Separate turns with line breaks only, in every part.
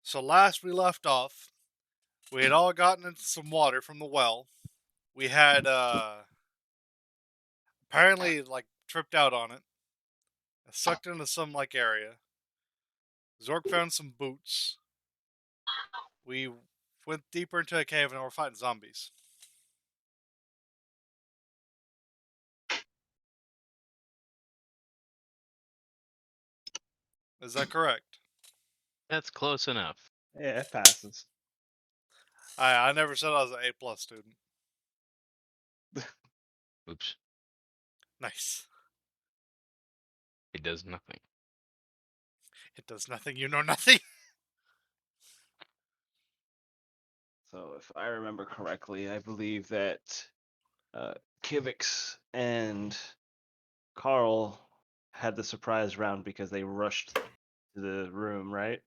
So last we left off, we had all gotten into some water from the well. We had apparently like tripped out on it, sucked into some like area. Zork found some boots. We went deeper into a cave and we're fighting zombies. Is that correct?
That's close enough.
Yeah, it passes.
I never said I was an A+ student.
Oops.
Nice.
It does nothing.
It does nothing. You know nothing.
So if I remember correctly, I believe that Kivix and Carl had the surprise round because they rushed to the room, right?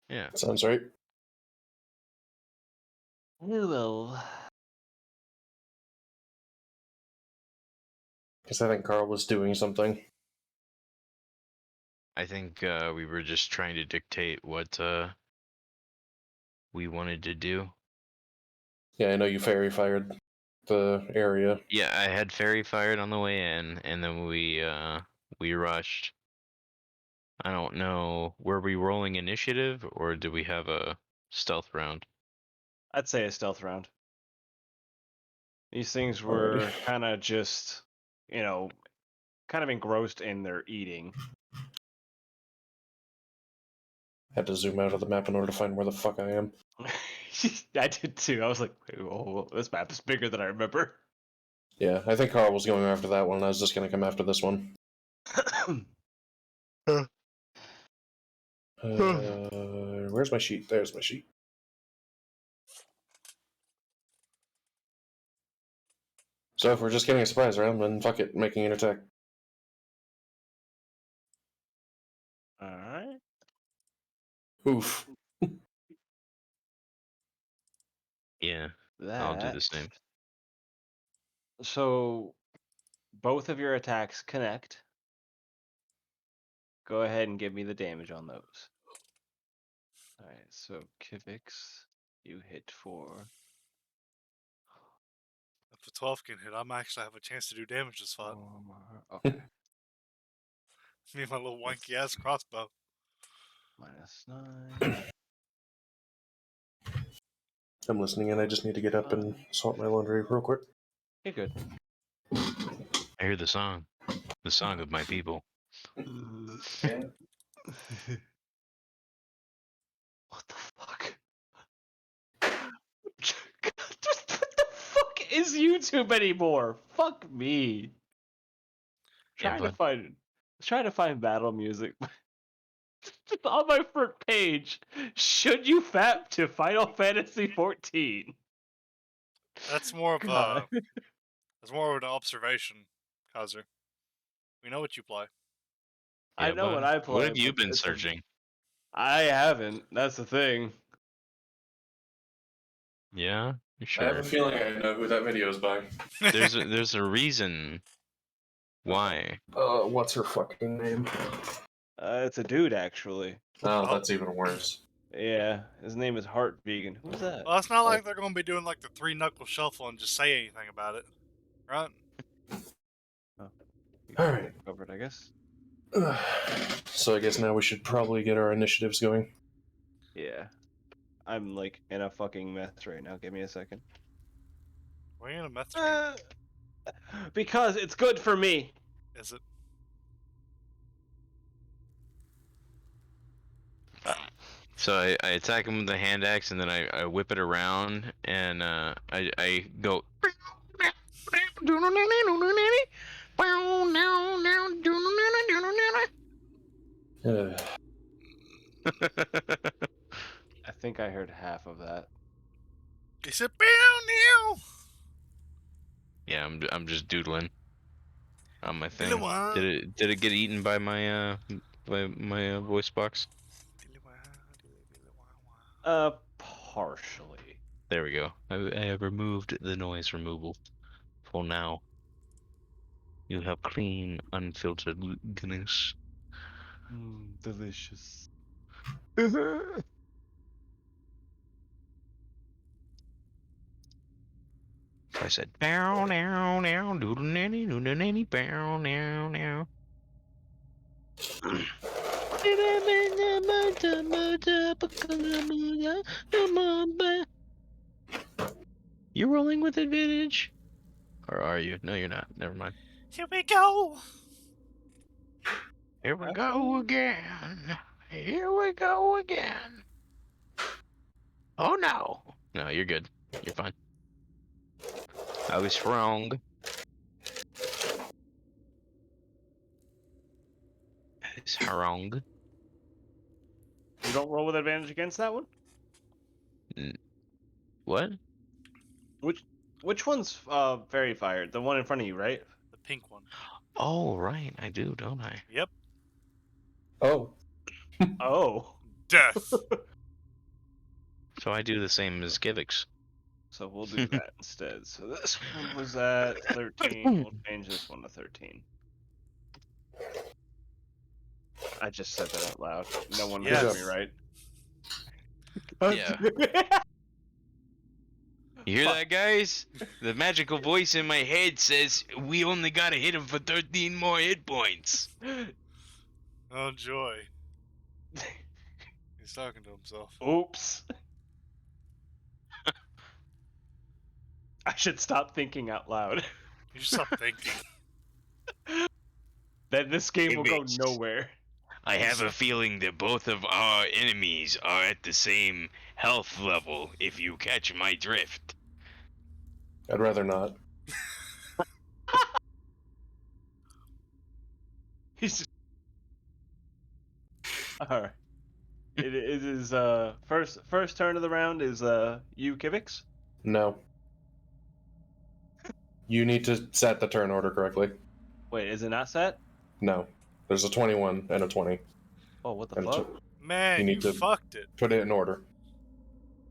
Yeah.
Sounds right.
Well,
Because I think Carl was doing something.
I think we were just trying to dictate what we wanted to do.
Yeah, I know you fairy fired the area.
Yeah, I had fairy fired on the way in, and then we rushed. I don't know. Were we rolling initiative, or did we have a stealth round?
I'd say a stealth round. These things were kind of just, kind of engrossed in their eating.
Had to zoom out of the map in order to find where the fuck I am.
I did too. I was like, oh, this map is bigger than I remember.
Yeah, I think Carl was going after that one. I was just going to come after this one. Where's my sheet? There's my sheet. So if we're just getting a surprise round, then fuck it, making an attack.
Alright.
Oof.
Yeah, I'll do the same.
So both of your attacks connect. Go ahead and give me the damage on those. Alright, so Kivix, you hit for
If a 12 can hit, I might actually have a chance to do damage this fight.
okay.
Me and my little wanky ass crossbow.
-9.
I'm listening, and I just need to get up and sort my laundry real quick.
You're good.
I hear the song of my people.
What the fuck? What the fuck is YouTube anymore? Fuck me.
Yeah,
Trying to find battle music. On my front page, should you fap to Final Fantasy 14?
That's more of
God.
that's more of an observation, Kaiser. We know what you play.
I know what I play.
What have you
but
been searching?
I haven't. That's the thing.
Yeah, sure.
I have a feeling I know who that video is by.
There's a reason why.
What's her fucking name?
It's a dude, actually.
Oh, that's even worse.
Yeah, his name is Heart Vegan. Who's that?
Well, it's not like they're going to be doing like the 3-knuckle shuffle and just say anything about it, right?
Alright.
Covered, I guess.
So I guess now we should probably get our initiatives going.
Yeah. I'm like in a fucking mess right now. Give me a second.
We're in a meth train.
Because it's good for me.
Is it?
So I attack him with the hand axe, and then I whip it around, and I go.
I think I heard half of that.
He said, "Bow now."
Yeah, I'm just doodling on my thing.
Diddle-wah.
Did it get eaten by my voice box?
Partially.
There we go. I have removed the noise removal for now. You have clean, unfiltered goodness.
Delicious.
I said, "Bow now, now, doodle nanny, bow now, now." You rolling with advantage? Or are you? No, you're not. Never mind.
Here we go.
Here we go again. Here we go again. Oh no. No, you're good. You're fine. I was wrong. I was wrong.
You don't roll with advantage against that one?
What?
Which one's very fired? The one in front of you, right?
The pink one.
Oh, right. I do, don't I?
Yep.
Oh,
Oh.
Death.
So I do the same as Givix.
So we'll do that instead. So this one was at 13. We'll change this one to 13. I just said that out loud. No one heard
Yes.
me, right?
Yeah. You hear that, guys? The magical voice in my head says we only gotta hit him for 13 more hit points.
Oh joy. He's talking to himself.
Oops. I should stop thinking out loud.
You should stop thinking.
Then this game will go
Image.
nowhere.
I have a feeling that both of our enemies are at the same health level, if you catch my drift.
I'd rather not.
He's just... All right. It is first turn of the round is you, Kivix.
No. You need to set the turn order correctly.
Wait, is it not set?
No. There's a 21 and a 20.
Oh, what the
And
fuck?
Man,
You
you,
need to-
fucked it.
Put it in order.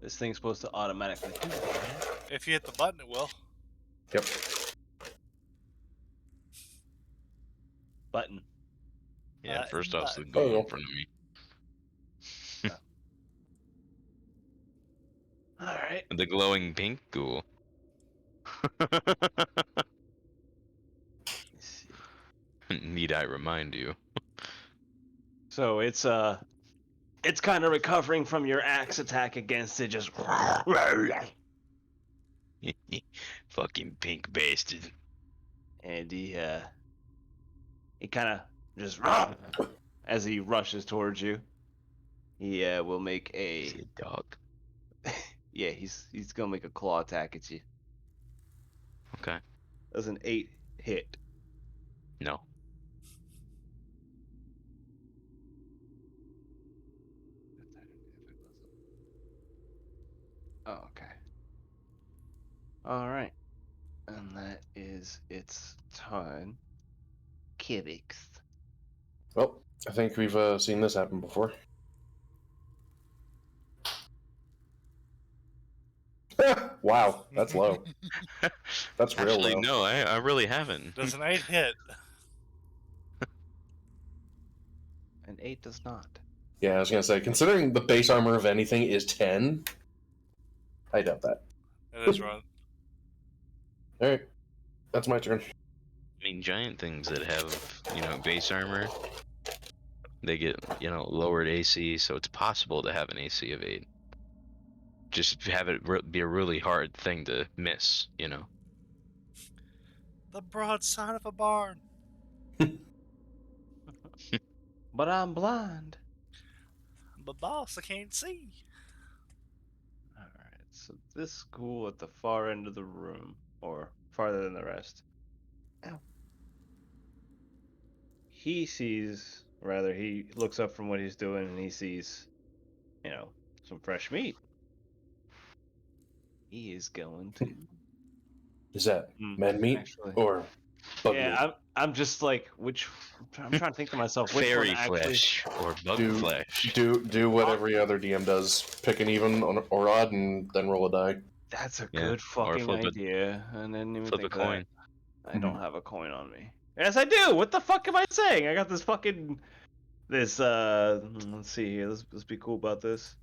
This thing's supposed to automatically do that.
If you hit the button, it will.
Yep.
Button.
Yeah, first off, the
Button.
goal
Oh.
in front of me.
All right.
The glowing pink ghoul.
Let's see.
Need I remind you?
So it's kind of recovering from your axe attack against it. Just
Fucking pink bastard.
and he kind of just as he rushes towards you. He will make
Is
a
he a dog?
yeah. He's gonna make a claw attack at you.
Okay.
Does an 8 hit?
No.
Oh, okay. All right. And that is its turn. Kivix.
Well, I think we've seen this happen before. Wow, that's low. That's real
Actually,
low.
no, I really haven't.
Does an 8 hit?
An 8 does not.
Yeah, I was gonna say, considering the base armor of anything is 10, I doubt that.
It is right.
Alright, that's my turn.
I mean, giant things that have, base armor, they get, lowered AC, so it's possible to have an AC of 8. Just have it be a really hard thing to miss,
The broadside of a barn.
But I'm blind.
But boss, I can't see.
All right. So this school at the far end of the room, or farther than the rest. Ow. He looks up from what he's doing and he sees, some fresh meat. He is going to.
Is that man meat
actually.
or bug meat?
Yeah, I'm just like I'm trying to think to myself which
Fairy
one actually.
flesh or bug flesh.
Do what every other DM does. Pick an even or odd and then roll a die.
That's a
Yeah,
good
or
fucking
flip it.
idea. I didn't even
Flip a
think of
coin.
that. I don't have a coin on me. Yes, I do. What the fuck am I saying? I got this fucking This let's see here. Let's be cool about this.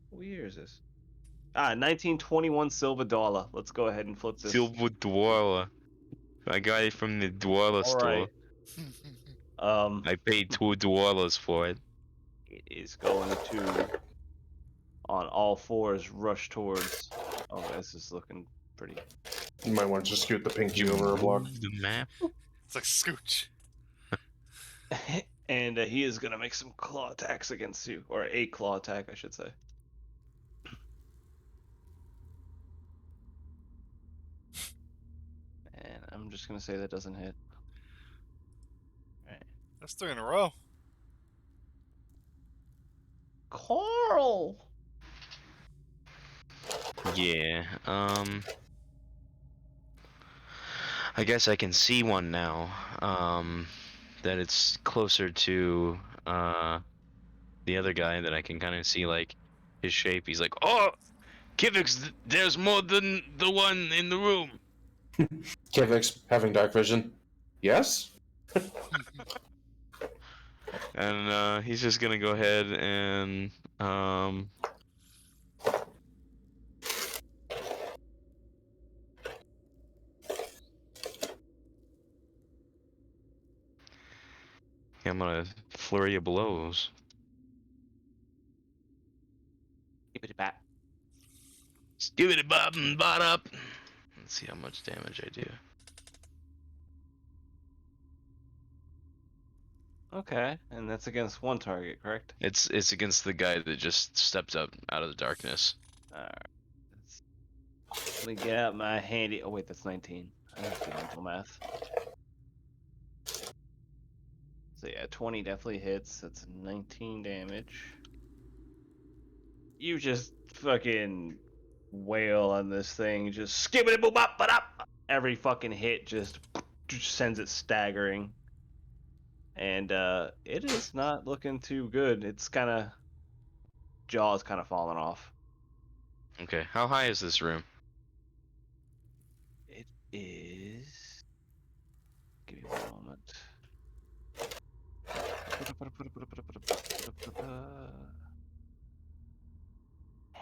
What year is this? 1921 silver dollar. Let's go ahead and flip this.
Silver Dweller. I got it from the Dweller
All
store.
right.
I paid $2 for it.
It is going to on all fours rush towards. Oh, this is looking pretty.
You might want to just scoot the pinky
You
over a block.
move the map.
It's like Scooch.
And he is gonna make some claw attacks against you, or a claw attack, I should say. And I'm just gonna say that doesn't hit. Alright.
That's 3 in a row.
Carl!
Yeah. I guess I can see one now. That it's closer to the other guy, that I can kind of see like his shape. He's like, "Oh, Kivix, there's more than the one in the room."
Kivix having dark vision. Yes?
And he's just gonna go ahead and I'm gonna flurry of blows.
Keep it back.
Give it a bob and bot up. Let's see how much damage I do.
Okay, and that's against one target, correct?
It's against the guy that just stepped up out of the darkness.
Alright. Let me get out my handy. Oh, wait, that's 19. I have to do mental math. So, yeah, 20 definitely hits. That's 19 damage. You just fucking wail on this thing. Just skibbity boop bop ba up. Every fucking hit just sends it staggering. And it is not looking too good. It's kind of. Jaw's kind of falling off.
Okay, how high is this room?
It is. Give me one moment.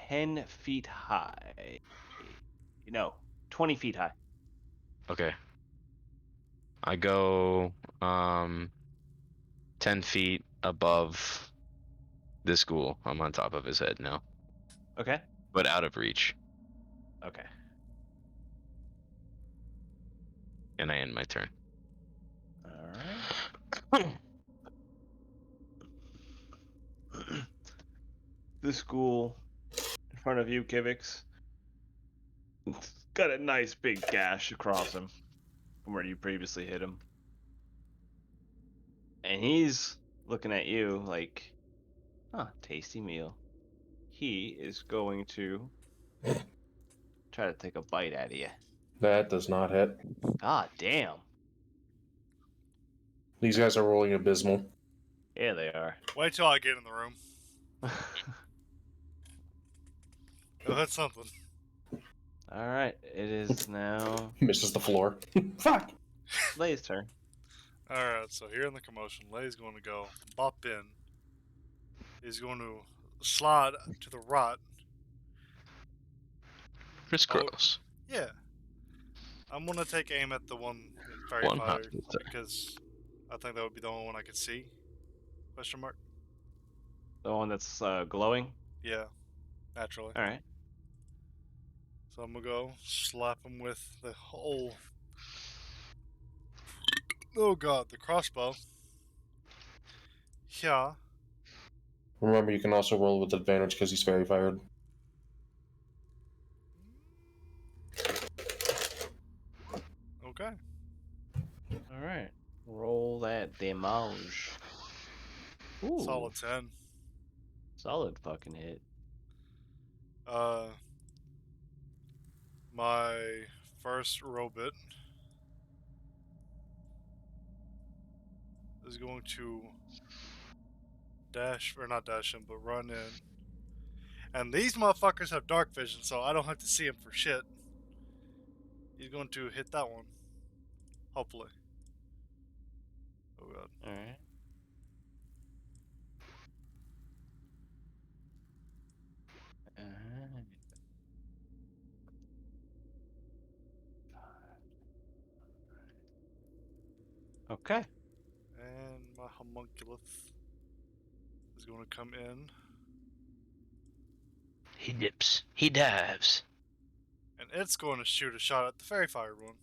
10 feet high. No, 20 feet high.
Okay. I go 10 feet above this ghoul. I'm on top of his head now,
Okay.
but out of reach,
Okay.
and I end my turn.
Alright. This ghoul in front of you, Kivix, got a nice big gash across him from where you previously hit him. And he's looking at you like, huh, tasty meal. He is going to try to take a bite out of you.
That does not hit.
God damn.
These guys are rolling abysmal.
Yeah, they are.
Wait till I get in the room. Oh, that's something.
Alright, it is now
Misses the floor. Fuck!
Lay's turn.
Alright, so here in the commotion, Lay's going to go bop in. He's going to slide to the right.
Crisscross.
Yeah. I'm going to take aim at the one in Fairy
One
Fire
hot pizza.
because I think that would be the only one I could see. Question mark?
The one that's glowing.
Yeah, naturally.
Alright.
So I'm going to go slap him with the whole... Oh god, the crossbow. Yeah.
Remember, you can also roll with advantage because he's fairy fired.
Okay.
Alright. Roll that damage. Ooh.
Solid 10.
Solid fucking hit.
My first robot is going to dash, or not dash in, but run in. And these motherfuckers have dark vision, so I don't have to see him for shit. He's going to hit that one. Hopefully. Oh god.
Alright. Okay.
And my homunculus is going to come in.
He dips. He dives.
And it's going to shoot a shot at the fairy fire one.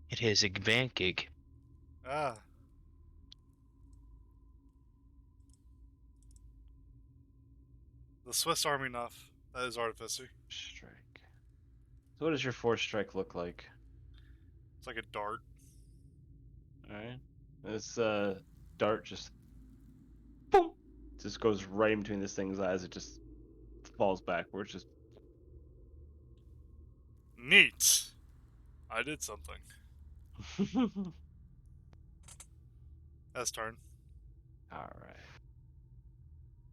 It is a gig.
Ah. The Swiss Army knife. That is artificer.
Strike. So what does your force strike look like?
It's like a dart.
Alright. This dart just boom, just goes right in between this thing's eyes. It just falls backwards. Just
Neat. I did something. That's turn.
Alright.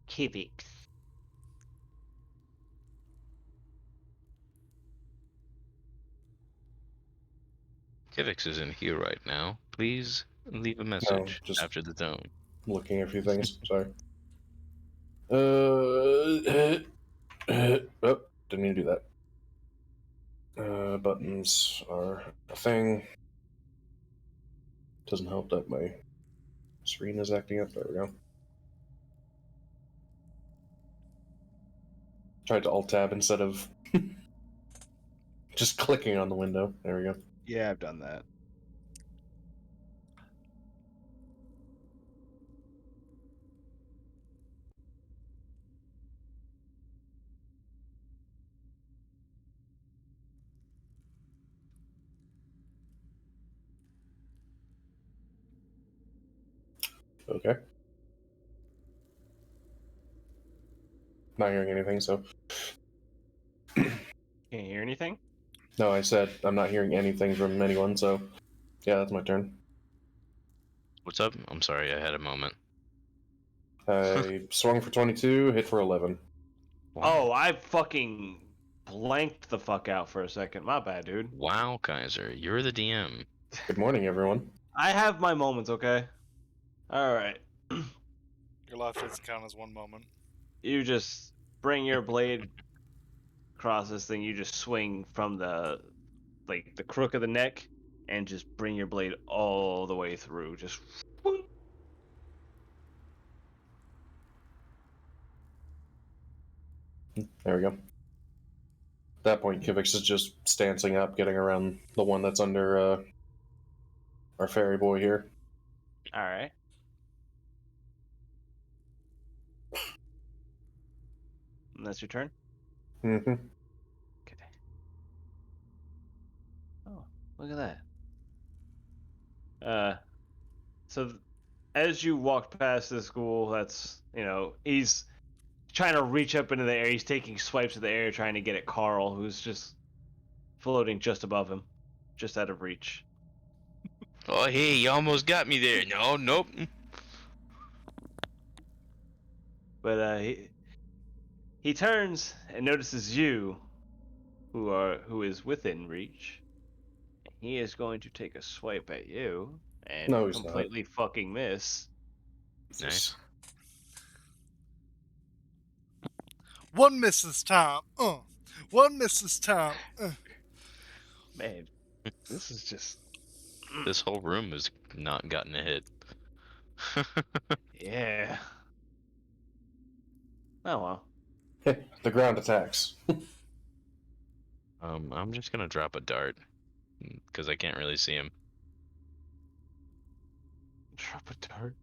Kivix.
Kivix isn't here right now. Please leave a
No,
message
just
after the tone.
looking at a few things. Sorry. Oh, didn't mean to do that. Buttons are a thing. Doesn't help that my screen is acting up. There we go. Tried to alt tab instead of just clicking on the window. There we go.
Yeah, I've done that.
Okay. Not hearing anything, so.
Can't hear anything?
No, I said I'm not hearing anything from anyone, so. Yeah, that's my turn.
What's up? I'm sorry, I had a moment.
I swung for 22, hit for 11.
Oh, I fucking blanked the fuck out for a second. My bad, dude.
Wow, Kaiser, you're the DM.
Good morning, everyone.
I have my moments, okay? Alright.
Your life doesn't count as one moment.
You just bring your blade across this thing. You just swing from the crook of the neck and just bring your blade all the way through. Just boing.
There we go. At that point, Kivix is just stancing up, getting around the one that's under our fairy boy here.
Alright. And that's your turn?
Mm-hmm.
Okay. Oh, look at that. So as you walked past the school, that's, he's trying to reach up into the air. He's taking swipes of the air, trying to get at Carl, who's just floating just above him, just out of reach.
Oh, hey, you almost got me there. No, nope.
But he turns and notices you, who is within reach. He is going to take a swipe at you and
No, he's not.
completely fucking miss.
Nice.
One miss this time. One miss this time.
Man, this is just
This whole room has not gotten a hit.
yeah. Oh well.
The ground attacks.
I'm just gonna drop a dart because I can't really see him.
Drop a dart.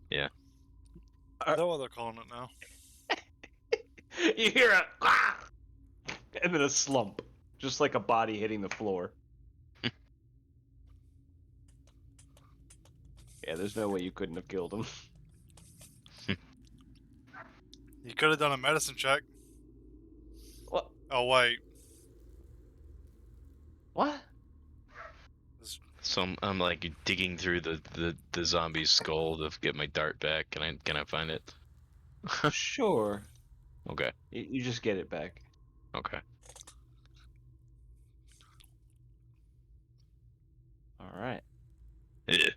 Yeah.
Is that what they're calling it now?
You hear a ah! And then a slump, just like a body hitting the floor. Yeah, there's no way you couldn't have killed him.
You could have done a medicine check.
What?
Oh, wait.
What?
So I'm like digging through the zombie's skull to get my dart back. Can I find it?
Sure.
Okay.
You just get it back.
Okay.
All right.
Yeah.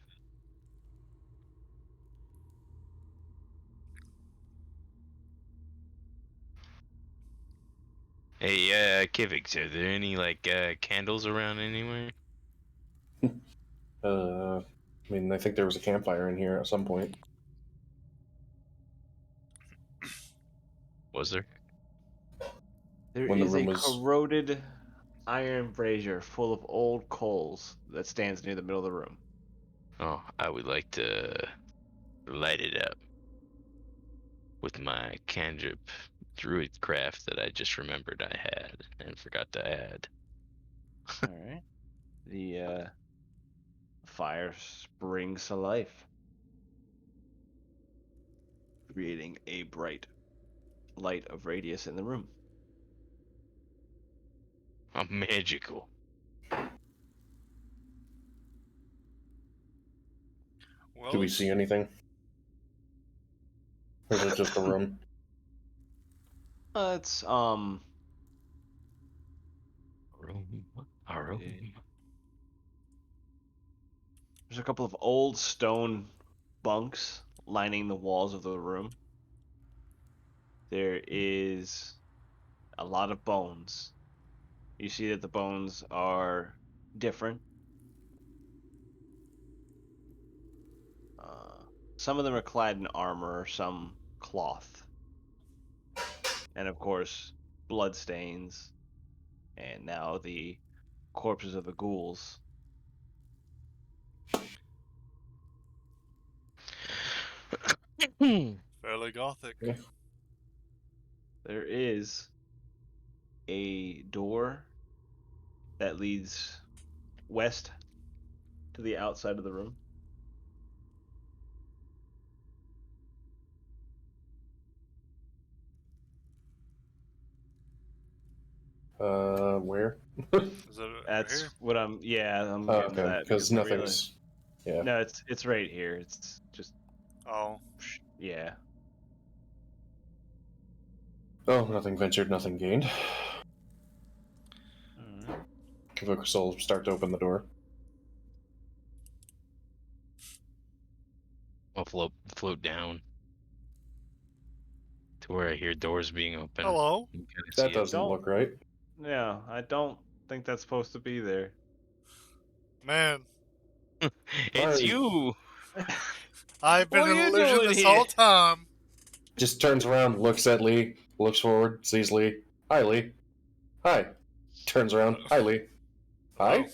Hey, Kivix, are there any like candles around anywhere?
I mean, I think there was a campfire in here at some point.
Was there?
There
When the
is a
room was-
corroded iron brazier full of old coals that stands near the middle of the room.
Oh, I would like to light it up with my cantrip druid craft that I just remembered I had and forgot to add.
All right. The fire springs to life, creating a bright light of radius in the room.
I'm magical.
Well,
Do we see anything? Or is it just a room?
It's
Room. A room.
there's a couple of old stone bunks lining the walls of the room. There is a lot of bones. You see that the bones are different. Some of them are clad in armor, some cloth. And of course, bloodstains. And now the corpses of the ghouls.
fairly gothic.
Yeah.
There is a door that leads west to the outside of the room.
Where?
Is it over
That's
here?
what I'm. Yeah, I'm
Oh,
getting to
okay,
that
because
I realized-
nothing's. Yeah.
No, it's right here. It's just
Oh,
yeah.
Oh, nothing ventured, nothing gained.
Alright.
Kivix will start to open the door.
I'll float down to where I hear doors being open.
hello.
You kind of
That
see
doesn't
Don't-
look right.
Yeah, I don't think that's supposed to be there.
Man,
it.
Hi.
It's you.
I've been
What
an
are you
illusion
doing
this
here?
whole time.
Just turns around, looks at Lee, looks forward, sees Lee. Hi, Lee. Hi. Turns around. Hi, Lee. Hi.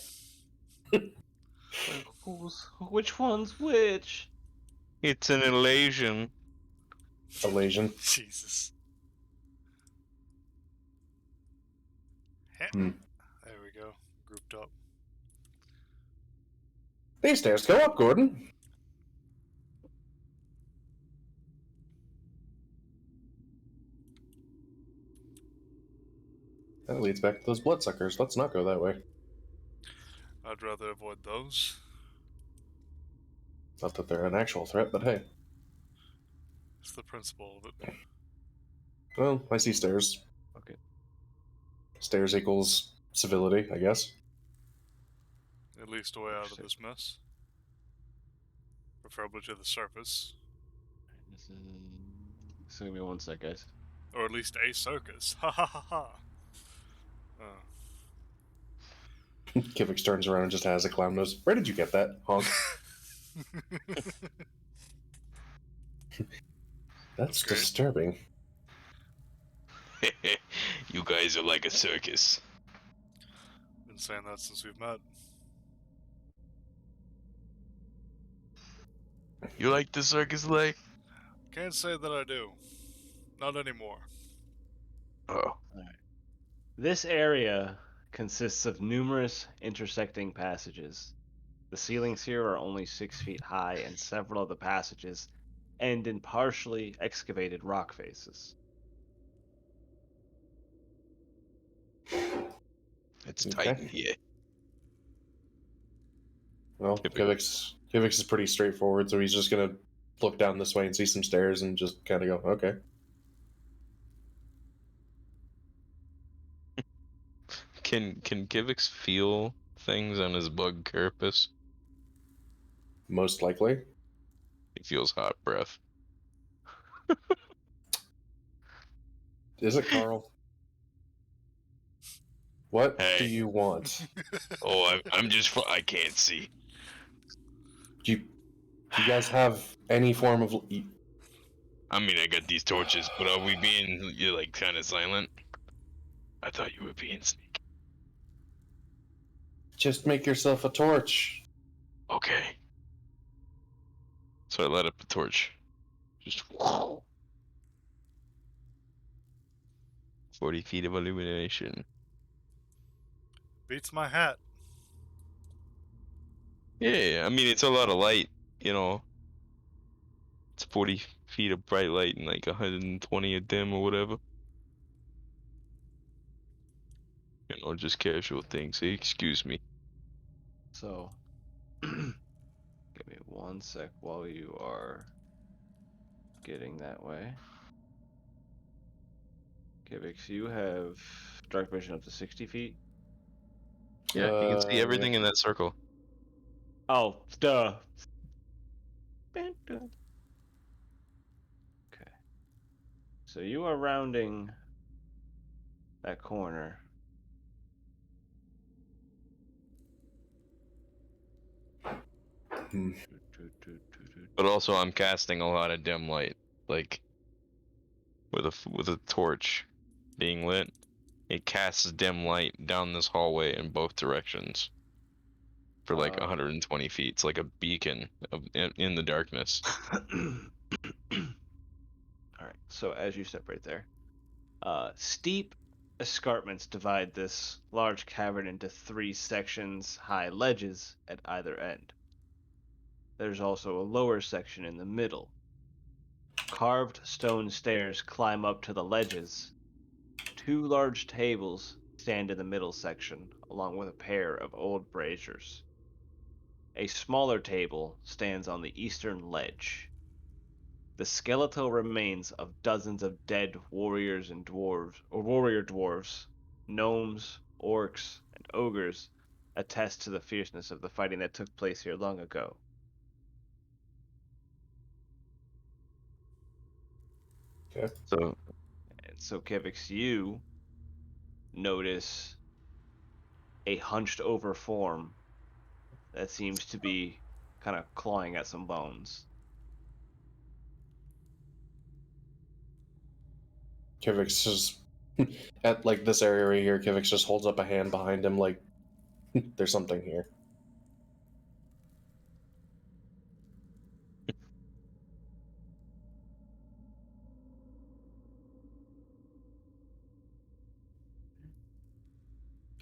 Which one's which?
It's an elation.
Elation.
Jesus.
Hmm.
There we go. Grouped up.
These stairs go up, Gordon. That leads back to those bloodsuckers. Let's not go that way.
I'd rather avoid those.
Not that they're an actual threat, but hey.
It's the principle of it.
Well, I see stairs.
Okay.
Stairs equals civility, I guess.
At least a way out of this mess. Preferably to the surface.
So give me 1 sec, guys.
Or at least a circus. Ha ha ha ha.
Kivix turns around and just has a clown nose. Where did you get that, honk? That's
Okay.
disturbing.
You guys are like a circus.
Been saying that since we've met.
You like the circus life?
Can't say that I do. Not anymore.
Oh.
This area consists of numerous intersecting passages. The ceilings here are only 6 feet high, and several of the passages end in partially excavated rock faces.
It's
Okay.
tight in here.
Well, Kivix is pretty straightforward, so he's just gonna look down this way and see some stairs and just kind of go, okay.
Can Kivix feel things on his bug carapace?
Most likely.
He feels hot breath.
Is it Carl? What
Hey.
do you want?
Oh, I'm just I can't see.
Do you guys have any form of?
I mean, I got these torches, but are we being like kind of silent? I thought you were being sneaky.
Just make yourself a torch.
Okay. So I light up the torch. Just 40 feet of illumination.
Beats my hat.
Yeah, I mean, it's a lot of light, you know. It's 40 feet of bright light and like 120 of dim or whatever. You know, just casual things. Hey, excuse me.
So, give me 1 sec while you are getting that way. Kivix, you have dark vision up to 60 feet.
Yeah, you can see
Yeah.
everything in that circle.
Oh, duh. Okay. So you are rounding that corner.
Hmm.
But also, I'm casting a lot of dim light, like with a torch being lit. It casts dim light down this hallway in both directions for like 120 feet. It's like a beacon in the darkness.
All right. So as you step right there, steep escarpments divide this large cavern into 3 sections, high ledges at either end. There's also a lower section in the middle. Carved stone stairs climb up to the ledges. 2 large tables stand in the middle section, along with a pair of old braziers. A smaller table stands on the eastern ledge. The skeletal remains of dozens of dead warriors and dwarves, or warrior dwarves, gnomes, orcs, and ogres attest to the fierceness of the fighting that took place here long ago.
Okay.
So
And so, Kevix, you notice a hunched over form that seems to be kind of clawing at some bones.
Kivix just at like this area right here. Kivix just holds up a hand behind him, like there's something here.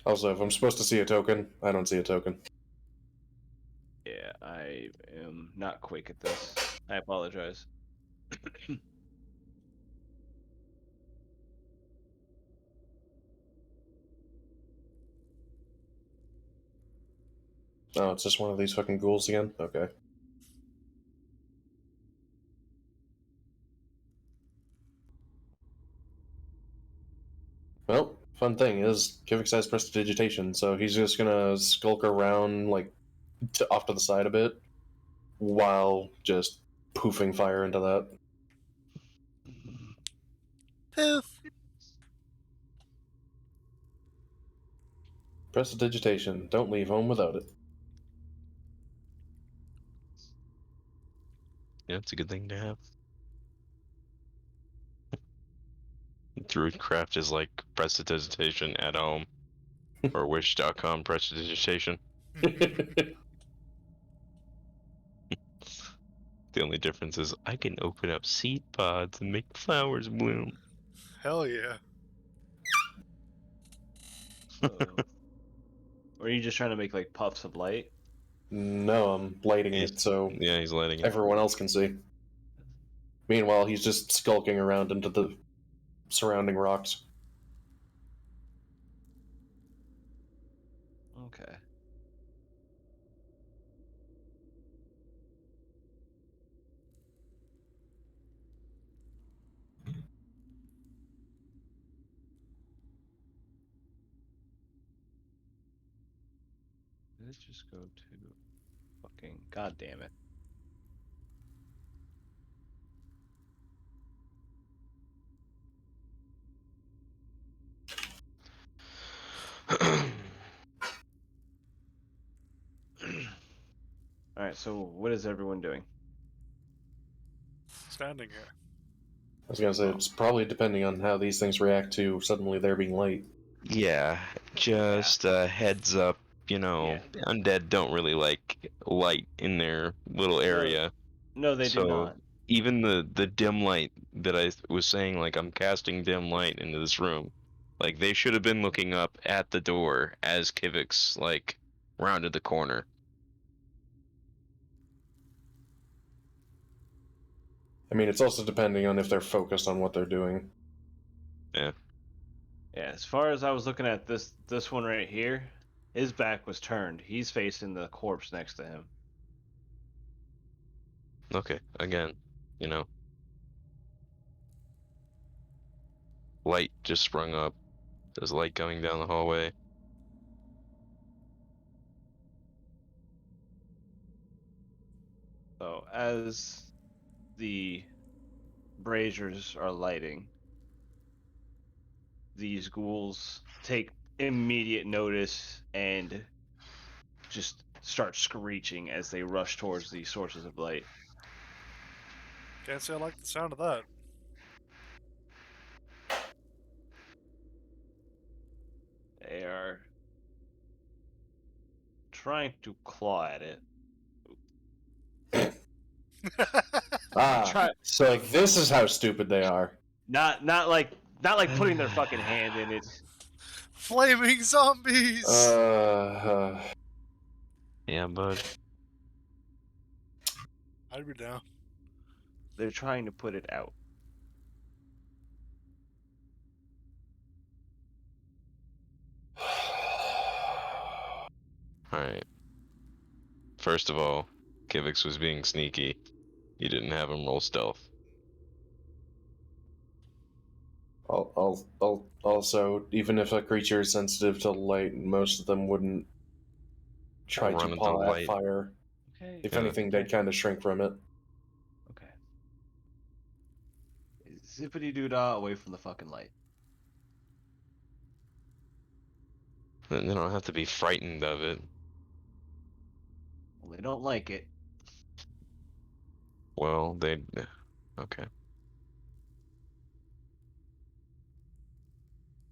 Also, if I'm supposed to see a token, I don't see a token.
Yeah, I am not quick at this. I apologize.
Oh, it's just one of these fucking ghouls again? Okay. Well, fun thing is, Kivix has prestidigitation, so he's just gonna skulk around, like, off to the side a bit, while just poofing fire into that.
Poof.
Prestidigitation. Don't leave home without it.
yeah, it's a good thing to have. Druidcraft is like prestidigitation at home, or wish.com prestidigitation. The only difference is I can open up seed pods and make flowers bloom.
Hell yeah.
So, or are you just trying to make like puffs of light?
No, I'm lighting
He's,
it so
yeah, he's lighting it.
everyone else can see. Meanwhile, he's just skulking around into the surrounding rocks.
Okay. Let's just go to fucking god damn it. All right, so what is everyone doing?
Standing here.
I was gonna say it's probably depending on how these things react to suddenly there being light.
Yeah, just a heads up.
Yeah.
Undead don't really like light in their little area.
No, they do
So
not.
even the dim light that I was saying, like I'm casting dim light into this room, like they should have been looking up at the door as Kivix like rounded the corner.
I mean, it's also depending on if they're focused on what they're doing.
Yeah.
Yeah, as far as I was looking at this one right here, his back was turned. He's facing the corpse next to him.
Okay. Again, light just sprung up. There's light coming down the hallway.
So as the braziers are lighting, these ghouls take immediate notice and just start screeching as they rush towards the sources of light.
Can't say I like the sound of that.
They are trying to claw at it.
Ah,
Try
so this is how stupid they are.
not like putting their fucking hand in it.
Flaming zombies!
Yeah, bud.
I'd be down.
They're trying to put it out.
Alright. First of all, Kivix was being sneaky. You didn't have him roll stealth.
Also, even if a creature is sensitive to light, most of them wouldn't try to
Run into
paw at
light.
fire.
Okay.
If
Yeah.
anything, they'd kind of shrink from it.
Okay. Zippity doo dah away from the fucking light.
They don't have to be frightened of it.
Well, they don't like it.
Well, they. Okay.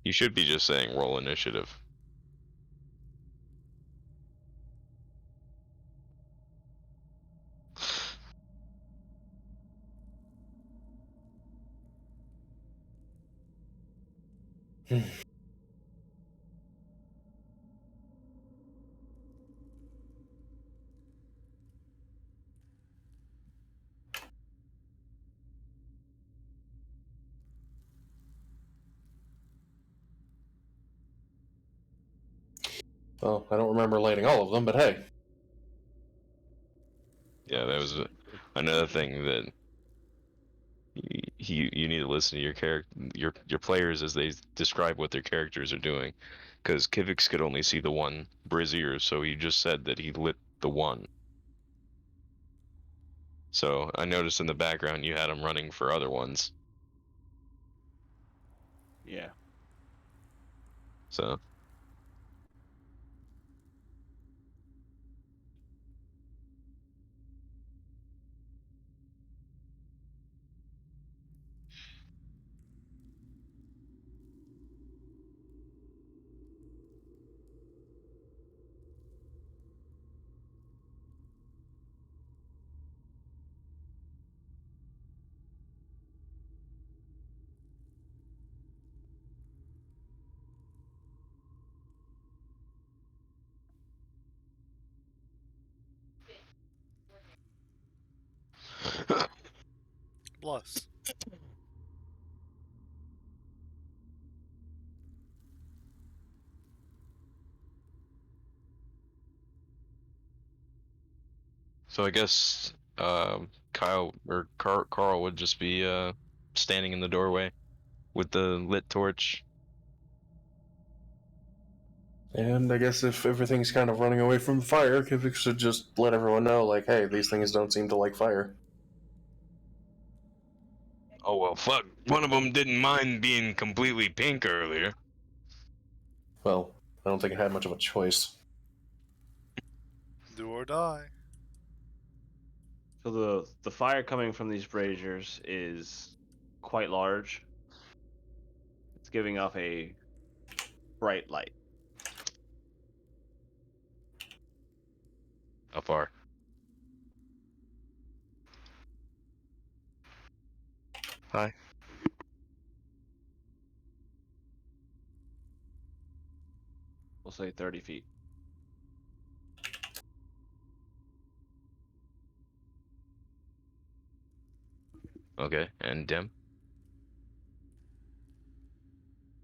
You should be just saying roll initiative.
Well, I don't remember lighting all of them, but hey.
Yeah, that was another thing that you need to listen to your players as they describe what their characters are doing, because Kivix could only see the one brazier, so he just said that he lit the one. So I noticed in the background you had him running for other ones.
Yeah.
So
Bless.
so I guess Kyle or Carl would just be standing in the doorway with the lit torch.
And I guess if everything's kind of running away from fire, Kivik should just let everyone know, like, hey, these things don't seem to like fire.
Oh well, fuck. One of them didn't mind being completely pink earlier.
Well, I don't think it had much of a choice.
Do or die.
So the fire coming from these braziers is quite large. It's giving off a bright light.
How far? Hi.
We'll say 30 feet.
Okay, and dim.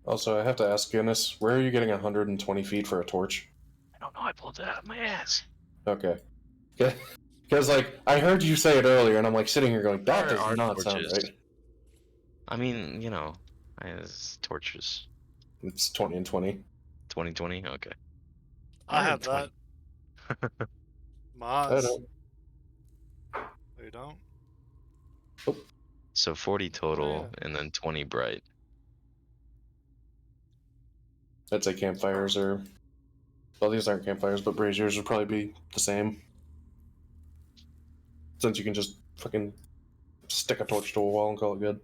Also, I have to ask Guinness, where are you getting 120 feet for a torch?
I don't know. I pulled it out of my ass.
Okay. Because, like, I heard you say it earlier, and I'm, like, sitting here going, that
There
does
are
not sound
torches.
right.
I mean, you know, it's torches.
It's 20 and 20.
2020. Okay.
I have that.
120.
I
Maz.
don't
You don't?
So 40 total,
yeah.
and then 20 bright.
I'd say campfires are... Well, these aren't campfires, but braziers would probably be the same. Since you can just fucking stick a torch to a wall and call it good.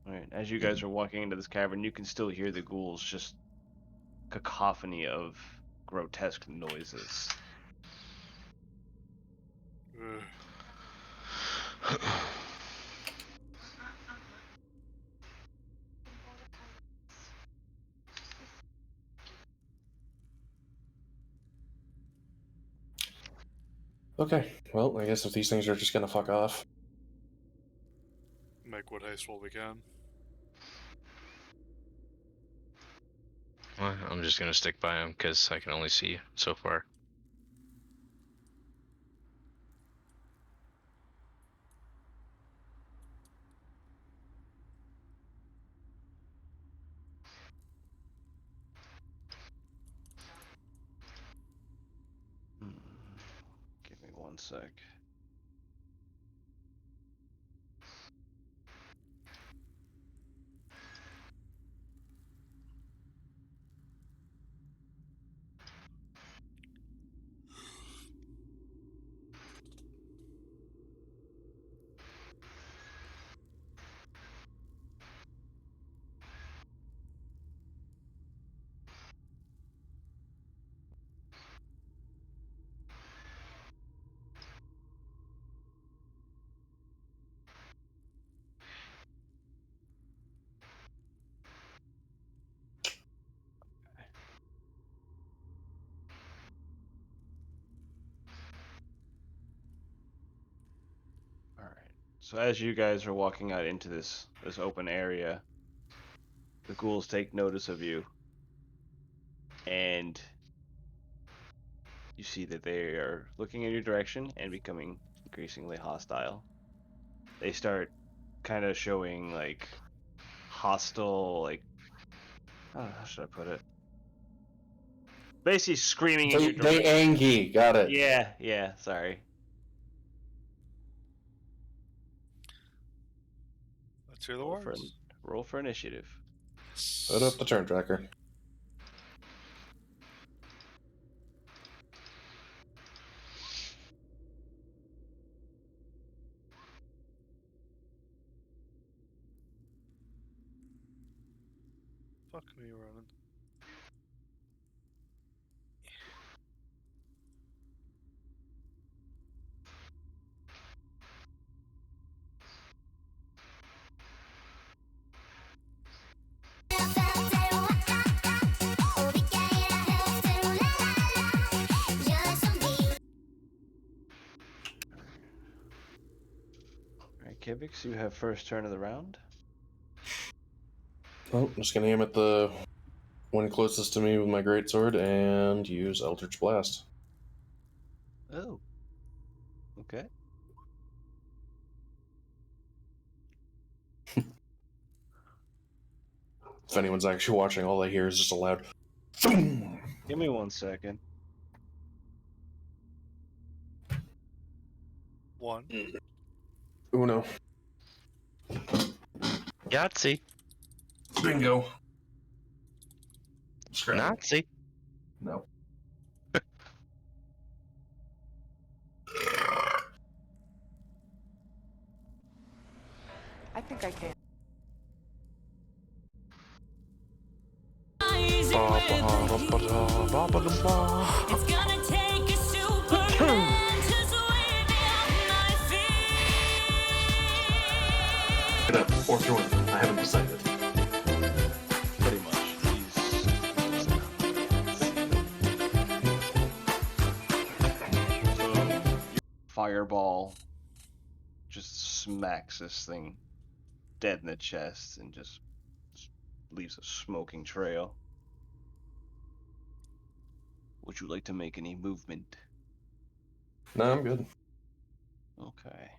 Alright, as you guys are walking into this cavern, you can still hear the ghouls, just cacophony of grotesque noises.
Ugh.
Okay, well, I guess if these things are just gonna fuck off.
Make what haste while we can.
Well, I'm just gonna stick by him because I can only see so far.
Hmm. Give me one sec. Alright. So as you guys are walking out into this open area, the ghouls take notice of you, and you see that they are looking in your direction and becoming increasingly hostile. They start kind of showing like hostile, like how should I put it? Basically screaming in your
They
direction.
angry, got it.
Yeah, sorry.
Let's hear the
Roll for,
words.
roll for initiative.
Put up the turn tracker.
Fuck me running.
Alright, Kivix, you have first turn of the round.
Well, I'm just gonna aim at the one closest to me with my greatsword and use Eldritch Blast.
Oh. Okay.
If anyone's actually watching, all they hear is just a loud boom.
Give me 1 second.
1.
Uno.
Yahtzee.
Bingo. Scrap.
Nazi.
No.
I think I can.
It's gonna take a Superman to sweep me off my feet.
Get up or join them. I haven't decided.
Pretty much. So your fireball just smacks this thing dead in the chest and just leaves a smoking trail. Would you like to make any movement?
No, I'm good.
Okay.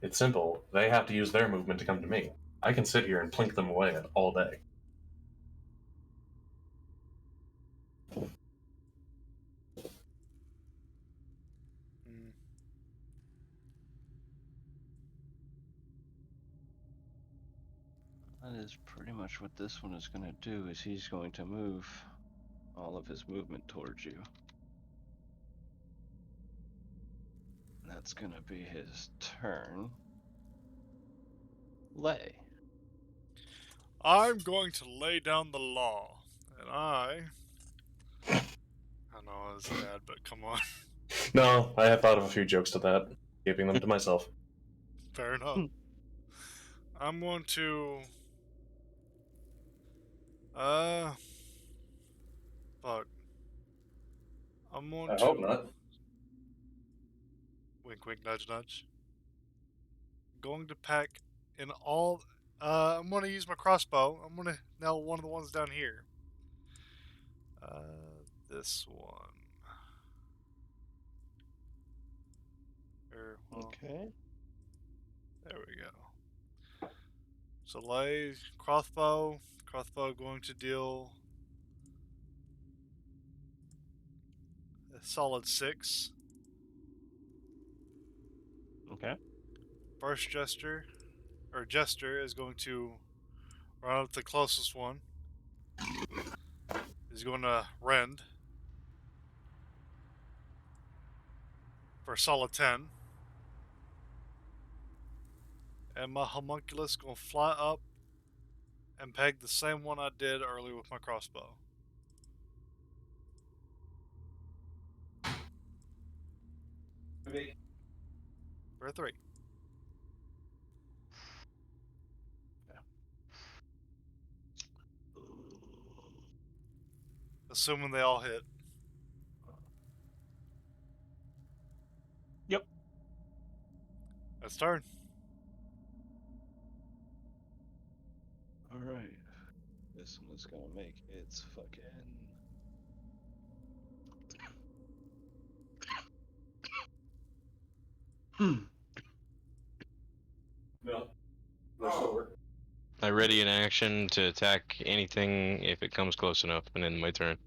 It's simple. They have to use their movement to come to me. I can sit here and plink them away all day.
Mm.
That is pretty much what this one is going to do, is he's going to move all of his movement towards you. That's going to be his turn. Lay.
I'm going to lay down the law, and I know it's bad, but come on,
No, I have thought of a few jokes to that, keeping them to myself.
fair enough. I'm going to, fuck. I'm going
I
to
hope not.
wink, wink, nudge, nudge. Going to pack in all. I'm going to use my crossbow. I'm going to nail one of the ones down here. This one. Well,
Okay.
there we go. So lay crossbow. Crossbow going to deal a solid 6.
Okay.
First jester is going to run up to the closest one. He's going to rend for a solid 10. And my homunculus going to fly up and peg the same one I did earlier with my crossbow. For a 3. Assuming they all hit.
Yep.
That's turn.
All right. This one is gonna make its fucking.
No. They're still working.
I ready in action to attack anything if it comes close enough, and then my turn.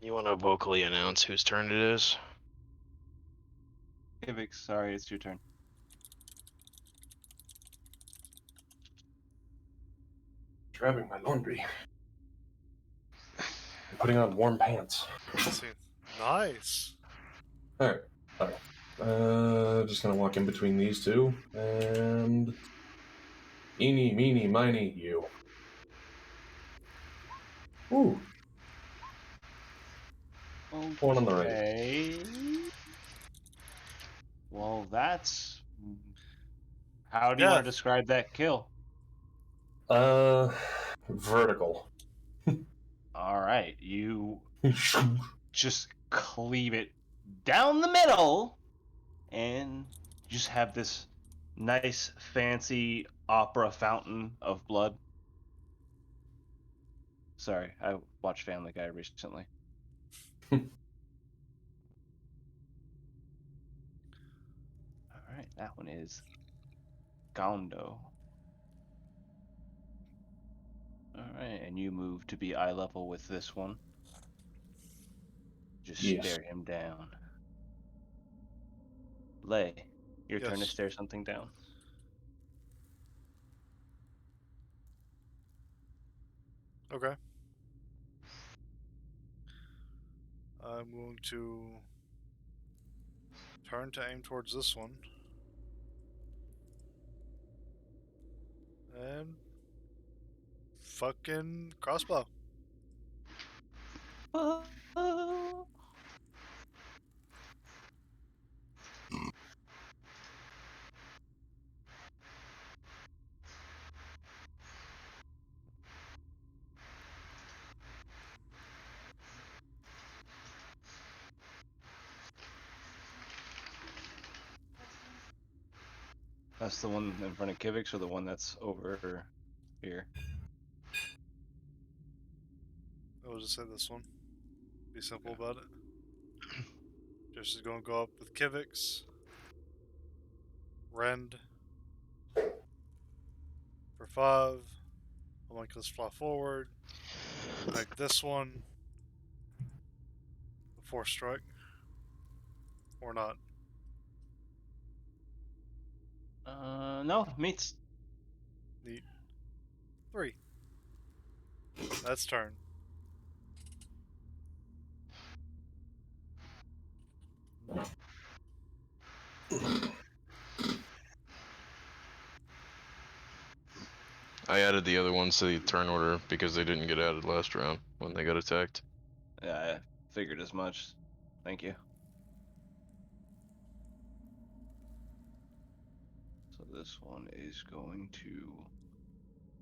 You want to vocally announce whose turn it is?
Kivik, sorry, it's your turn.
Grabbing my laundry. I'm putting on warm pants.
Let's see. Nice.
Alright. Just gonna walk in between these two, and eeny, meeny, miny, you. Ooh. One on the right.
Okay. Well, that's. How do you
Yeah.
want to describe that kill?
Vertical.
All right, you just cleave it down the middle, and just have this nice, fancy opera fountain of blood. Sorry, I watched Family Guy recently. That one is Gondo. Alright, and you move to be eye level with this one. Just
Yes.
stare him down. Lay, your turn to
Yes.
stare something down.
Okay. I'm going to turn to aim towards this one. And fucking crossbow.
Oh. That's the one in front of Kivix or the one that's over here?
I will just say this one. Be simple about it. Just is going to go up with Kivix. Rend. For 5. I'm like, let's fly forward. Make this one. A 4 strike. Or not.
No, meets.
Neat. 3. That's turn.
I added the other ones to the turn order because they didn't get added last round when they got attacked.
Yeah, I figured as much. Thank you. So this one is going to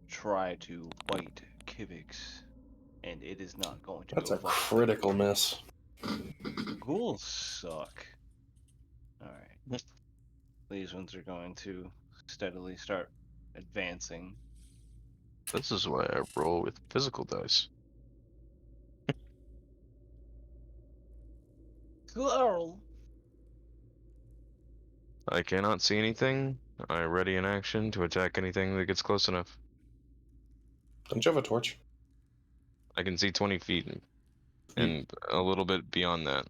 try to bite Kivix, and it is not going to
That's
go
a
well.
critical miss.
Ghouls suck. Alright. These ones are going to steadily start advancing.
This is why I roll with physical dice.
Girl!
I cannot see anything. I ready in action to attack anything that gets close enough.
Don't you have a torch?
I can see 20 feet and a little bit beyond that.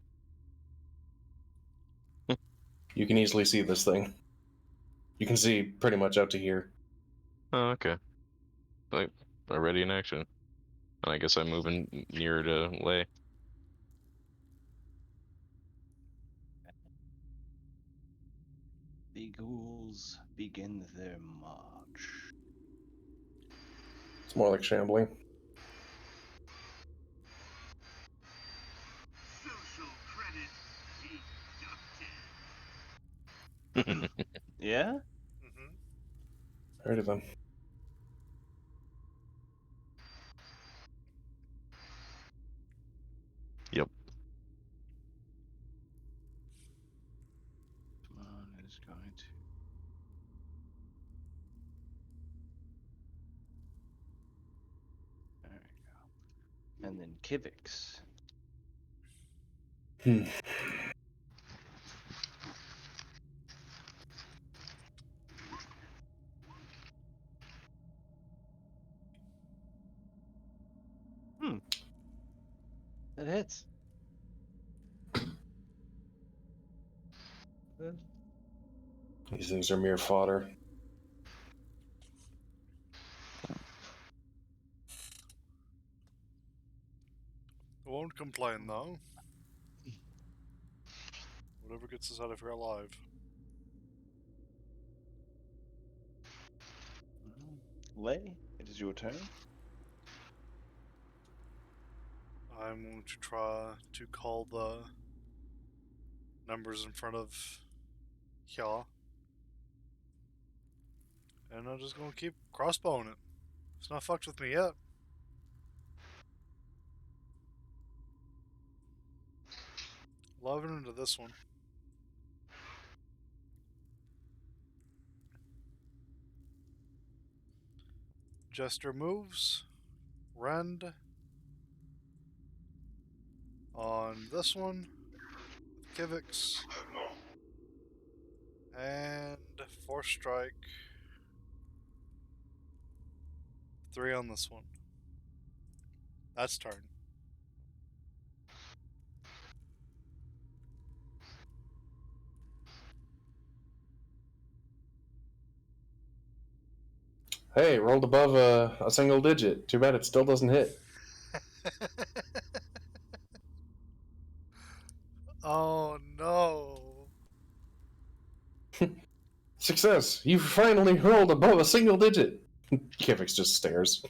You can easily see this thing. You can see pretty much out to here.
Oh, okay. I ready in action. And I guess I'm moving nearer to Lay.
The ghouls begin their march.
It's more like shambling.
Yeah?
Mm-hmm.
Alrighty then.
Yep.
Come on, is going to. There we go. And then Kivix.
Hmm.
That hits. Good.
These things are mere fodder.
I won't complain though. Whatever gets us out of here alive.
Lay, it is your turn.
I'm going to try to call the numbers in front of Hya. And I'm just going to keep crossbowing it. It's not fucked with me yet. Loving into this one. Jester moves. Rend. On this one. With Kivix. And 4 strike. 3 on this one. That's turn.
Hey, rolled above a single digit. Too bad it still doesn't hit.
Oh no.
Success! You finally rolled above a single digit. Kivix just stares.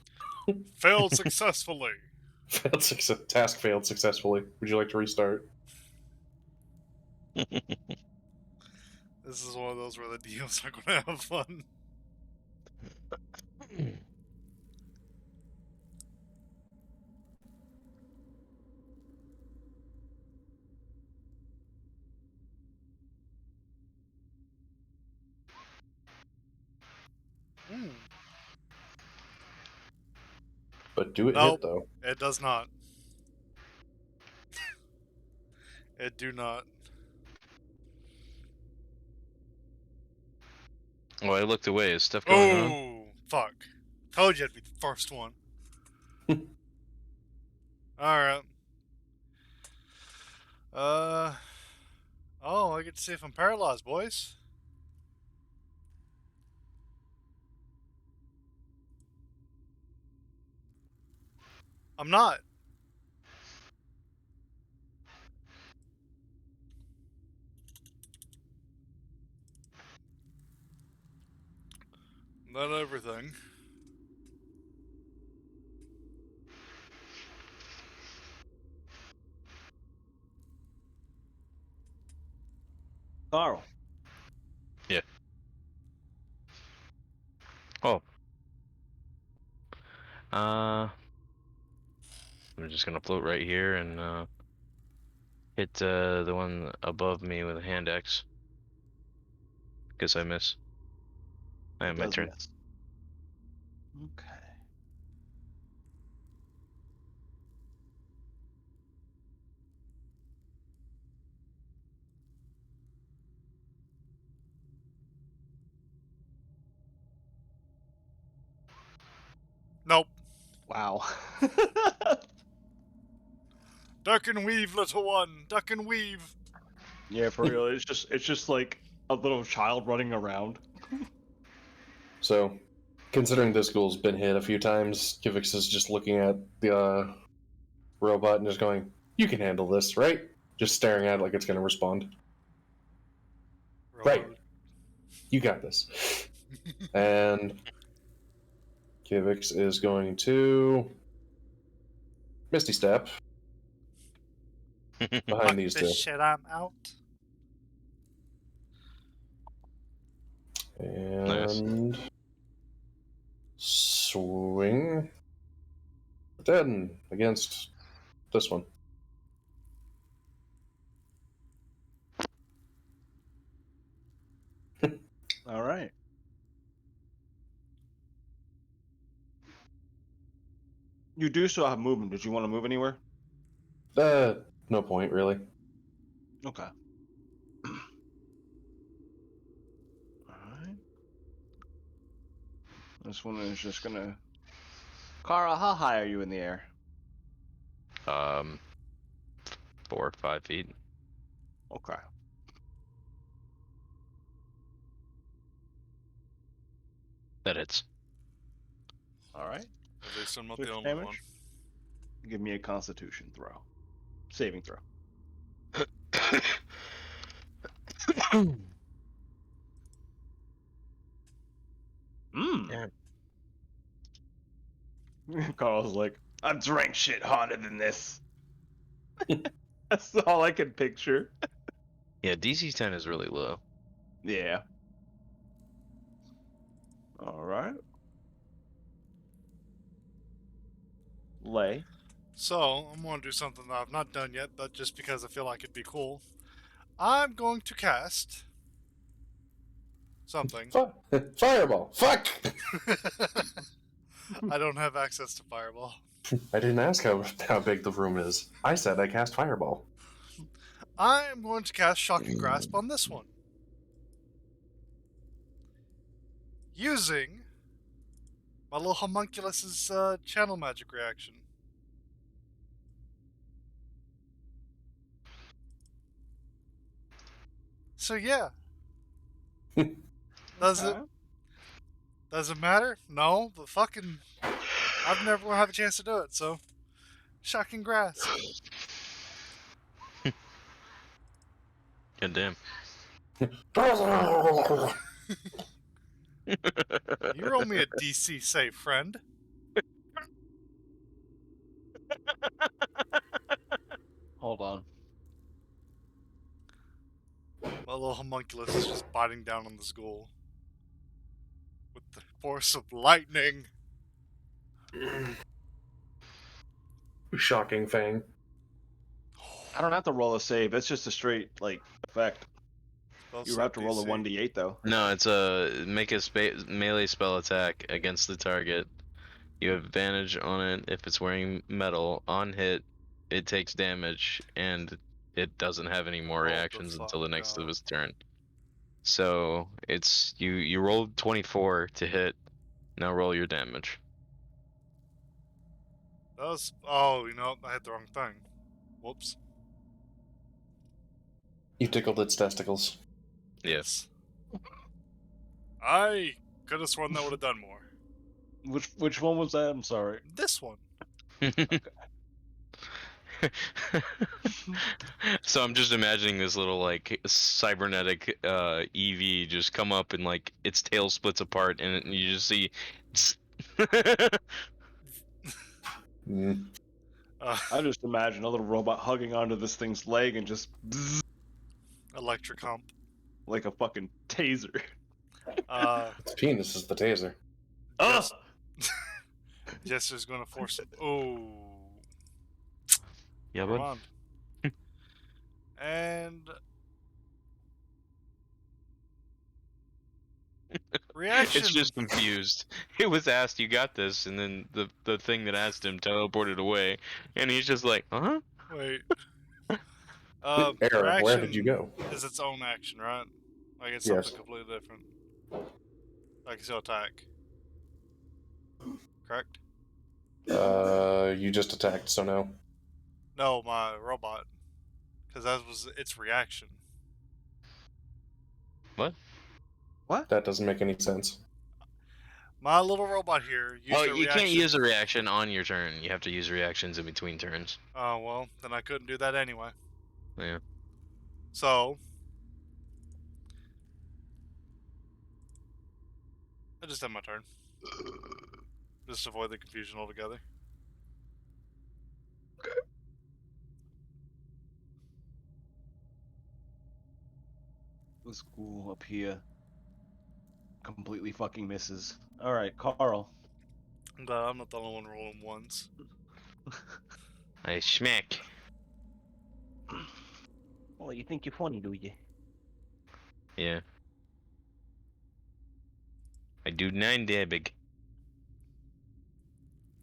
Failed successfully.
Failed success. Task failed successfully. Would you like to restart?
This is one of those where the DMs are gonna have fun. Mm.
But do it
Nope.
hit though?
It does not. It do not.
Oh, I looked away. Is stuff going on?
Oh, fuck. Told you it'd be the first one. Alright. Oh, I get to see if I'm paralyzed, boys. I'm not. Not everything.
Carl.
Oh. I'm just gonna float right here and hit the one above me with a hand axe. Guess I miss. I
It
have my
does
turn.
miss. Okay.
Nope.
Wow.
Duck and weave, little one. Duck and weave.
Yeah, for real. It's just like a little child running around.
So, considering this ghoul's been hit a few times, Kivix is just looking at the robot and just going, "You can handle this, right?" Just staring at it like it's going to respond. Right. You got this. And Kivix is going to Misty Step
Fuck
behind these
this
two.
shit, I'm out.
And swing 10 against this one.
All right. You do still have movement. Did you want to move anywhere?
No point, really.
Okay. Alright. This one is just gonna... Kara, how high are you in the air?
4 or 5 feet.
Okay.
That hits.
Alright.
At least I'm not
6
the only
damage.
one.
Give me a constitution throw. Saving throw. Mmm. Carl's like, I've drank shit hotter than this. That's all I can picture.
Yeah, DC 10 is really low.
Yeah. Alright. Lay.
So, I'm going to do something that I've not done yet, but just because I feel like it'd be cool. I'm going to cast something.
Fireball! Fuck!
I don't have access to Fireball.
I didn't ask how big the room is. I said I cast Fireball.
I'm going to cast Shocking Grasp on this one. using my little homunculus's channel magic reaction. So yeah, does it matter? No, but fucking, I've never gonna have a chance to do it. So, shocking grasp.
God damn.
You roll me a DC save, friend.
Hold on.
My little homunculus is just biting down on this ghoul with the force of lightning.
Shocking Fang.
I don't have to roll a save. It's just a straight like effect.
Spell
You
save
have to roll a
DC.
1d8 though.
No, it's a make a melee spell attack against the target. You have advantage on it if it's wearing metal. On hit, it takes damage, and it doesn't have any more
Hold the
reactions until the
fuck
next of
up.
his turn. So it's you rolled 24 to hit. Now roll your damage.
That was. Oh, you know, I hit the wrong thing. Whoops.
You tickled its testicles.
Yes.
I could have sworn that would have done more.
Which one was that? I'm sorry.
This one.
So I'm just imagining this little like cybernetic EV just come up and like its tail splits apart and you just see.
Mm.
I just imagine a little robot hugging onto this thing's leg and just bzzz,
Electric hump.
like a fucking taser.
Its penis is the taser.
Just. Jester's gonna force. Oh.
Yeah,
Never
bud.
mind. And. Reaction.
It's just confused. It was asked, "You got this," and then the thing that asked him teleported away, and he's just like, "Huh?"
Wait.
Error, where did
Reaction
you go?
is its own action, right? Like it's
Yes.
something completely different. Like it's attack. Correct?
You just attacked, so no.
No, my robot. Because that was its reaction.
What?
That doesn't make any sense.
My little robot here used
Oh,
a
you
reaction.
can't use a reaction on your turn. You have to use reactions in between turns.
Oh, well, then I couldn't do that anyway.
Yeah.
So. I just had my turn. Just avoid the confusion altogether.
The school up here completely fucking misses. All right, Carl.
I'm glad I'm not the only one rolling ones.
I smack.
Well, you think you're funny, do you?
Yeah. I do 9 damage.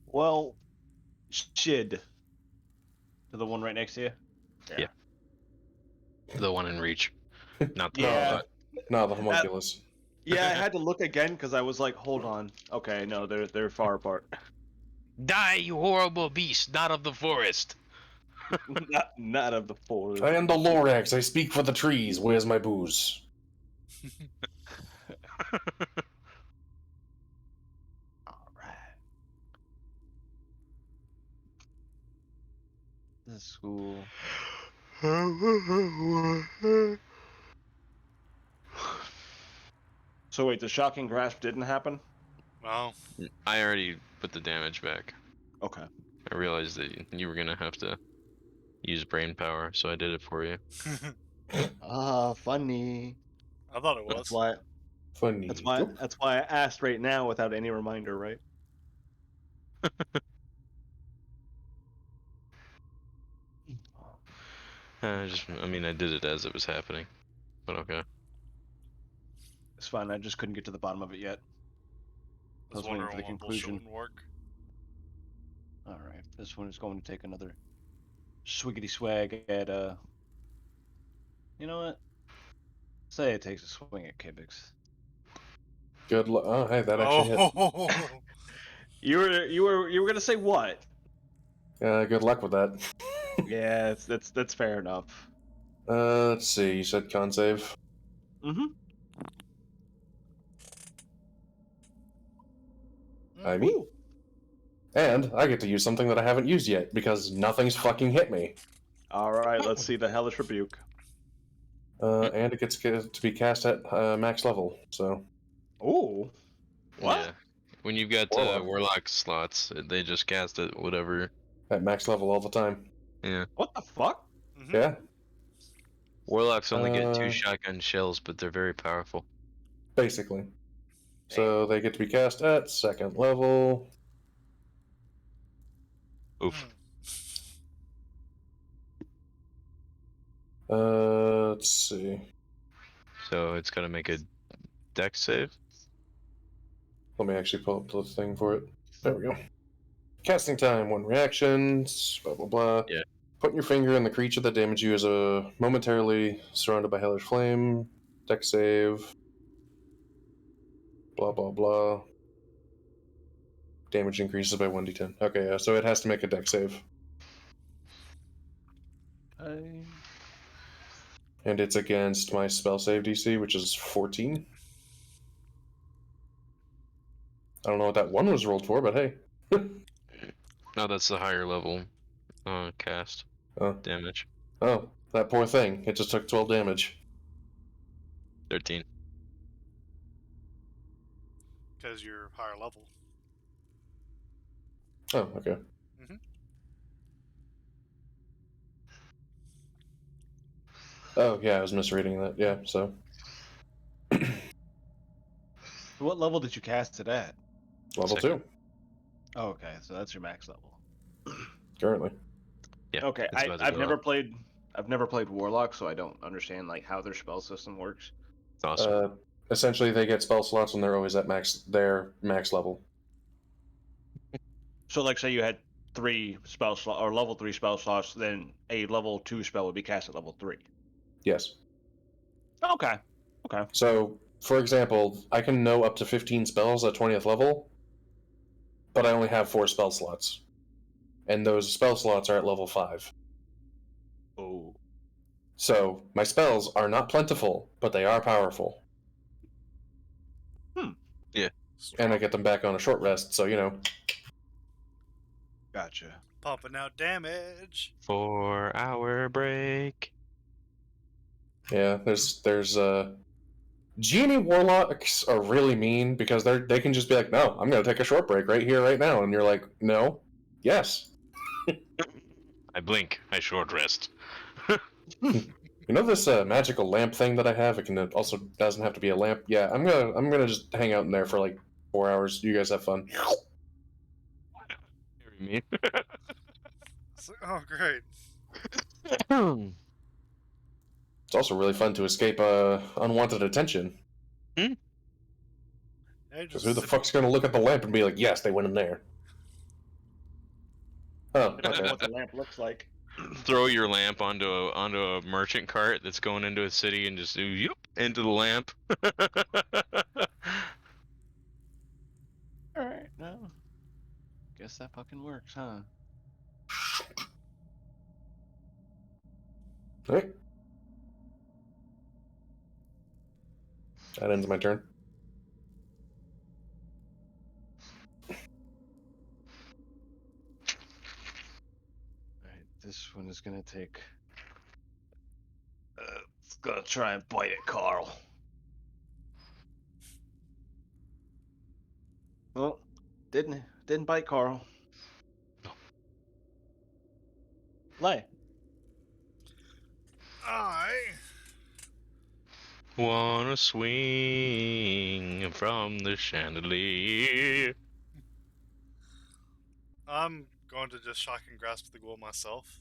Well, Shid. To the one right next to you.
Yeah. The one in reach, not the
Yeah.
robot.
No, the homunculus.
Yeah, I had to look again because I was like, hold on. Okay, no, they're far apart.
Die, you horrible beast, not of the forest.
not of the forest.
I am the Lorax. I speak for the trees. Where's my booze?
All right. The school. So wait, the shocking grasp didn't happen?
Well,
I already put the damage back.
Okay.
I realized that you were gonna have to use brain power, so I did it for you.
Ah, funny.
I thought it
That's
was.
why.
Funny.
That's why I asked right now without any reminder, right?
I mean, I did it as it was happening, but okay.
It's fine. I just couldn't get to the bottom of it yet.
I was
waiting
wondering
for the
what bullshit
conclusion.
wouldn't work.
All right, this one is going to take another swiggity swag at You know what? Say it takes a swing at Kivix.
Good luck. Oh, hey, that actually hit.
Oh,
You were gonna say what?
Good luck with that.
Yeah, that's fair enough.
Let's see. You said con save.
Mm-hmm.
I me.
Ooh.
And I get to use something that I haven't used yet because nothing's fucking hit me.
All right, let's see the hellish rebuke.
And it gets to be cast at max level. So
Ooh. What?
Yeah. When you've got
Warlock.
warlock slots, they just cast it whatever.
at max level all the time.
Yeah.
What the fuck?
Mhm.
Yeah,
Warlocks only get 2
Uh,
shotgun shells, but they're very powerful.
basically. So they get to be cast at second level.
Oof.
Let's see.
So it's gonna make a dex save.
Let me actually pull up the thing for it. There we go. Casting time, 1 reaction, blah blah blah.
Yeah.
Putting your finger in the creature that damaged you is momentarily surrounded by hellish flame. Dex save. Blah blah blah. Damage increases by 1d10. Okay, yeah, so it has to make a dex save. And it's against my spell save DC, which is 14. I don't know what that one was rolled for, but hey.
No, that's the higher level cast
Oh.
damage.
Oh, that poor thing. It just took 12 damage.
13.
because you're higher level.
Oh, okay.
Mhm.
Oh, yeah, I was misreading that. Yeah, so.
What level did you cast it at?
Level
Second.
2,
Oh, okay, so that's your max level.
currently.
Yeah.
Okay,
It's about to
I've
go
never
up.
played Warlock, so I don't understand like how their spell system works.
It's awesome.
Essentially, they get spell slots when they're always at their max level.
So like say you had 3 spell slot or level 3 spell slots, then a level 2 spell would be cast at level 3.
Yes.
Okay. Okay.
So, for example, I can know up to 15 spells at 20th level, but I only have 4 spell slots. And those spell slots are at level 5.
Oh.
So, my spells are not plentiful, but they are powerful. And I get them back on a short rest, so,
Gotcha.
Pumping out damage.
4-hour break.
Yeah, there's Genie Warlocks are really mean because they can just be like, no, I'm gonna take a short break right here, right now, and you're like, no, yes.
I blink. I short rest.
You know this magical lamp thing that I have? It can also doesn't have to be a lamp. Yeah, I'm gonna just hang out in there for like 4 hours. You guys have fun.
Me.
Oh, great.
It's also really fun to escape unwanted attention.
Hey,
Because
just
who the fuck's gonna look at the lamp and be like, yes, they went in there? Oh,
That's
okay.
what the lamp looks like.
Throw your lamp onto a merchant cart that's going into a city and just do yoop into the lamp.
Alright, no. Guess that fucking works, huh?
Alright. That ends my turn.
Alright, this one is gonna take. It's gonna try and bite it, Carl. Well, didn't bite Carl. Lay.
I
Wanna swing from the chandelier.
I'm going to just shock and grasp the ghoul myself.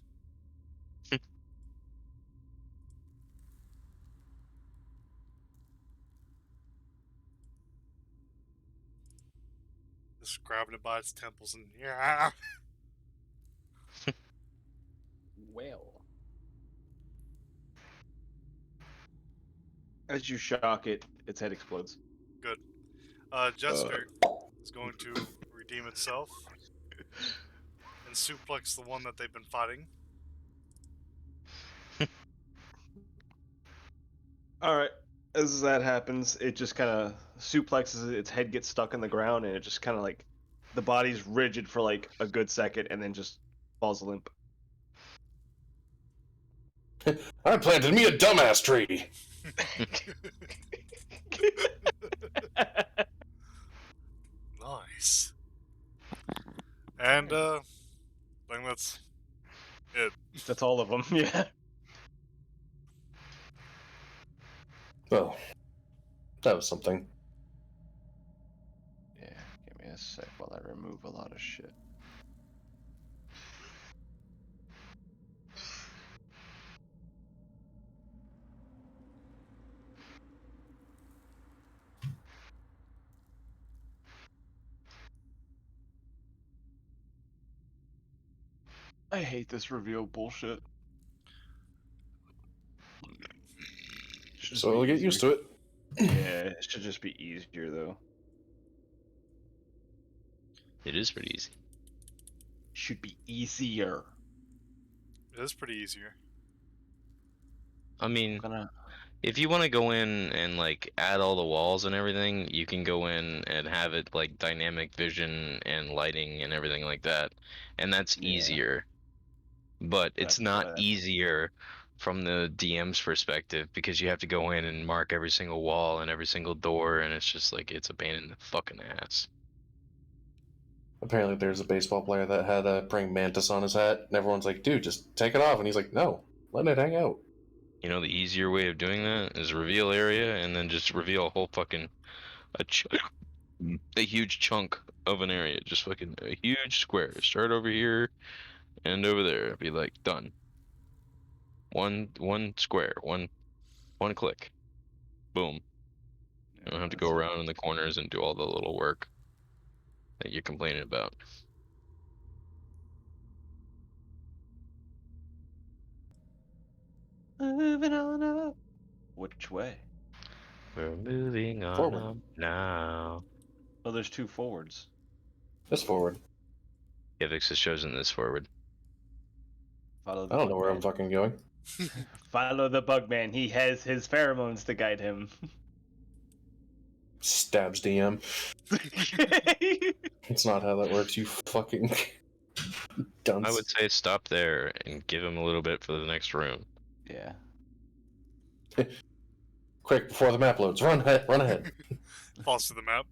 Just grabbing it by its temples and yeah.
Well. As you shock it, its head explodes.
Good. Jester is going to redeem itself and suplex the one that they've been fighting.
All right. As that happens, it just kind of suplexes it, its head gets stuck in the ground, and it just kind of like the body's rigid for like a good second, and then just falls limp.
I planted me a dumbass tree.
Nice. And I think that's it.
That's all of them. Yeah.
Well, that was something.
Yeah. Give me a sec while I remove a lot of shit. I hate this reveal bullshit.
So we'll get used to it.
Yeah, it should just be easier though.
It is pretty easy.
Should be easier.
It is pretty easier.
I mean,
Gonna
if you want to go in and like add all the walls and everything, you can go in and have it like dynamic vision and lighting and everything like that, and that's
Yeah.
easier. But it's
That's
not
what I-
easier from the DM's perspective because you have to go in and mark every single wall and every single door, and it's just like it's a pain in the fucking ass.
Apparently, there's a baseball player that had a praying mantis on his hat, and everyone's like, "Dude, just take it off." And he's like, "No, let it hang out."
You know, the easier way of doing that is reveal area and then just reveal a whole fucking a huge chunk of an area, just fucking a huge square. Start over here and over there. Be like done. One square, one click. Boom. You don't have to go
that's it.
around in the corners and do all the little work that you're complaining about.
Moving on up. Which way?
We're moving on
Forward.
up now.
Oh, there's two forwards.
Just forward.
Givix has chosen this forward.
Follow the
I don't know where I'm
Bugman.
fucking going.
Follow the Bugman. He has his pheromones to guide him.
Stabs DM. It's not how that works, you fucking dunce.
I would say stop there and give him a little bit for the next room.
Yeah.
Quick, before the map loads. Run ahead.
Falls to the map.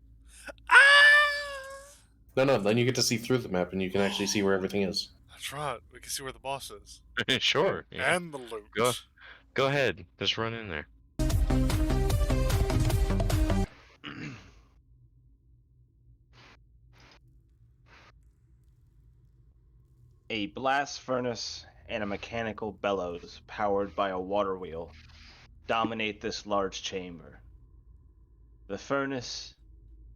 No, then you get to see through the map, and you can actually see where everything is.
That's right. We can see where the boss is.
Sure. Yeah.
And the loot.
Go ahead. Just run in there.
A blast furnace and a mechanical bellows powered by a water wheel dominate this large chamber. The furnace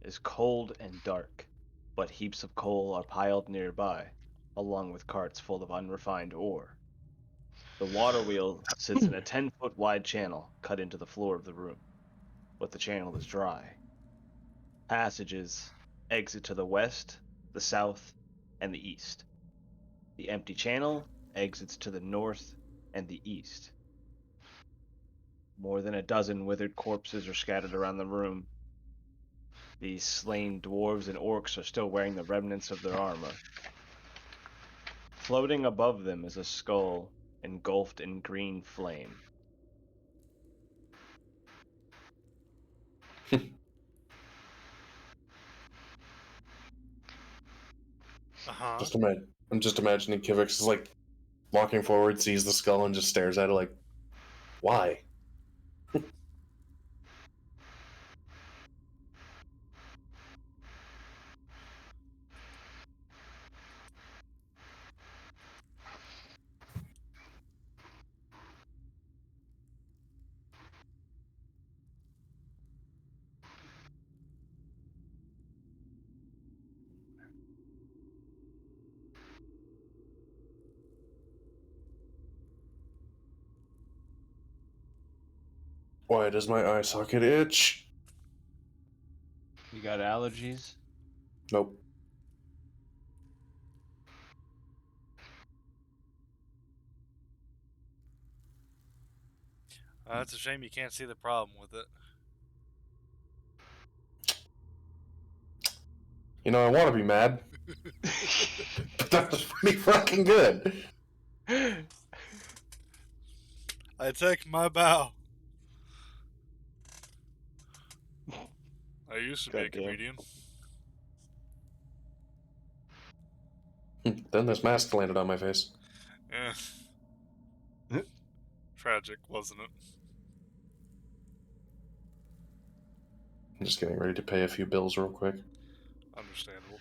is cold and dark, but heaps of coal are piled nearby, along with carts full of unrefined ore. The water wheel sits in a 10-foot wide channel cut into the floor of the room, but the channel is dry. Passages exit to the west, the south, and the east. The empty channel exits to the north and the east. More than a dozen withered corpses are scattered around the room. These slain dwarves and orcs are still wearing the remnants of their armor. Floating above them is a skull engulfed in green flame.
Uh-huh.
I'm just imagining Kivix is like walking forward, sees the skull, and just stares at it like, why? Why does my eye socket itch?
You got allergies?
Nope.
That's a shame you can't see the problem with it.
You know, I want to be mad, but that was pretty fucking good.
I take my bow. I used to be a
Goddamn.
comedian.
Then this mask landed on my face.
Eh. Tragic, wasn't it?
I'm just getting ready to pay a few bills real quick.
Understandable.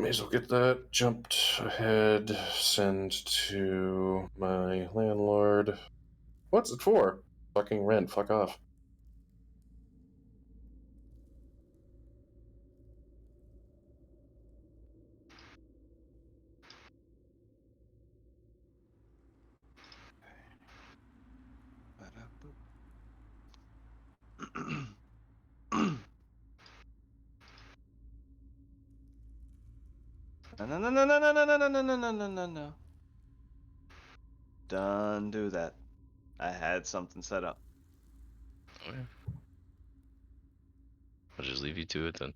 May as well get that. Jumped ahead. Send to my landlord. What's it for? Fucking rent. Fuck off.
No, no, no, no, no, no, no, no, no, no, no, no, no, no. Don't do that. I had something set up.
Oh, yeah. I'll just leave you to it then.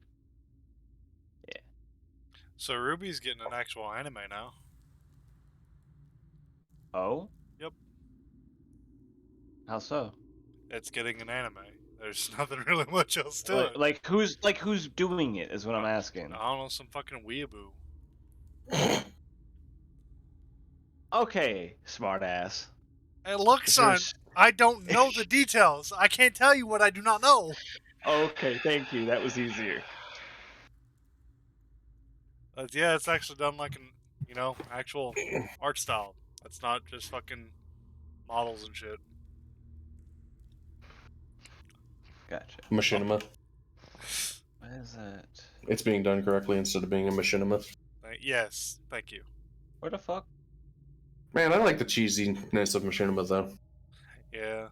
So Ruby's getting an actual anime now.
Oh?
Yep.
How so?
It's getting an anime. There's nothing really much else to it.
Like who's doing it is what I'm asking.
I don't know, some fucking weeaboo.
Okay, smartass.
Hey, look,
Is there
son, I don't know the details. I can't tell you what I do not know.
Okay, thank you. That was easier.
Yeah, it's actually done like an, actual art style. It's not just fucking models and shit.
Gotcha.
Machinima.
What is that?
It's being done correctly instead of being a machinima.
Yes, thank you.
Where the fuck?
Man, I like the cheesiness of machinima though.
Yeah.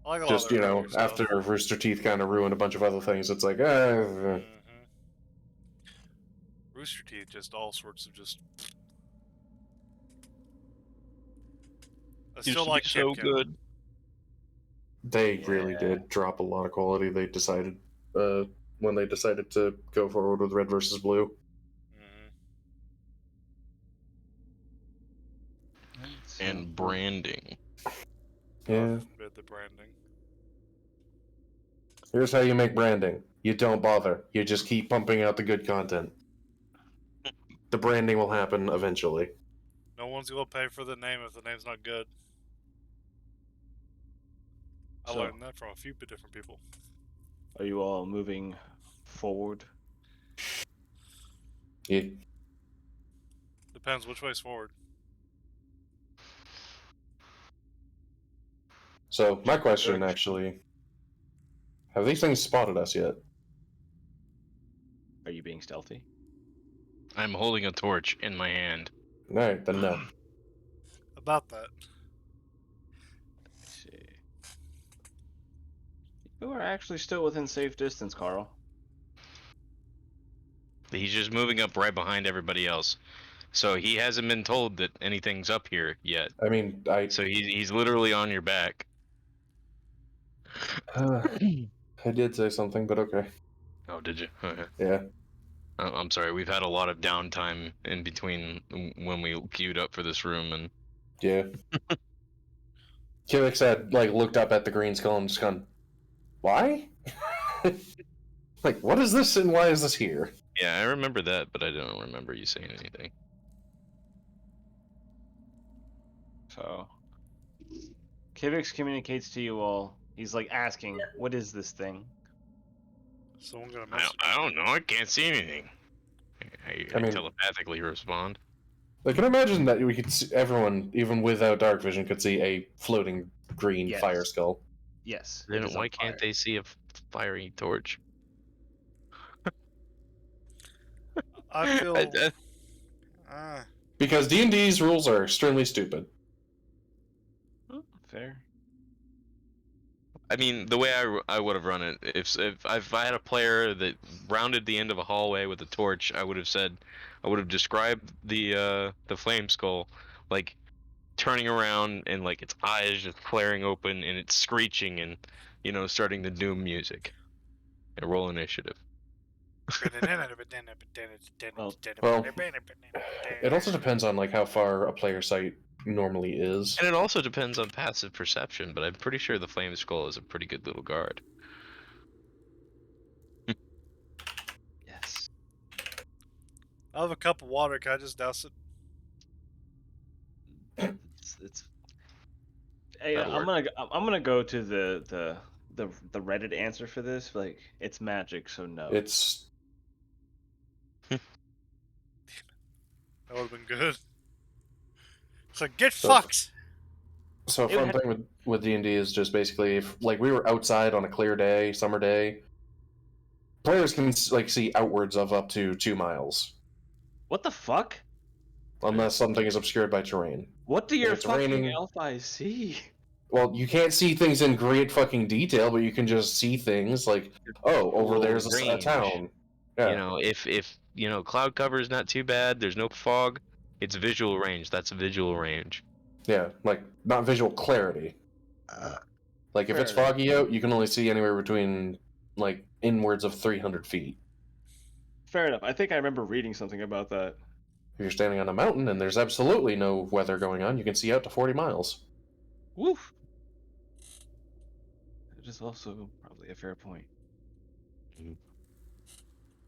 I like a lot
Just,
of their earlier
after
stuff.
Rooster Teeth kind of ruined a bunch of other things, it's like,
Mhm. Rooster Teeth, just all sorts of just. I still like
so
Kipkin.
good.
they really
Yeah.
did drop a lot of quality. They decided, when they decided to go forward with Red versus Blue.
Mhm.
And branding.
Yeah.
God forbid the branding.
Here's how you make branding. You don't bother. You just keep pumping out the good content. The branding will happen eventually.
No one's gonna pay for the name if the name's not good. I
So-
learned that from a few different people.
Are you all moving forward?
Yeah.
Depends which way's forward.
So, my question actually, have these things spotted us yet?
Are you being stealthy?
I'm holding a torch in my hand.
Alright, then no.
About that.
Let's see. You are actually still within safe distance, Carl.
He's just moving up right behind everybody else. So he hasn't been told that anything's up here yet.
I mean,
So he's literally on your back.
I did say something, but okay.
Oh, did you? Okay.
Yeah.
I'm sorry. We've had a lot of downtime in between when we queued up for this room, and
Yeah. Kivix had, looked up at the green skull and just gone, why? What is this and why is this here?
yeah, I remember that, but I don't remember you saying anything.
So, Kivix communicates to you all. He's like asking, "What is this thing?"
Someone gonna
I
message.
don't know. I can't see anything. I
mean-
telepathically respond.
I can imagine that we could see, everyone, even without dark vision, could see a floating green
Yes.
fire skull.
Yes.
Then
it is
why
on
can't
fire.
they see a fiery torch?
I feel.
Because D&D's rules are extremely stupid.
Fair.
I mean, the way I would have run it, if I had a player that rounded the end of a hallway with a torch, I would have described the flame skull like turning around and like its eyes just flaring open and it's screeching and starting the doom music and roll initiative.
Well, it also depends on like how far a player sight normally is.
And it also depends on passive perception, but I'm pretty sure the flame skull is a pretty good little guard.
Yes.
I have a cup of water. Can I just douse it?
It's Hey,
That'll
I'm
work.
gonna go to the Reddit answer for this. Like, it's magic, so no.
It's
That would have been good. It's like, get
So-
fucked!
so a
It
fun
had-
thing with D&D is just basically if like we were outside on a clear day, summer day, players can like see outwards of up to 2 miles
What the fuck?
unless something is obscured by terrain.
What do your
it's
fucking
raining-
elf eyes see?
Well, you can't see things in great fucking detail, but you can just see things like, oh, over
Well,
there's a
range.
town. Yeah.
If cloud cover is not too bad, there's no fog, it's visual range. That's a visual range.
Yeah, like not visual clarity. Like if it's
Fair enough.
foggy out, you can only see anywhere between like inwards of 300 feet.
Fair enough. I think I remember reading something about that.
If you're standing on a mountain and there's absolutely no weather going on, you can see out to 40 miles.
Woof. It is also probably a fair point.
Mhm.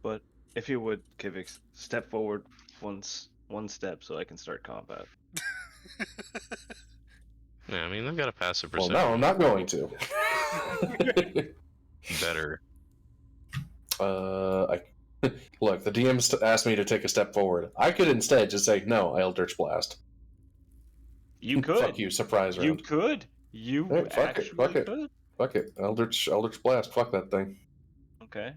But if you would, Kivix, step forward one step so I can start combat.
Yeah, I mean they've got a passive
Well,
perception.
no, I'm not going to.
Better.
I look. The DM asked me to take a step forward. I could instead just say no. Eldritch Blast.
You could.
Fuck you, surprise
You
round.
could. You
Hey, fuck it,
actually
fuck it.
could.
Fuck it, Eldritch Blast. Fuck that thing.
Okay.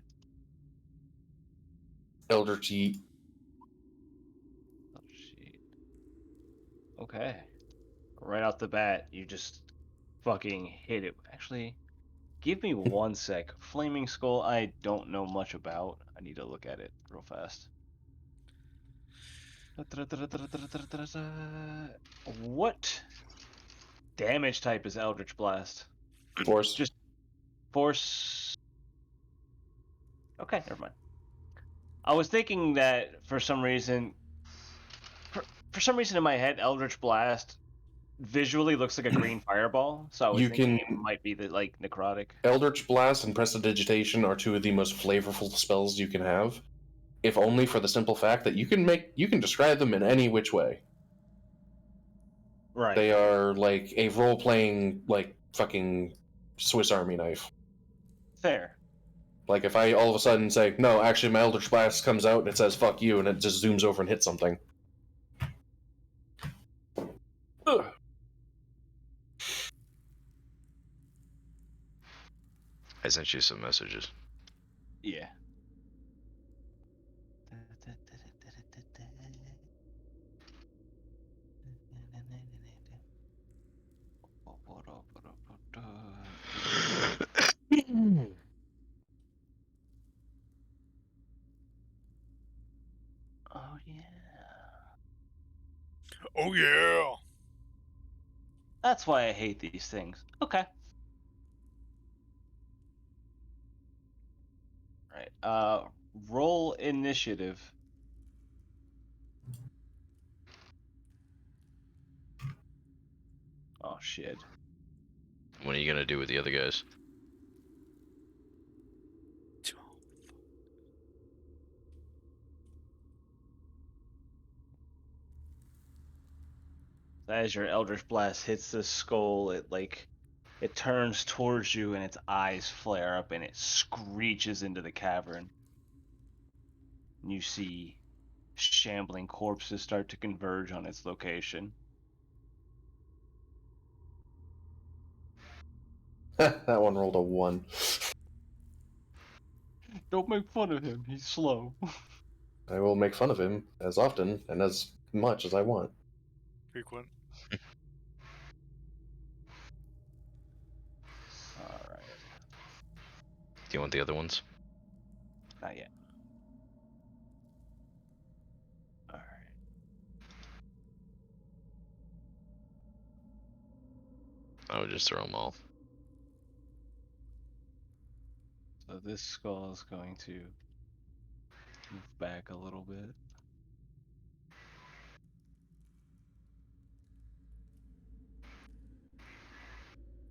Eldritch Yeet.
Oh, shit. Okay. Right off the bat, you just fucking hit it. Actually, give me 1 sec. Flaming Skull, I don't know much about. I need to look at it real fast. What damage type is Eldritch Blast?
Force.
Just force. Okay, never mind. I was thinking that for some reason in my head, Eldritch Blast visually looks like a green fireball. So I was
You
thinking
can-
it might be the like necrotic.
Eldritch Blast and Prestidigitation are two of the most flavorful spells you can have, if only for the simple fact that you can describe them in any which way.
Right.
They are like a role-playing like fucking Swiss Army knife.
Fair.
Like if I all of a sudden say, no, actually my Eldritch Blast comes out and it says fuck you and it just zooms over and hits something. Ugh.
I sent you some messages.
Yeah. Oh yeah.
Oh yeah!
That's why I hate these things. Okay. Right. Roll initiative. Oh shit.
What are you gonna do with the other guys?
As your Eldritch Blast hits the skull, it turns towards you and its eyes flare up and it screeches into the cavern. And you see shambling corpses start to converge on its location.
That one rolled a 1.
Don't make fun of him, he's slow.
I will make fun of him as often and as much as I want.
Frequent.
Alright.
you want the other ones?
Not yet. All right.
I would just throw them all.
So this skull is going to move back a little bit.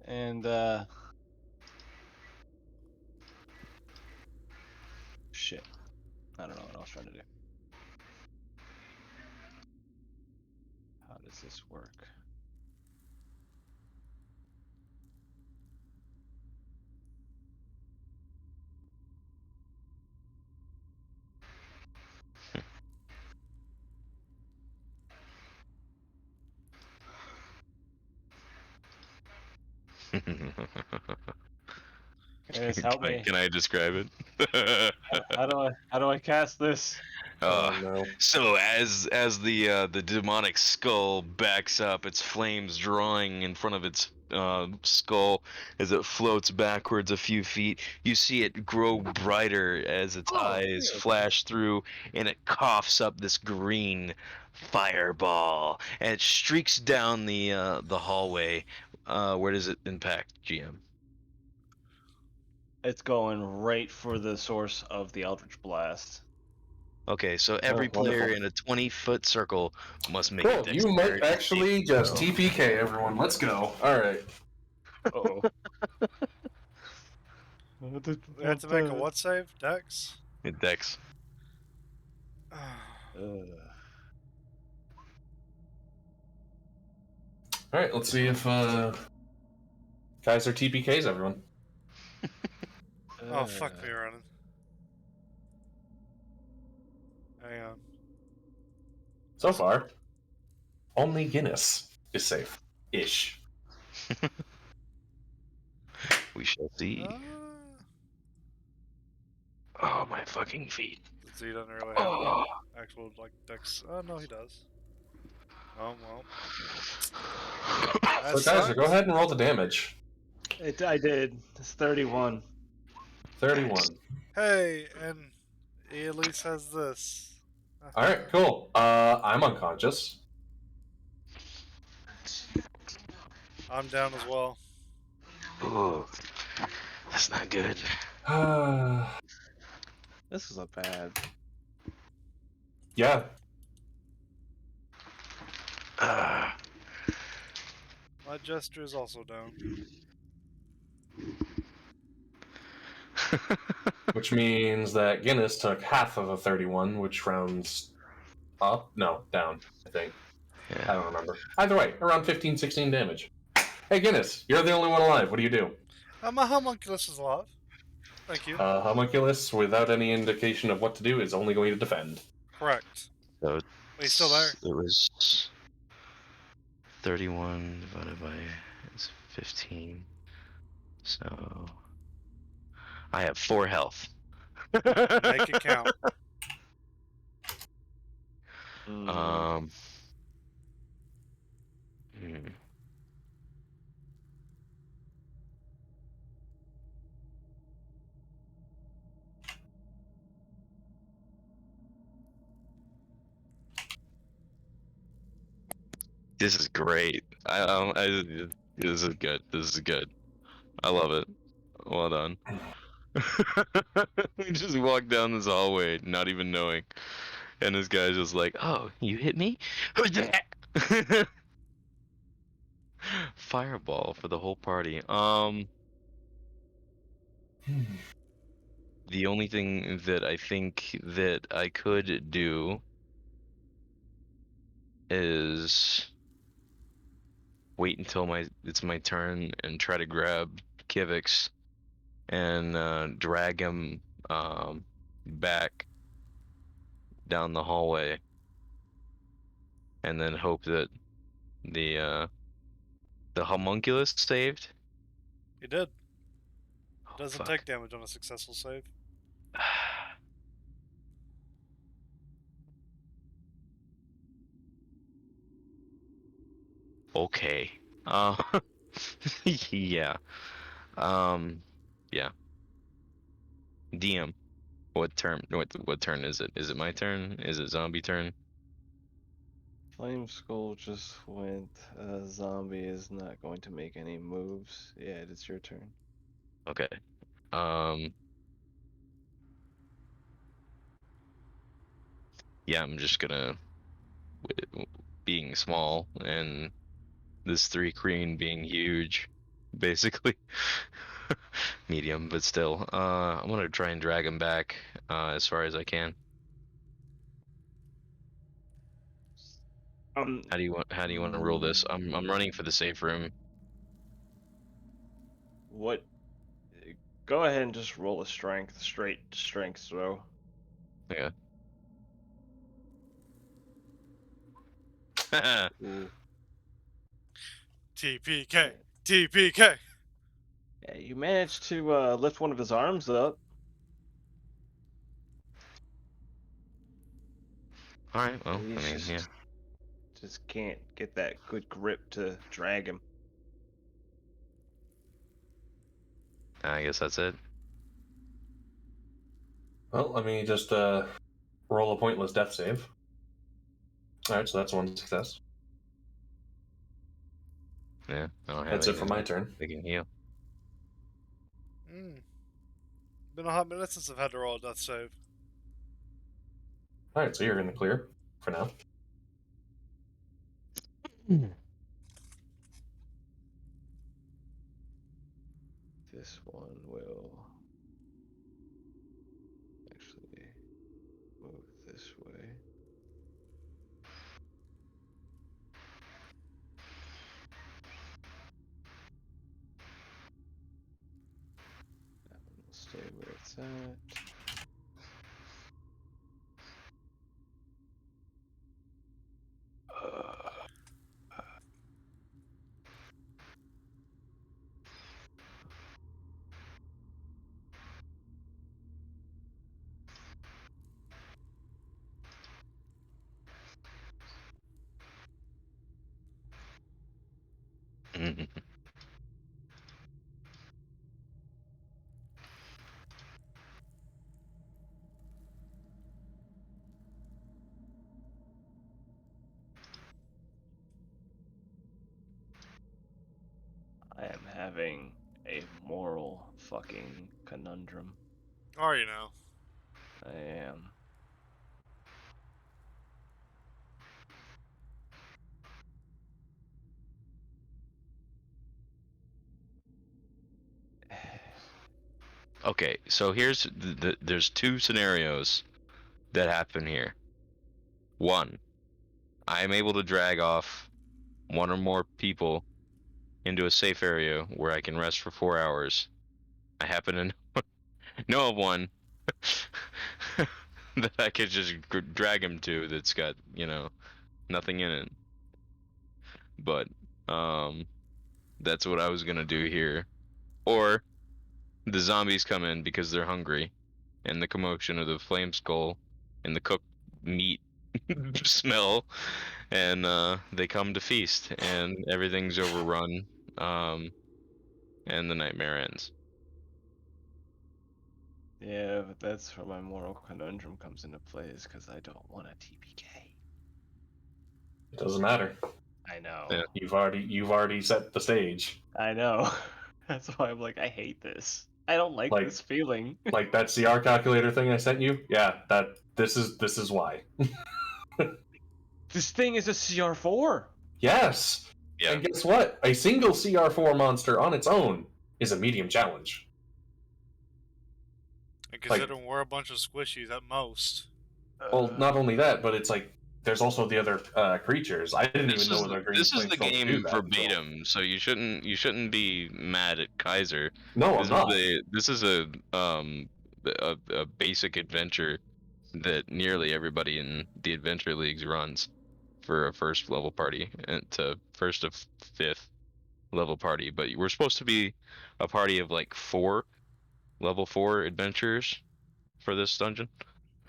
And shit. I don't know what I was trying to do. How does this work? Guys, help me.
Can I describe it?
How do I cast this?
No.
So as the demonic skull backs up, its flames drawing in front of its skull as it floats backwards a few feet, you see it grow brighter as its eyes
weird.
flash through, and it coughs up this green fireball, and it streaks down the hallway. Where does it impact, GM?
It's going right for the source of the Eldritch Blast.
Okay, so every player
wonderful.
in a 20-foot circle must make a
Cool. You might
dexterity
actually
saving
just
throw.
TPK everyone. Let's go. All right.
Uh-oh.
We have to make a what save? Dex?
Dex.
All right. Let's see if Kaiser TPKs everyone.
Oh, fuck me running. Hang on.
So far, only Guinness is safe. Ish.
We shall see. Oh, my fucking feet.
So he doesn't really have actual, like, Dex. Oh, no, he does. Oh, well.
So Kaiser, go ahead and roll the damage.
I did. It's 31.
31.
Hey, and he at least has this.
All right, cool. I'm unconscious.
I'm down as well.
Ooh, that's not good.
This isn't bad.
Yeah.
My gesture is also down.
Which means that Guinness took half of a 31, which rounds up? No, down, I think.
Yeah.
I don't remember. Either way, around 15, 16 damage. Hey, Guinness, you're the only one alive. What do you do?
My homunculus is alive. Thank you.
Homunculus, without any indication of what to do, is only going to defend.
Correct.
So
He's still there.
It was 31 divided by 15. So I have 4 health.
Make it count.
Hmm. This is great. This is good. This is good. I love it. Well done. We just walked down this hallway, not even knowing, and this guy's just like, "Oh, you hit me? Who's that?" Fireball for the whole party. The only thing that I think that I could do is wait until it's my turn and try to grab Kivix and drag him back down the hallway, and then hope that the homunculus saved.
He did.
Oh,
Doesn't
fuck.
take damage on a successful save.
Okay. Yeah. Yeah. DM. What turn? What turn is it? Is it my turn? Is it zombie turn?
Flame Skull just went. Zombie is not going to make any moves. Yeah, it's your turn.
Okay. Um. Yeah, I'm just gonna, being small and this 3 Kreen being huge, basically. Medium, but still. I'm gonna try and drag him back as far as I can.
Um,
How do you want to roll this? I'm running for the safe room.
What? Go ahead and just roll a straight strength throw.
Yeah.
Ooh.
TPK. TPK.
Yeah, you managed to lift one of his arms up.
All right. Well, I
He's
mean, yeah.
just can't get that good grip to drag him.
I guess that's it.
Well, let me just roll a pointless death save. Alright, so that's one success.
Yeah. I don't have
That's it for
anything
my
that
turn.
they can heal.
Been a hot minute since I've had to roll a death save.
Alright, so you're in the clear for now.
This one will actually move this way. That one will stay where it's at. I am having a moral fucking conundrum.
Are you now?
I am.
Okay, so here's there's 2 scenarios that happen here. 1, I am able to drag off 1 or more people into a safe area where I can rest for 4 hours. I happen to know of one that I could just drag him to that's got, nothing in it. But that's what I was gonna do here. Or the zombies come in because they're hungry, and the commotion of the flame skull and the cooked meat smell, and they come to feast, and everything's overrun, and the nightmare ends.
Yeah, but that's where my moral conundrum comes into play, is because I don't want a TPK.
It doesn't matter.
I know.
Yeah.
You've already set the stage.
I know. That's why I'm like, I hate this. I don't like
Like-
this feeling.
Like that CR calculator thing I sent you? Yeah, this is why.
This thing is a CR4.
Yes.
Yeah.
And guess what? A single CR4 monster on its own is a medium challenge.
And considering we're a bunch of squishies at most.
Well, not only that, but it's like there's also the other creatures. I didn't even know whether green
This is
flame
the
skulls do
game
that.
verbatim, so you shouldn't be mad at Kaiser.
No,
This
I'm not.
This is a basic adventure that nearly everybody in the adventure leagues runs for a first level party and to first of 5th level party. But we're supposed to be a party of like 4 level 4 adventurers for this dungeon.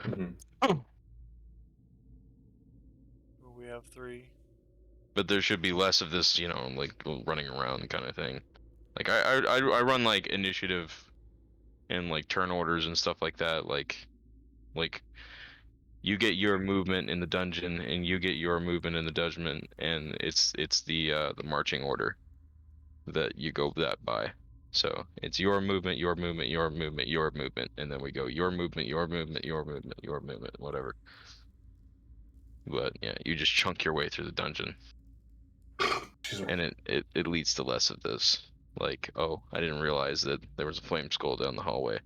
Mhm.
We have 3.
But there should be less of this, running around kind of thing. Like I run like initiative and like turn orders and stuff like that. Like you get your movement in the dungeon, and you get your movement in the dungeon, and it's the marching order that you go that by. So it's your movement, your movement, your movement, your movement, and then we go your movement, your movement, your movement, your movement, whatever. But yeah, you just chunk your way through the dungeon,
Excuse me.
and it leads to less of this. Like, oh, I didn't realize that there was a flame skull down the hallway.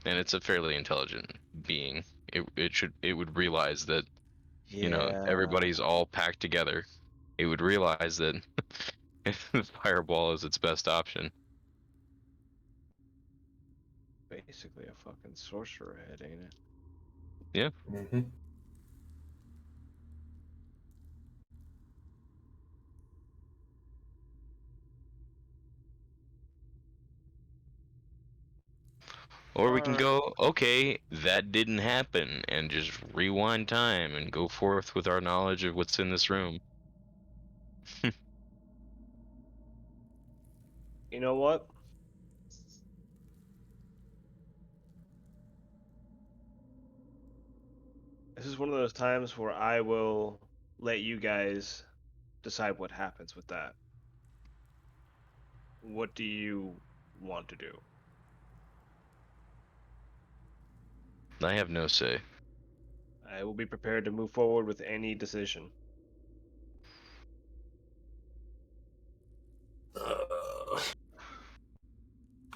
And it's a fairly intelligent being. It would realize that, you know,
Yeah.
everybody's all packed together. It would realize that fireball is its best option.
Basically a fucking sorcerer head, ain't it?
Yeah.
Mm-hmm.
Or we can go, okay, that didn't happen, and just rewind time and go forth with our knowledge of what's in this room.
You know what? This is one of those times where I will let you guys decide what happens with that. What do you want to do?
I have no say.
I will be prepared to move forward with any decision.
I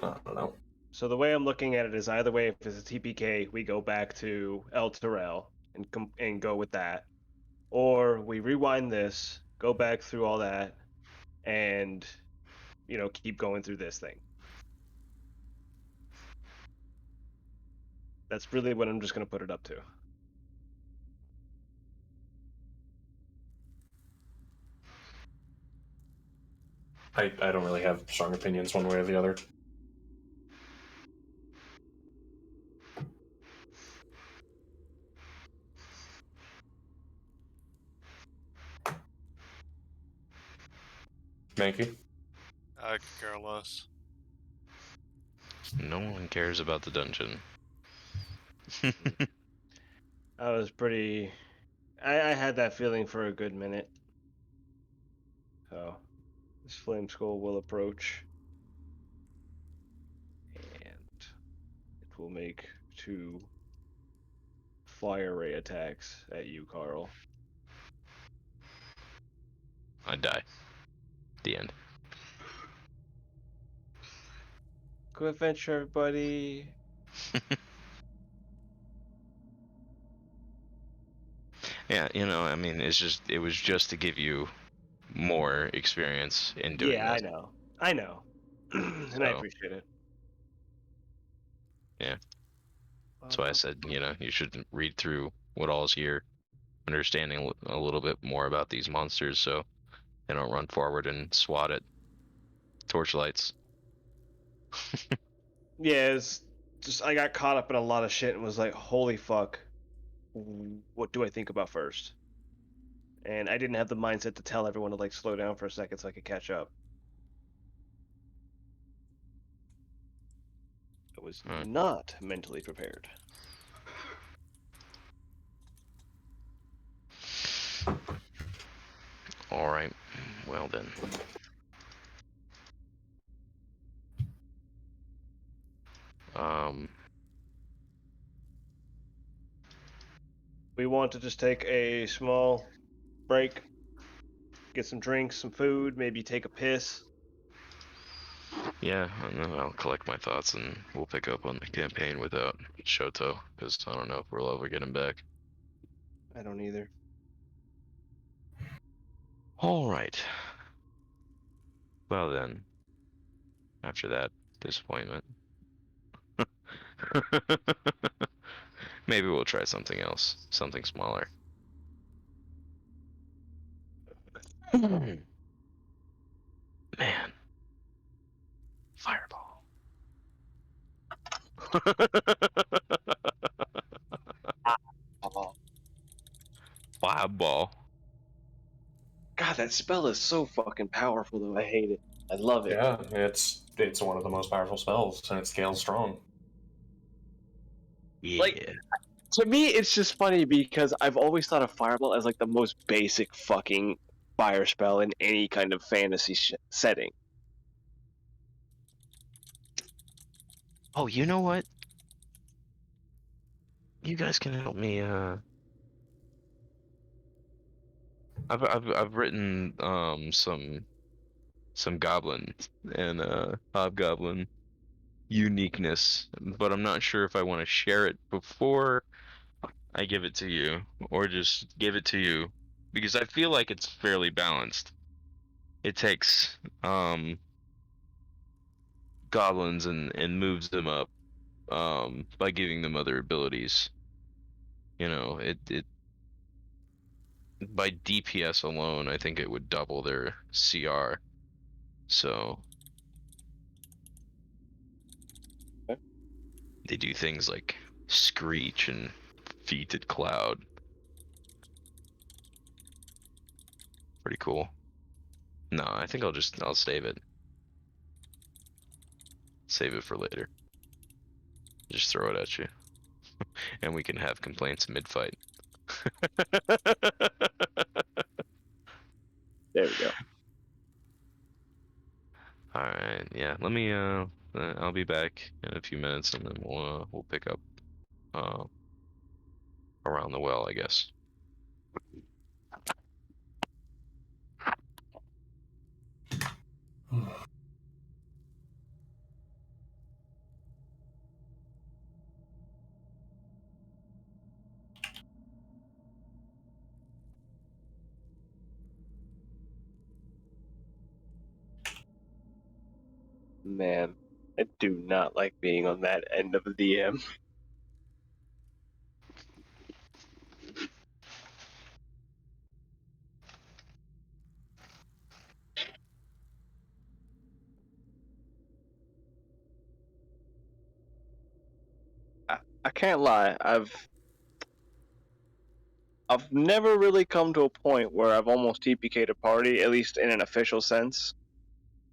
don't know.
So the way I'm looking at it is either way, if it's a TPK, we go back to El Terrell and go with that, or we rewind this, go back through all that, and keep going through this thing. That's really what I'm just gonna put it up to.
I don't really have strong opinions one way or the other. Mankey?
I could care less.
No one cares about the dungeon.
I was pretty. I had that feeling for a good minute. So this flame skull will approach, and it will make 2 fire ray attacks at you, Carl.
I die. The end.
Good adventure, everybody.
Yeah, you know, I mean, it was just to give you more experience in doing
Yeah,
this.
I know, and I
So,
appreciate it.
yeah. That's why I said, you know, you should read through what all's here, understanding a little bit more about these monsters, so they don't run forward and swat at torchlights.
Yeah, it's just I got caught up in a lot of shit and was like, holy fuck, what do I think about first? And I didn't have the mindset to tell everyone to like slow down for a second so I could catch up. I was
Huh.
not mentally prepared.
All right. Well then. Um.
We want to just take a small break, get some drinks, some food, maybe take a piss.
Yeah, and then I'll collect my thoughts, and we'll pick up on the campaign without Shoto, because I don't know if we'll ever get him back.
I don't either.
All right. Well then. After that disappointment. Maybe we'll try something else, something smaller. Man. Fireball. Fireball.
God, that spell is so fucking powerful, though. I hate it. I love it.
Yeah, it's one of the most powerful spells, and it scales strong.
Yeah.
Like, to me, it's just funny because I've always thought of Fireball as like the most basic fucking fire spell in any kind of fantasy setting.
Oh, you know what? You guys can help me. I've written some goblin and hobgoblin uniqueness, but I'm not sure if I want to share it before I give it to you or just give it to you because I feel like it's fairly balanced. It takes goblins and moves them up by giving them other abilities. You know, it by DPS alone, I think it would double their CR. So
Okay.
they do things like screech and Feated Cloud. Pretty cool. No, I think I'll save it. Save it for later. Just throw it at you. And we can have complaints mid-fight.
There we go.
Alright, yeah. Let me I'll be back in a few minutes and then we'll pick up around the well, I guess.
Man, I do not like being on that end of the DM. I can't lie. I've never really come to a point where I've almost TPK'd a party, at least in an official sense.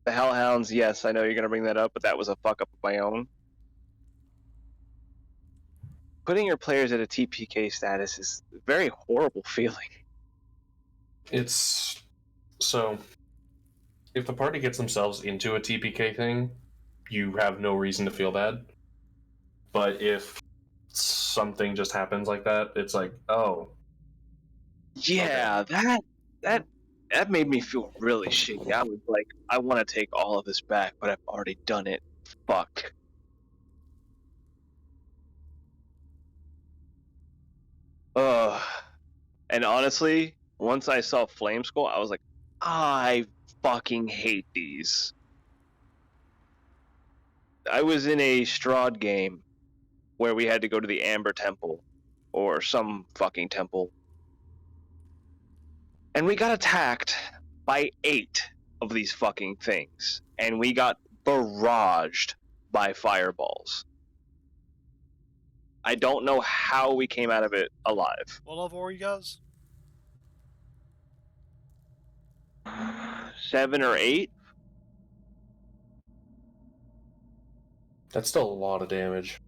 The Hellhounds, yes, I know you're gonna bring that up, but that was a fuck up of my own. Putting your players at a TPK status is a very horrible feeling.
It's so if the party gets themselves into a TPK thing, you have no reason to feel bad. But if something just happens like that, it's like, oh,
Yeah, that made me feel really shitty. I was like, I want to take all of this back, but I've already done it. Fuck. Ugh. And honestly, once I saw Flame Skull, I was like, I fucking hate these. I was in a Strahd game where we had to go to the Amber Temple or some fucking temple. And we got attacked by 8 of these fucking things. And we got barraged by fireballs. I don't know how we came out of it alive.
What level were you guys?
7 or 8?
that's still a lot of damage.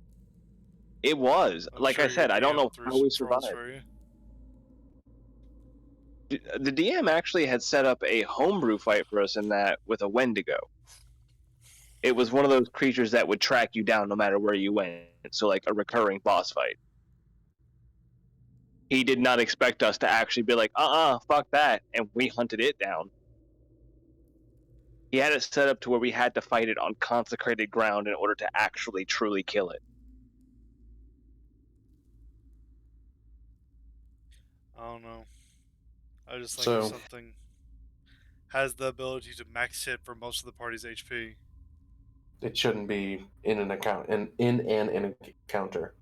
It was.
I'm
like
sure
I said,
your
I don't
DM
know
threw
how
some
we
trolls
survived.
for you.
The DM actually had set up a homebrew fight for us in that with a Wendigo. It was one of those creatures that would track you down no matter where you went. So like a recurring boss fight. He did not expect us to actually be like, fuck that, and we hunted it down. He had it set up to where we had to fight it on consecrated ground in order to actually truly kill it.
I don't know. I just think
So-
if something has the ability to max hit for most of the party's HP.
It shouldn't be in an encounter,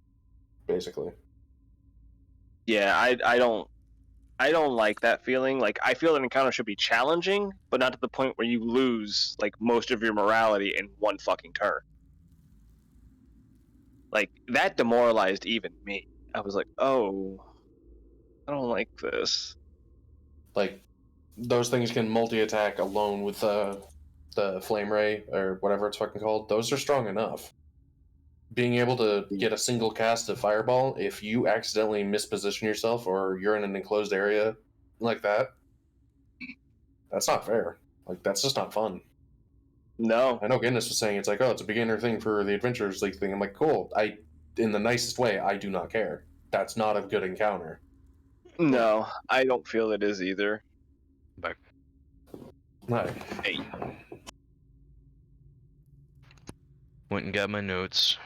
basically.
Yeah, I don't like that feeling. Like I feel an encounter should be challenging, but not to the point where you lose like most of your morality in one fucking turn. Like that demoralized even me. I was like, oh,
I don't like this.
Like, those things can multi-attack alone with the flame ray or whatever it's fucking called. Those are strong enough. Being able to get a single cast of fireball, if you accidentally misposition yourself or you're in an enclosed area like that, that's not fair. Like, that's just not fun.
No.
I know Guinness was saying it's like, oh, it's a beginner thing for the Adventurers League thing. I'm like, cool. In the nicest way, I do not care. That's not a good encounter.
No, I don't feel it is either.
Back.
Right.
Hey.
Went and got my notes.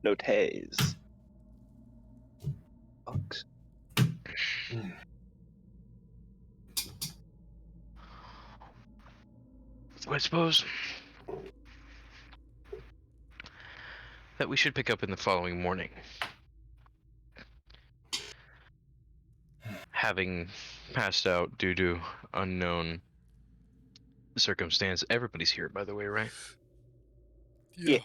No tase. Fucks.
So I suppose that we should pick up in the following morning. Having passed out due to unknown circumstance. Everybody's here, by the way, right?
Yeah.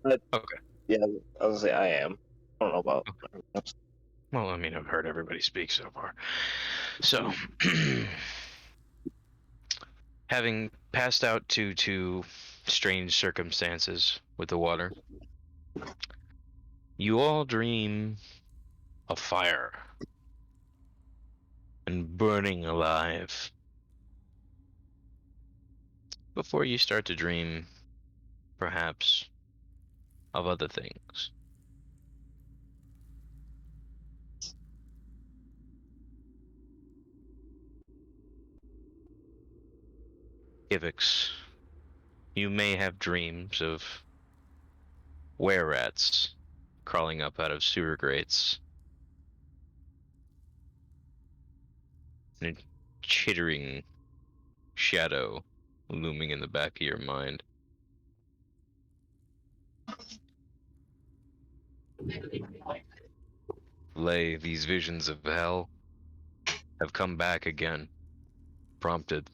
Okay.
Yeah, I was gonna say I am. I don't know about.
Well, I mean, I've heard everybody speak so far. So, having passed out due to strange circumstances with the water, you all dream of fire and burning alive before you start to dream, perhaps, of other things. Ivix, you may have dreams of were-rats crawling up out of sewer grates and a chittering shadow looming in the back of your mind. Lay, these visions of hell have come back again, prompted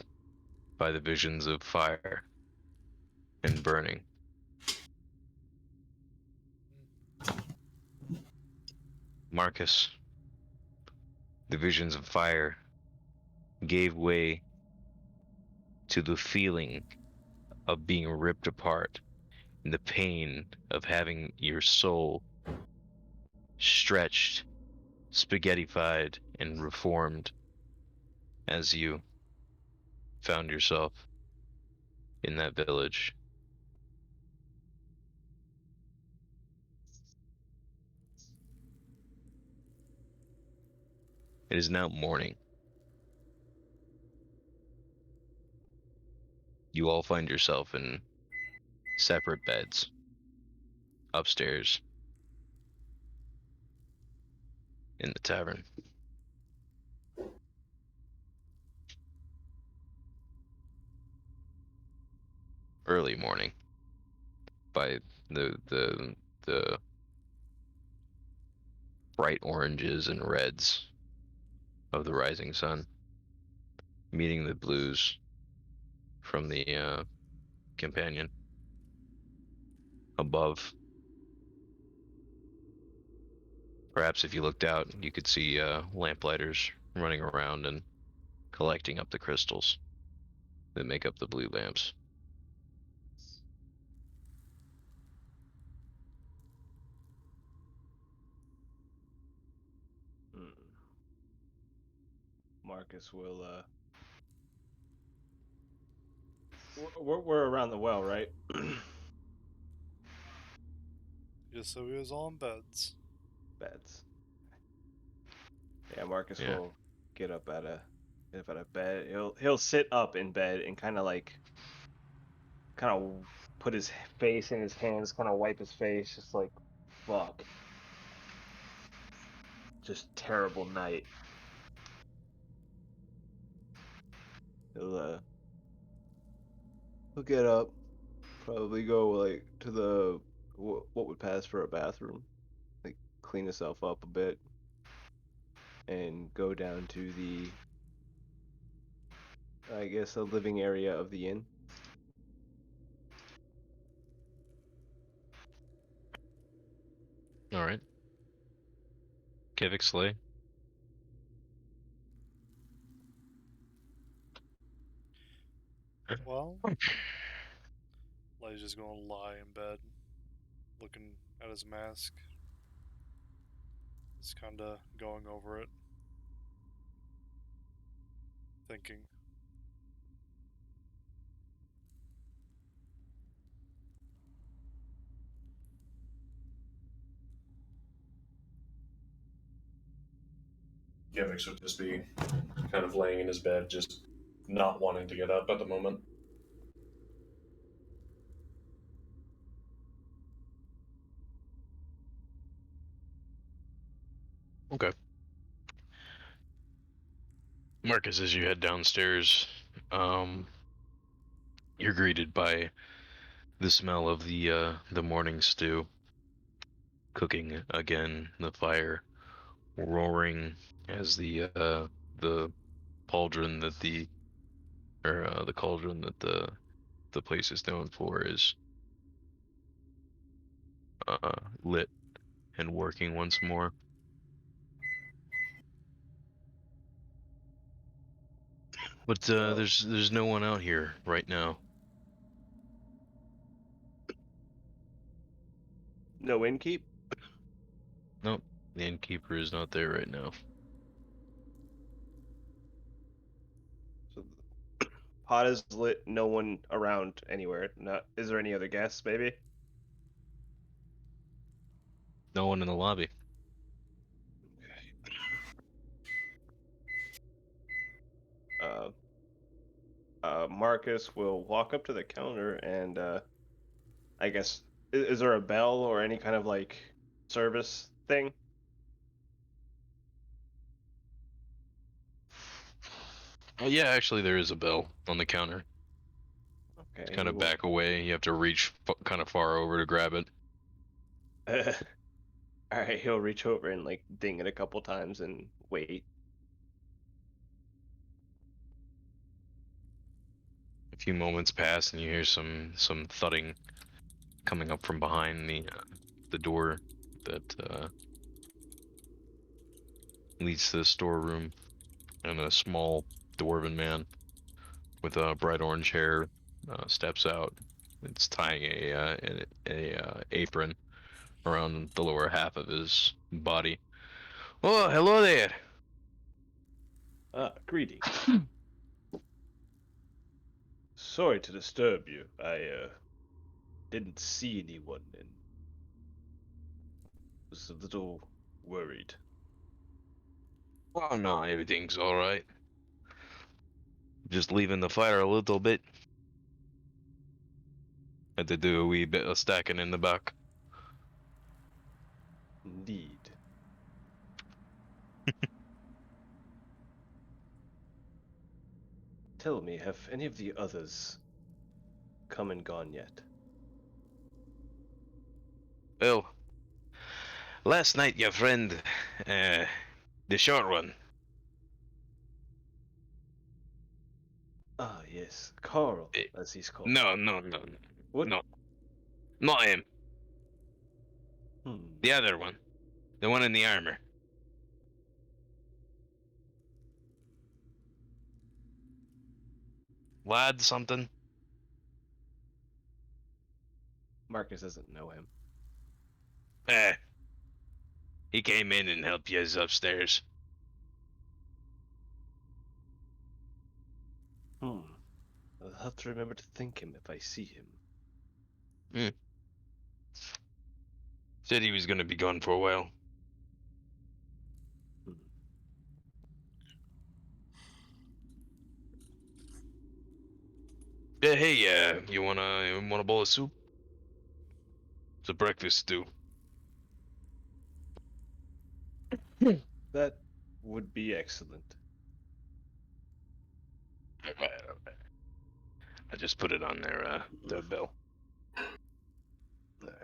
by the visions of fire and burning. Marcus, the visions of fire gave way to the feeling of being ripped apart and the pain of having your soul stretched, spaghettified, and reformed as you found yourself in that village. It is now morning. You all find yourself in separate beds upstairs in the tavern. Early morning by the bright oranges and reds of the rising sun meeting the blues from the companion above. Perhaps if you looked out, you could see lamplighters running around and collecting up the crystals that make up the blue lamps.
Marcus will. We're around the well, right?
Just so we was all in beds.
Beds. Yeah, Marcus
Yeah.
will get up out of bed. He'll sit up in bed and kind of put his face in his hands, kind of wipe his face, just like, fuck. Just terrible night. He'll get up, probably go like to the what would pass for a bathroom, like clean himself up a bit, and go down to the, I guess, the living area of the inn.
All right. Kivik Slay.
Well, Lay's just gonna lie in bed, looking at his mask. He's kinda going over it, thinking.
Givix would just be kind of laying in his bed, just not wanting to get up at the moment.
Okay. Marcus, as you head downstairs, you're greeted by the smell of the morning stew cooking again, the fire roaring as the pauldron that the cauldron that the place is known for is lit and working once more. But there's no one out here right now.
No innkeep?
Nope, the innkeeper is not there right now.
So the pot is lit, no one around anywhere. Not, is there any other guests, maybe?
No one in the lobby.
Marcus will walk up to the counter and I guess is there a bell or any kind of like service thing?
Oh yeah, actually there is a bell on the counter.
Okay,
Kind
he
of
will.
back away. You have to reach kind of far over to grab it.
All right, he'll reach over and like ding it a couple times and wait.
A few moments pass, and you hear some thudding coming up from behind the door that leads to the storeroom, and a small dwarven man with bright orange hair steps out. It's tying a apron around the lower half of his body. Oh, hello there.
Ah, greetings. Sorry to disturb you. I didn't see anyone and was a little worried.
Oh no, everything's all right. Just leaving the fire a little bit. Had to do a wee bit of stacking in the back.
Indeed. Tell me, have any of the others come and gone yet?
Well, last night your friend, the short one.
Ah, yes, Carl,
Eh,
as he's called.
No,
What?
no, not him.
Hmm.
The other one, the one in the armor. Lad something.
Marcus doesn't know him.
Eh, he came in and helped you upstairs.
Hmm. I'll have to remember to thank him if I see him.
Said he was gonna be gone for a while.
Hmm.
Yeah, hey, you want a bowl of soup? It's a breakfast stew.
That would be excellent.
I just put it on their bill.
Alright.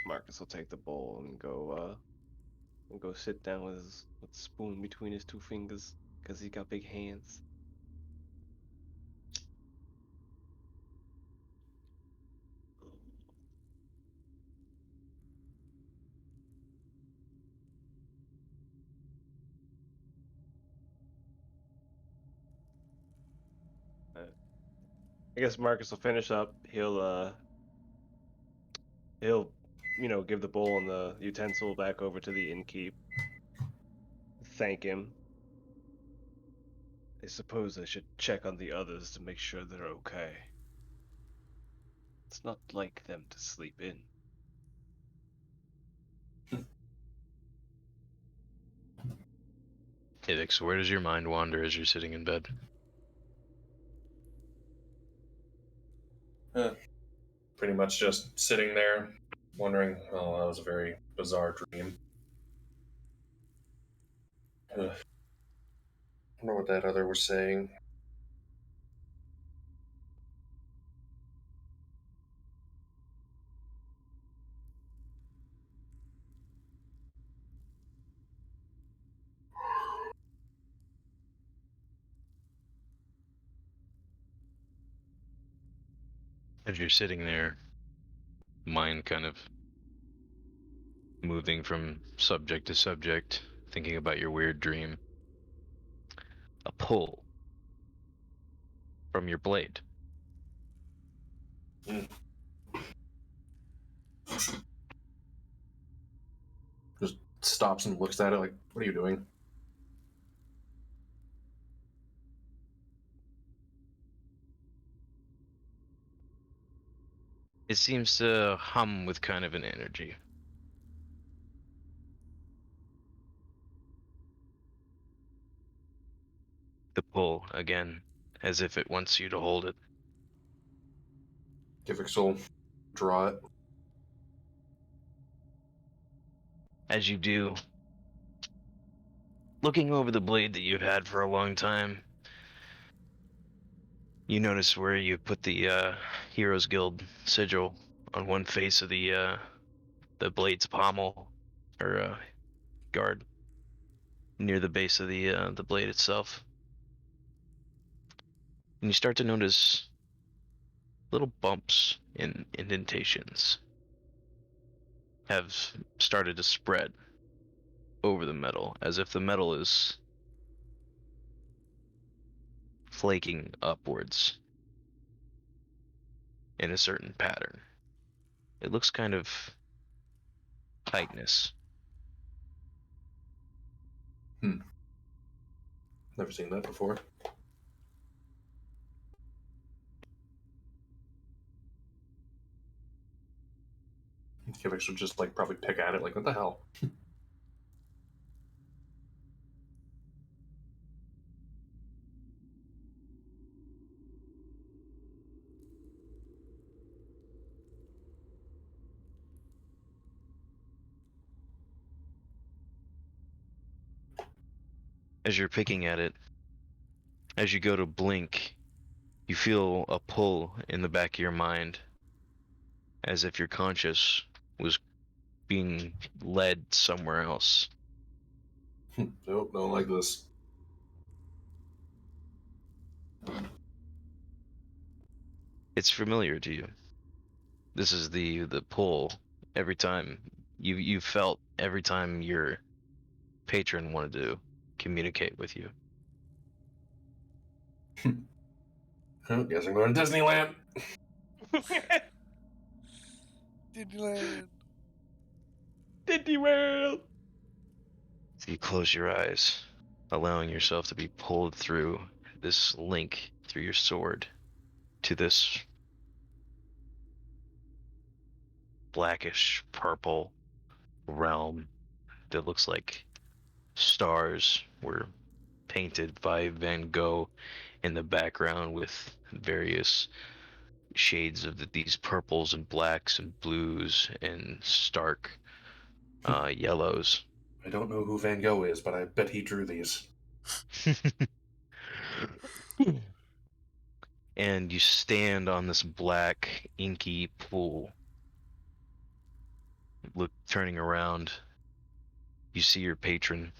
Marcus will take the bowl and go sit down with with the spoon between his two fingers, because he got big hands. I guess Marcus will finish up. He'll give the bowl and the utensil back over to the innkeep. Thank him. I suppose I should check on the others to make sure they're okay. It's not like them to sleep in.
Hivix, where does your mind wander as you're sitting in bed?
Pretty much just sitting there, wondering, oh, that was a very bizarre dream. I wonder what that other was saying.
As you're sitting there, mind kind of moving from subject to subject, thinking about your weird dream. A pull from your blade.
Just stops and looks at it like, what are you doing?
It seems to hum with kind of an energy. The pull, again, as if it wants you to hold it.
Givix will draw it.
As you do, looking over the blade that you've had for a long time, you notice where you put the Heroes Guild sigil on one face of the blade's pommel, or guard, near the base of the blade itself. And you start to notice little bumps and indentations have started to spread over the metal, as if the metal is flaking upwards in a certain pattern. It looks kind of tightness.
Never seen that before. Givix would just like probably pick at it like, what the hell?
As you're picking at it, as you go to blink, you feel a pull in the back of your mind, as if your conscious was being led somewhere else.
Nope, don't like this.
It's familiar to you. This is the pull every time you felt every time your patron wanted to communicate with you.
Oh, guess I'm going to Disneyland.
Disneyland.
Disney World.
So you close your eyes, allowing yourself to be pulled through this link through your sword to this blackish purple realm that looks like stars were painted by Van Gogh in the background with various shades of these purples and blacks and blues and stark yellows.
I don't know who Van Gogh is, but I bet he drew these.
And you stand on this black, inky pool. Turning around, you see your patron,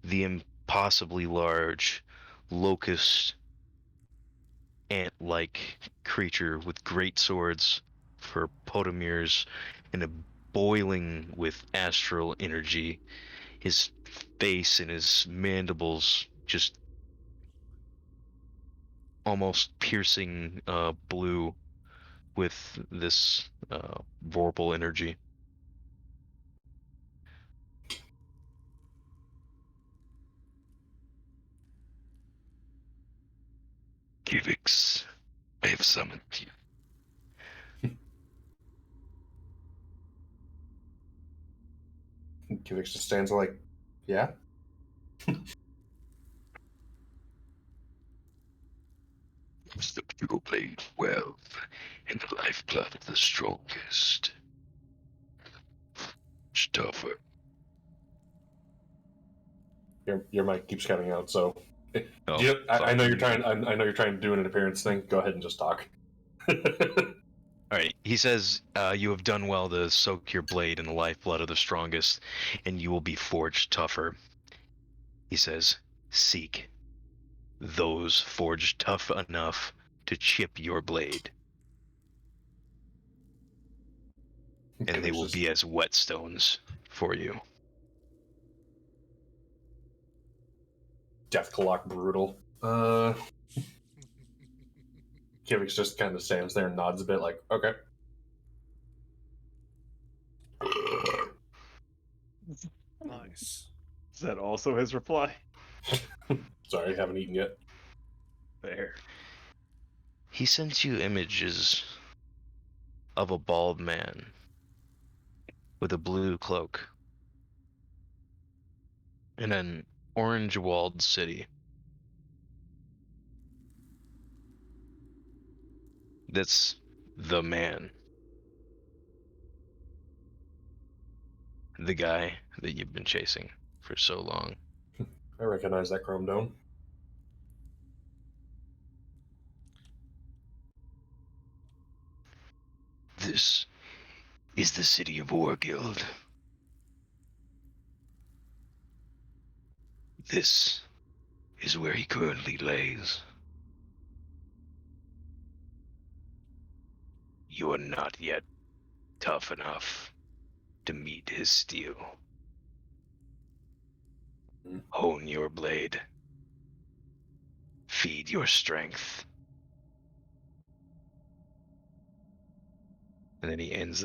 the impossibly large, locust ant-like creature with great swords for potamers and a boiling with astral energy. His face and his mandibles just almost piercing blue with this vorpal energy. Kivix, I have summoned you.
Kivix just stands like, yeah?
It's the pure blade wealth and the lifeblood of the strongest. It's tougher.
Your mic keeps cutting out, so
Oh,
I
fuck.
know you're trying. I know you're trying to do an appearance thing. Go ahead and just talk.
All right. He says, "You have done well to soak your blade in the lifeblood of the strongest, and you will be forged tougher." He says, "Seek those forged tough enough to chip your blade, and they
Kivix
will
just
be as whetstones for you."
Deathclock brutal. Kivix just kind of stands there and nods a bit, like, okay.
Nice.
Is that also his reply?
Sorry, haven't eaten yet.
Fair.
He sends you images of a bald man with a blue cloak in an orange walled city. That's the man. The guy that you've been chasing for so long.
I recognize that chrome dome.
This is the city of Warguild. This is where he currently lays. You are not yet tough enough to meet his steel. Hone your blade. Feed your strength. And then he ends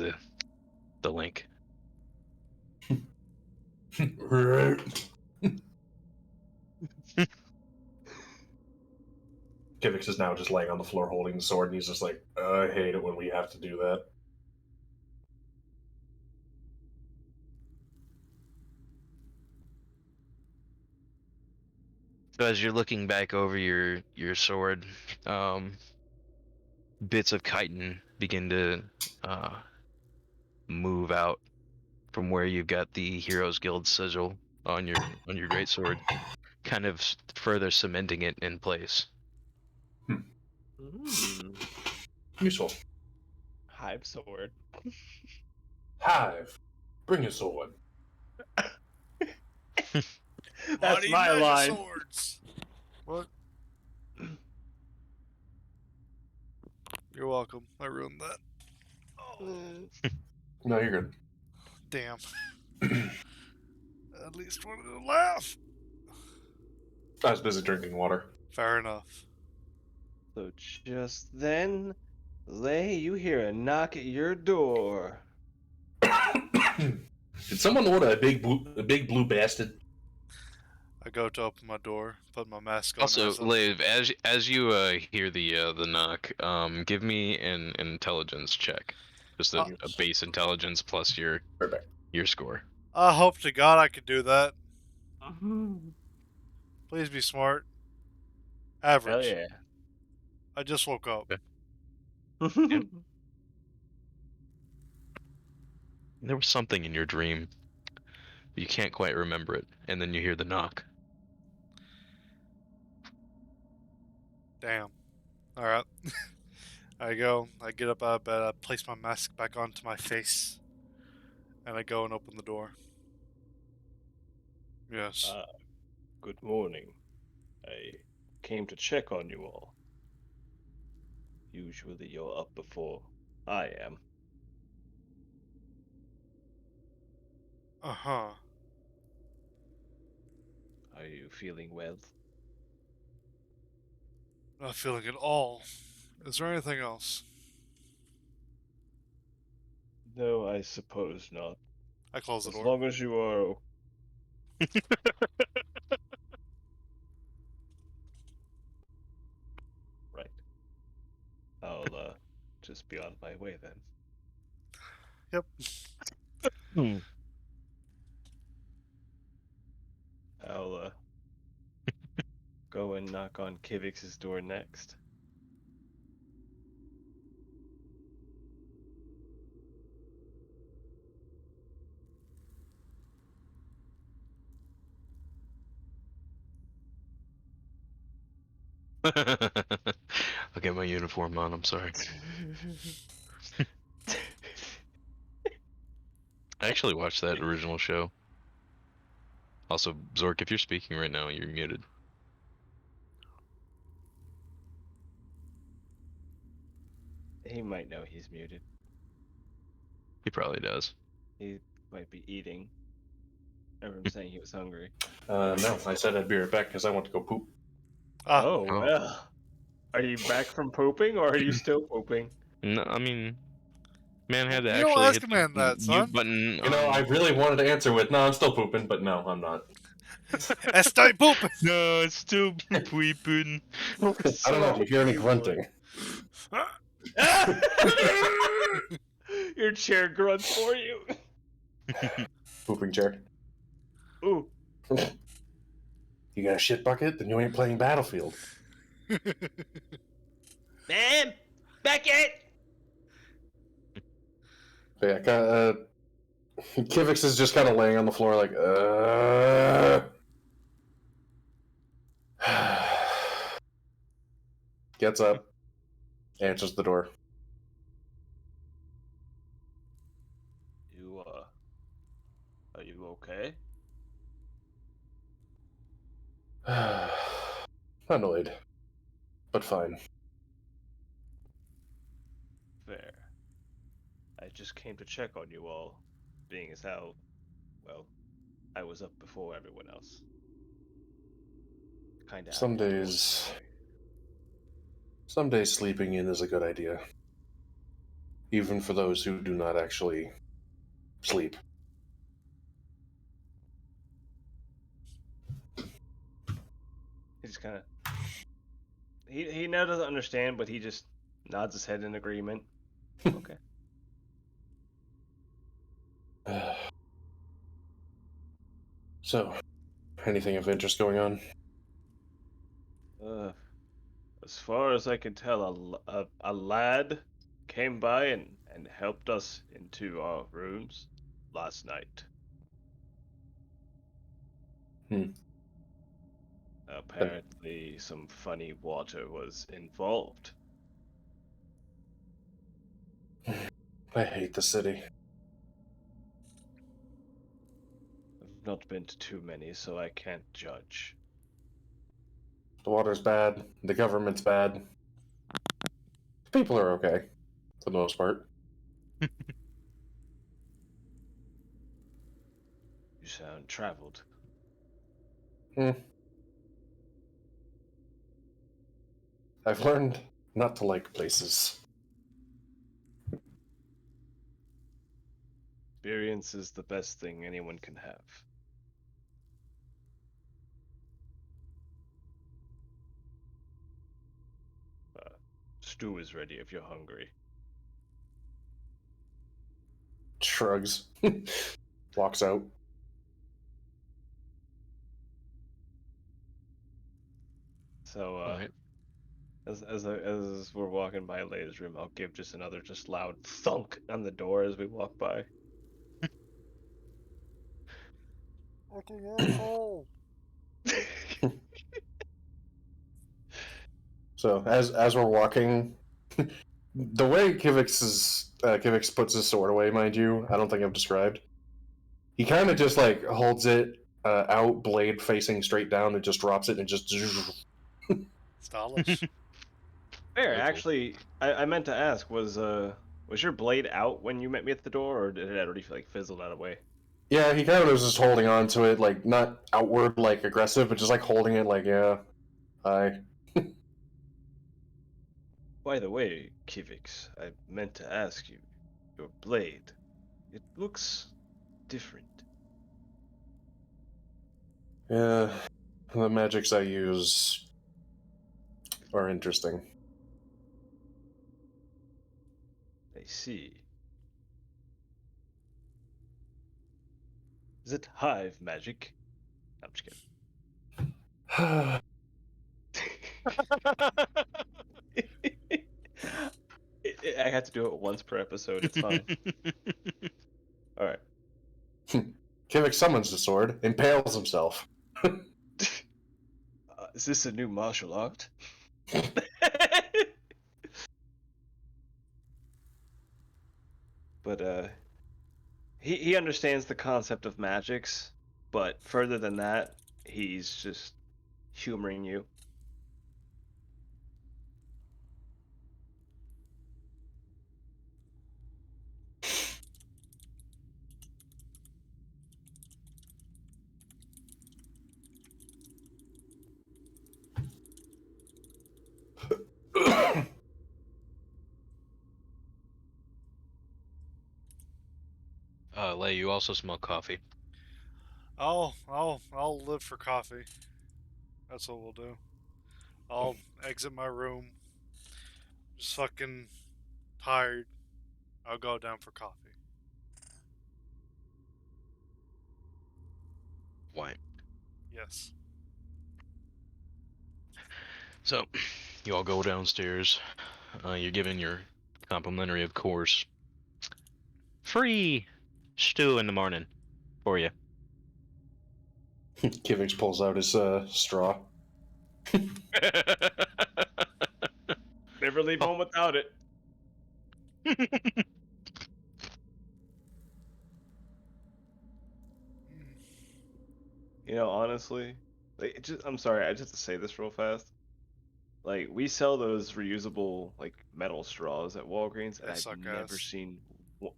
the link.
Kivix is now just laying on the floor holding the sword, and he's just like, I hate it when we have to do that.
So as you're looking back over your sword, bits of chitin begin to move out from where you've got the Heroes Guild sigil on your greatsword, kind of further cementing it in place.
Useful.
Hive sword.
Hive, bring a sword.
That's
Mighty
my
measure
line.
swords. What? You're welcome. I ruined that. Oh,
No, you're good.
damn. At least wanted to laugh.
I was busy drinking water.
Fair enough.
So just then, Lay, you hear a knock at your door.
Did someone order a big blue bastard?
I go to open my door, put my mask on.
Also,
as a-
Liv, as you hear the knock, give me an intelligence check, just a base intelligence plus your
Perfect.
score.
I hope to God I could do that. Please be smart. Average.
Hell yeah.
I just woke up.
Yep. There was something in your dream, but you can't quite remember it, and then you hear the knock.
Damn. Alright. I go, I get up out of bed, I place my mask back onto my face, and I go and open the door. Yes.
Good morning. I came to check on you all. Usually you're up before I am.
Uh-huh.
Are you feeling well?
Not feeling at all. Is there anything else?
No, I suppose not.
I close the
As
door.
long as you are. Right. I'll just be on my way then.
Yep.
I'll go and knock on Kivix's door next.
I'll get my uniform on. I'm sorry. I actually watched that original show. Also, Zork, if you're speaking right now, you're muted.
He might know he's muted.
He probably does.
He might be eating. I remember saying he was hungry.
No, I said I'd be right back because I want to go poop.
Ah,
Oh,
Oh.
well. Are you back from pooping or are you still pooping?
No, I mean, man had to
You don't
actually
ask
hit
a man
the
that, son.
mute button.
You know, I really wanted to answer with, no, I'm still pooping, but no, I'm not.
Stay pooping.
No, it's still pooping.
I don't know, do you hear any grunting?
Your chair grunts for you.
Pooping chair.
Ooh.
You got a shit bucket? Then you ain't playing Battlefield.
Man! Beckett!
But yeah, Kivix is just kind of laying on the floor like, Gets up, answers the door.
You, are you okay?
Annoyed, but fine.
Fair. I just came to check on you all, being as how, well, I was up before everyone else. Kinda
Some
out of the
days-
ordinary.
Some days sleeping in is a good idea. Even for those who do not actually sleep.
He just kind of. He now doesn't understand, but he just nods his head in agreement. Okay.
So, anything of interest going on?
As far as I can tell, a lad came by and helped us into our rooms last night.
Hmm.
Apparently, some funny water was involved.
I hate the city.
I've not been to too many, so I can't judge.
The water's bad. The government's bad. People are okay, for the most part.
You sound traveled.
I've learned not to like places.
Experience is the best thing anyone can have. Stew is ready if you're hungry.
Shrugs. Walks out.
So,
Alright.
as we're walking by Leia's room, I'll give just another loud thunk on the door as we walk by.
Uncle Asshole.
So as we're walking, the way Kivix puts his sword away, mind you, I don't think I've described. He kind of just like holds it out, blade facing straight down, and just drops it, and just.
Stylish.
Fair,
Very cool.
actually, I meant to ask, was your blade out when you met me at the door, or did it already fizzled out away?
Yeah, he kind of was just holding on to it, like not outward, like aggressive, but just like holding it, like hi.
By the way, Kivix, I meant to ask you, your blade, it looks different.
Yeah, the magics I use are interesting.
I see. Is it hive magic? I'm just kidding. I have to do it once per episode. It's fine. All right.
Kivik summons the sword, impales himself.
Is this a new martial art? But he understands the concept of magics, but further than that, he's just humoring you.
Lay, you also smell coffee.
I'll live for coffee. That's what we'll do. I'll exit my room. Just fucking tired. I'll go down for coffee.
Why?
Yes.
So, you all go downstairs. You're given your complimentary, of course, free stew in the morning for you.
Kivik pulls out his straw.
Never leave home without it. You know, honestly, like, I'm sorry, I just have to say this real fast. Like, we sell those reusable, like, metal straws at Walgreens, and
They suck ass.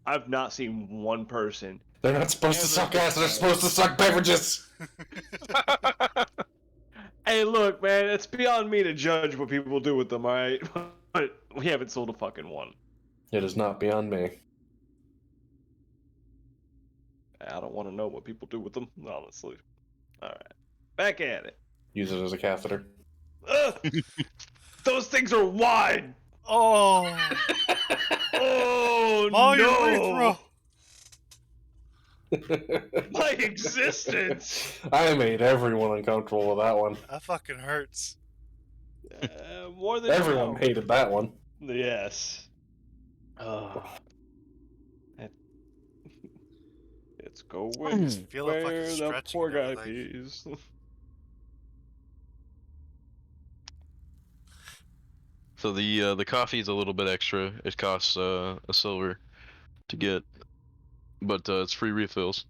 I've not seen one person.
They're not supposed to suck ass, they're supposed to suck beverages!
Hey, look, man, it's beyond me to judge what people do with them, alright? But we haven't sold a fucking one.
It is not beyond me.
I don't want to know what people do with them, honestly. Alright. Back at it.
Use it as a catheter.
Ugh! Those things are wide!
Oh,
Oh,
my
no!
urethra!
My existence!
I made everyone uncomfortable with that one.
That fucking hurts.
More than
Everyone
you know.
hated that one.
Yes. Oh. It's going
Feel it fucking
where the
stretching
poor
and
guy
everything.
pees.
So the coffee is a little bit extra. It costs a silver to get, but it's free refills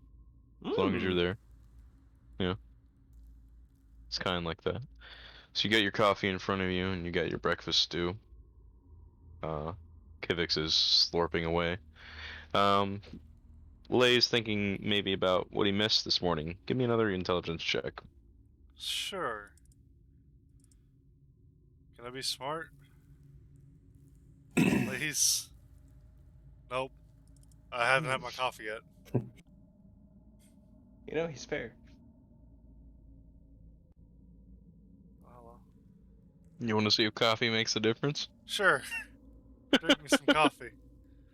as long as you're there. Yeah, it's kind of like that. So you got your coffee in front of you, and you got your breakfast stew. Kivix is slurping away. Lay's thinking maybe about what he missed this morning. Give me another intelligence check.
Sure. Can I be smart? Please. Nope. I haven't had my coffee yet.
You know, he's fair.
Well,
You want to see if coffee makes a difference?
sure. Drink me some coffee.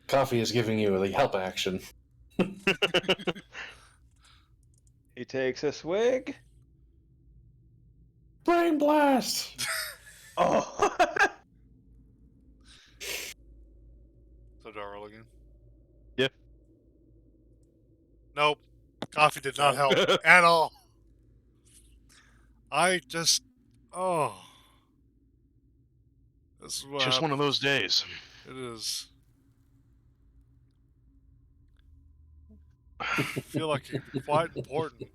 Coffee is giving you the help action.
He takes a swig.
Brain blast!
Oh!
So do I roll again?
Yeah.
Nope. Coffee did not help at all. I just. Oh. This is what
Just one of those days.
it is. I feel like it could be quite important,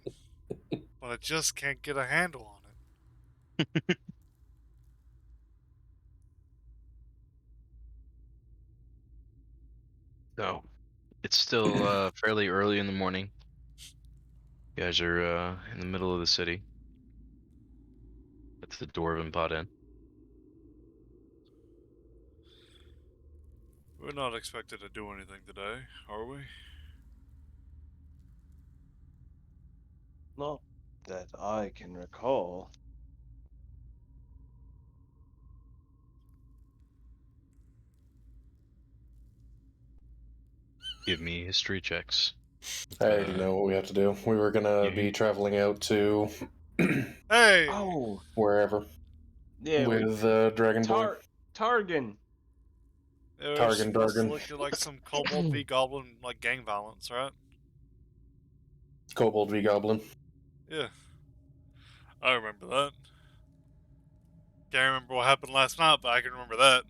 but I just can't get a handle on it.
No, it's still fairly early in the morning. You guys are in the middle of the city. It's the Dwarven Pot Inn.
We're not expected to do anything today, are we?
Not that I can recall.
Give me history checks.
I already know what we have to do. We were gonna
Yeah.
be traveling out to
Hey!
Oh,
wherever
yeah,
with Dragon Boy.
Targan.
It was
Targan,
supposed to
Dargan.
look like some Kobold v Goblin like gang violence, right?
Kobold v Goblin.
Yeah. I remember that. Can't remember what happened last night, but I can remember that.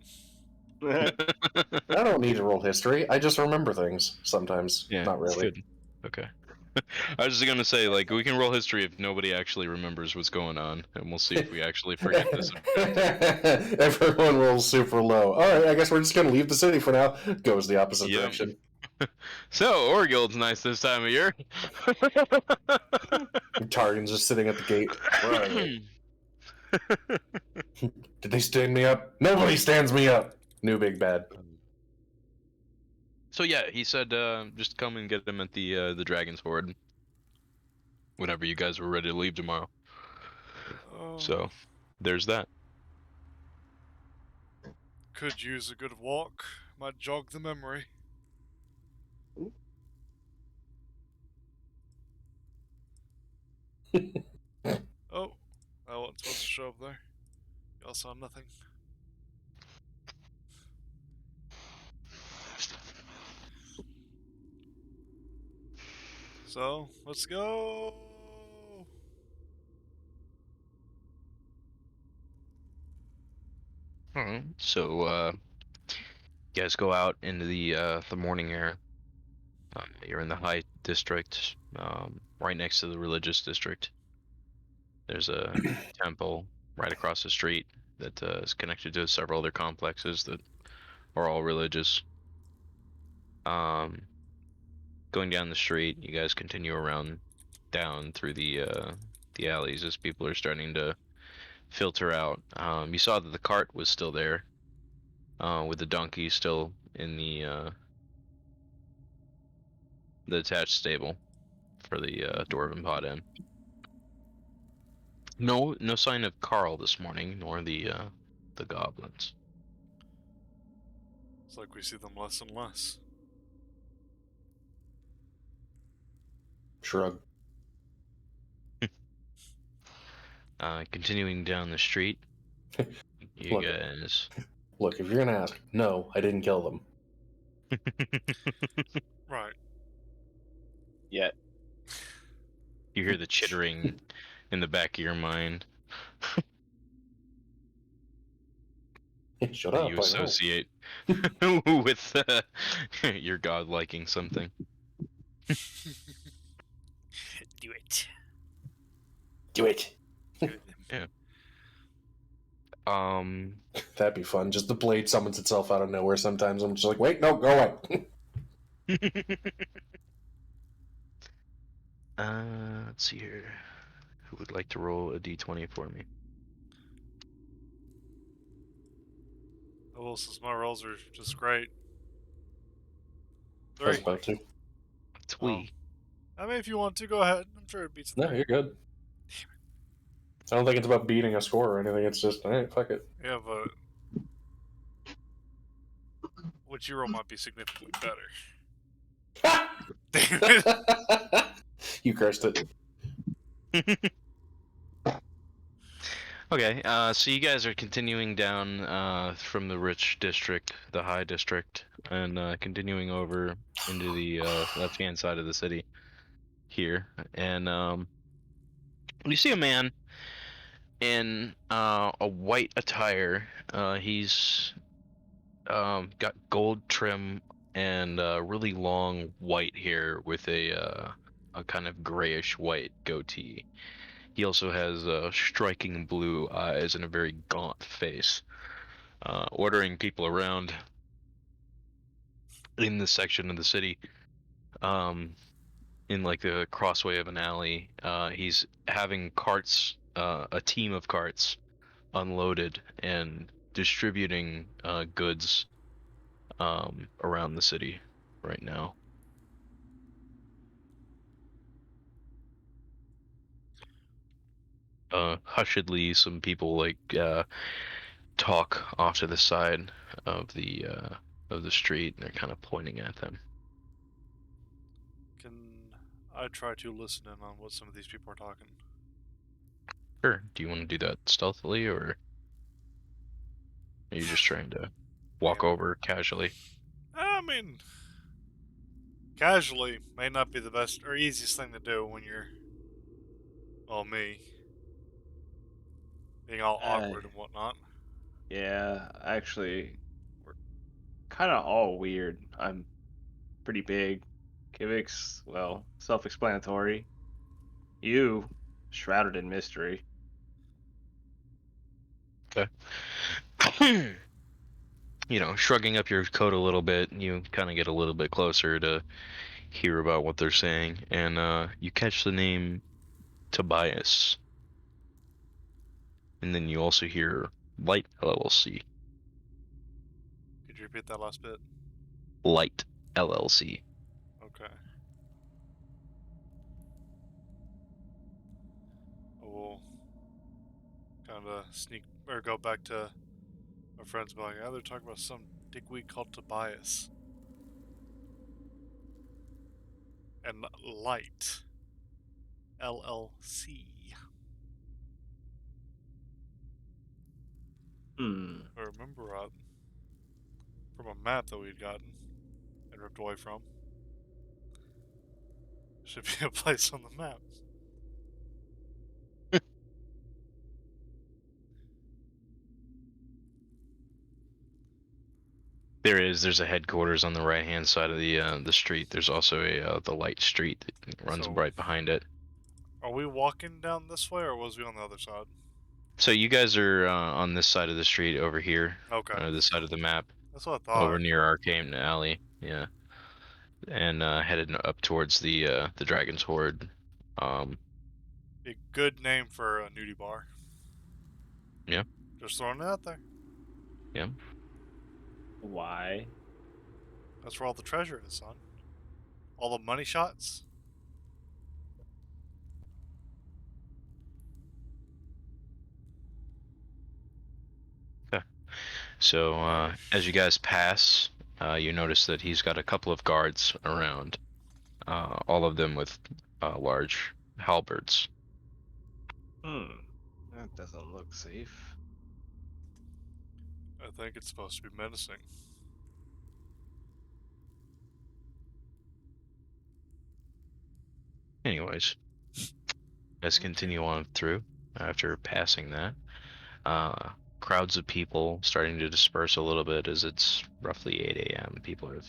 I don't need to roll history. I just remember things sometimes.
Yeah,
Not really.
good. Okay. I was just gonna say, like, we can roll history if nobody actually remembers what's going on, and we'll see if we actually forget this.
Everyone rolls super low. All right, I guess we're just gonna leave the city for now. Goes the opposite
Yep.
direction.
So, Orgild's nice this time of year.
Targan's just sitting at the gate. Where are they? Did they stand me up? Nobody stands me up. New big bad.
So yeah, he said just come and get him at the Dragon's Hoard whenever you guys were ready to leave tomorrow.
Oh,
So there's that.
could use a good walk. Might jog the memory. Oh, I wasn't supposed to show up there. Y'all saw nothing. So, let's go!
Alright. So you guys go out into the morning air. You're in the High District, right next to the Religious District. There's a temple right across the street that is connected to several other complexes that are all religious. Going down the street, you guys continue around down through the alleys as people are starting to filter out. You saw that the cart was still there, with the donkey still in the attached stable for the dwarven pod inn. No sign of Carl this morning, nor the goblins.
It's like we see them less and less.
Shrug.
Continuing down the street, you
Look.
guys.
Look, if you're gonna ask, no, I didn't kill them.
Right.
Yet.
You hear the chittering in the back of your mind
Shut
that
up.
you
I know.
associate with your god liking something.
Do it.
Do it.
Do it.
That'd be fun. Just the blade summons itself out of nowhere sometimes. I'm just like, wait, no, go away.
Let's see here. Who would like to roll a d20 for me?
Well, since my rolls are just great.
I was
3.
about to.
Twee.
I mean, if you want to, go ahead. I'm sure it beats the
No,
3.
you're good. I don't think it's about beating a score or anything. It's just, all right, fuck it.
Yeah, but what you roll might be significantly better. Damn it.
You cursed it.
Okay, so you guys are continuing down from the rich district, the high district, and continuing over into the left-hand side of the city here, and you see a man in a white attire. He's got gold trim and really long white hair with a kind of grayish white goatee. He also has striking blue eyes and a very gaunt face. Ordering people around in this section of the city, in like the crossway of an alley. He's having carts, a team of carts, unloaded and distributing goods around the city right now. Hushedly, some people talk off to the side of the street, and they're kind of pointing at them.
Can I try to listen in on what some of these people are talking?
Sure. Do you want to do that stealthily, or are you just trying to walk
Man.
over casually?
I mean, casually may not be the best or easiest thing to do when you're, well, me, being all awkward and whatnot.
Yeah, actually, we're kind of all weird. I'm pretty big. Kivix, well, self-explanatory. You, shrouded in mystery.
Okay. Shrugging up your coat a little bit, you kind of get a little bit closer to hear about what they're saying, and you catch the name Tobias, and then you also hear Light LLC.
Could you repeat that last bit?
Light LLC.
Okay. I will kind of sneak or go back to my friends going, yeah, they're talking about some dickweed called Tobias. And Light LLC. If I remember right, from a map that we'd gotten and ripped away from. Should be a place on the map.
There's a headquarters on the right hand side of the street. There's also the Light Street that runs
So-
right behind it.
Are we walking down this way or was we on the other side?
So you guys are on this side of the street over here,
Okay.
this side of the map,
That's what I thought.
over near Arcane Alley, yeah, and headed up towards the Dragon's Horde.
Be a good name for a nudie bar.
Yeah.
Just throwing it out there.
Yeah.
Why?
That's where all the treasure is, son. All the money shots.
So as you guys pass, you notice that he's got a couple of guards around, all of them with large halberds.
That doesn't look safe.
I think it's supposed to be menacing.
Anyways, let's continue on through after passing that. Crowds of people starting to disperse a little bit as it's roughly 8 a.m. People have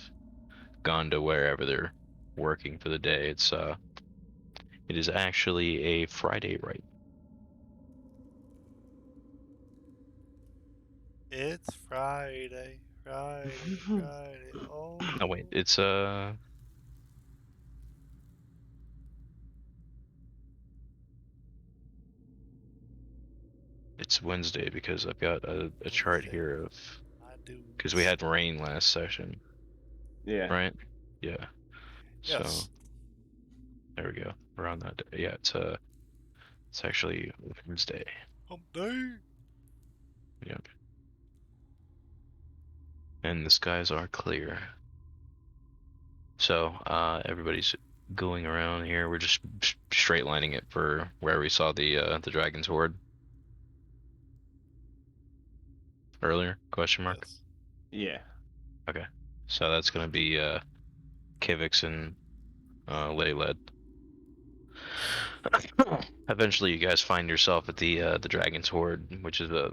gone to wherever they're working for the day. It is actually a Friday, right?
It's Friday, Friday, Friday. Oh.
Oh wait, it's Wednesday because I've got a chart
Wednesday.
here of
I do.
because we had rain last session,
Yeah.
right? Yeah.
Yes.
So there we go. We're on that day. Yeah, it's actually Wednesday.
Hump day.
Yep. And the skies are clear. So everybody's going around here. We're just straight lining it for where we saw the Dragon's Horde earlier? Question mark.
Yes.
Yeah.
Okay. So that's gonna be Kivix and Layled. Eventually, you guys find yourself at the Dragon's Horde, which is a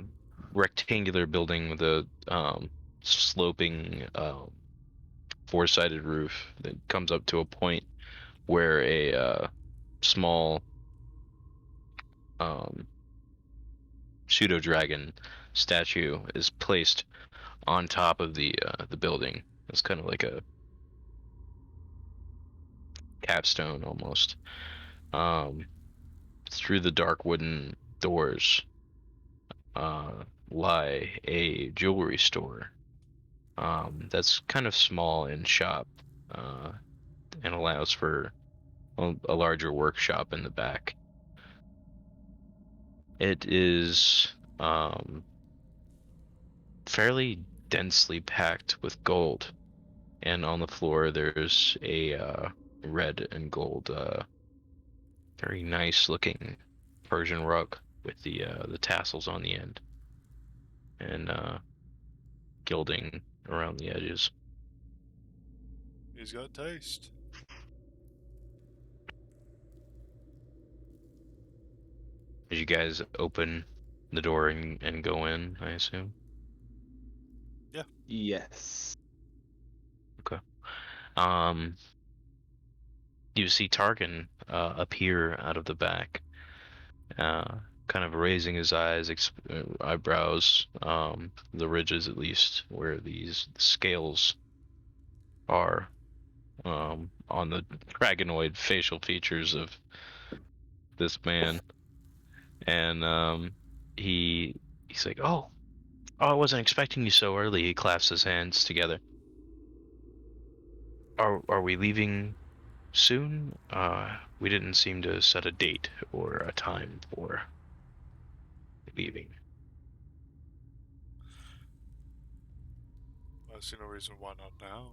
rectangular building with a sloping four-sided roof that comes up to a point where a small pseudo dragon statue is placed on top of the building. It's kind of like a capstone almost. Through the dark wooden doors lie a jewelry store that's kind of small in shop, and allows for a larger workshop in the back. It is fairly densely packed with gold, and on the floor there's a red and gold, very nice looking Persian rug with the tassels on the end and gilding around the edges.
He's got taste.
As you guys open the door and go in, I assume.
Yes.
Okay. Um, you see Tarkin appear out of the back, kind of raising his eyebrows, the ridges at least, where these scales are, on the dragonoid facial features of this man, and he's like, "Oh, I wasn't expecting you so early." He clasps his hands together. Are we leaving soon? We didn't seem to set a date or a time for leaving.
I see no reason why not now.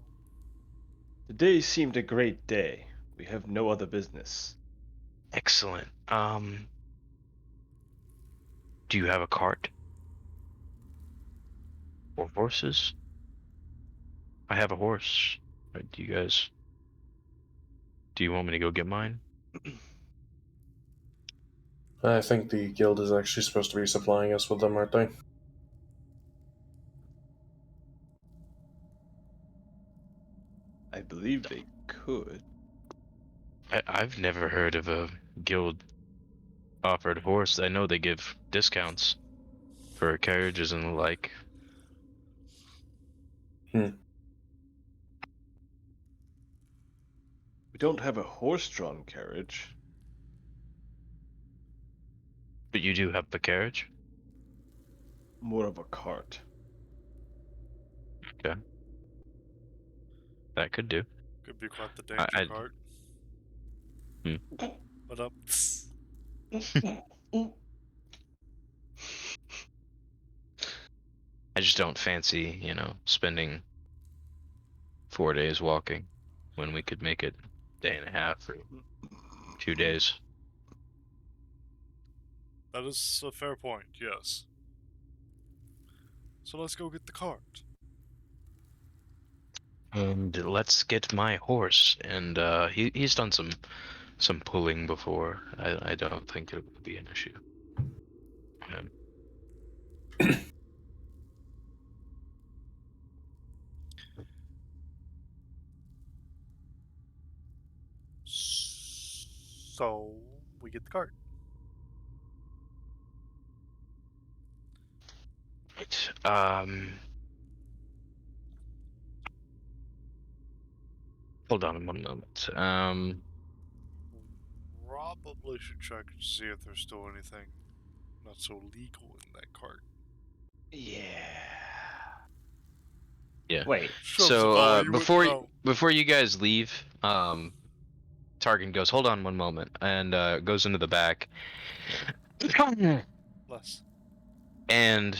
Today seemed a great day. We have no other business.
Excellent. Do you have a cart or horses? I have a horse. Do you guys? Do you want me to go get mine?
I think the guild is actually supposed to be supplying us with them, aren't they?
I believe they could.
I've never heard of a guild offered horse. I know they give discounts for carriages and the like.
We don't have a horse-drawn carriage.
But you do have a carriage?
More of a cart.
Okay. That could do.
Could be quite the
I-
danger
I-
cart.
Hmm.
But up.
I just don't fancy, spending 4 days walking when we could make it a day and a half or 2 days.
That is a fair point, yes. So let's go get the cart.
And let's get my horse. And he's done some pulling before. I don't think it would be an issue. Um,
So we get the cart.
right. Hold on one moment.
Probably should check and see if there's still anything not so legal in that cart.
Yeah.
Yeah.
Wait.
Shoves
So
a fella you wouldn't know.
before you guys leave, Targan goes, "Hold on one moment," and goes into the back.
Less.
And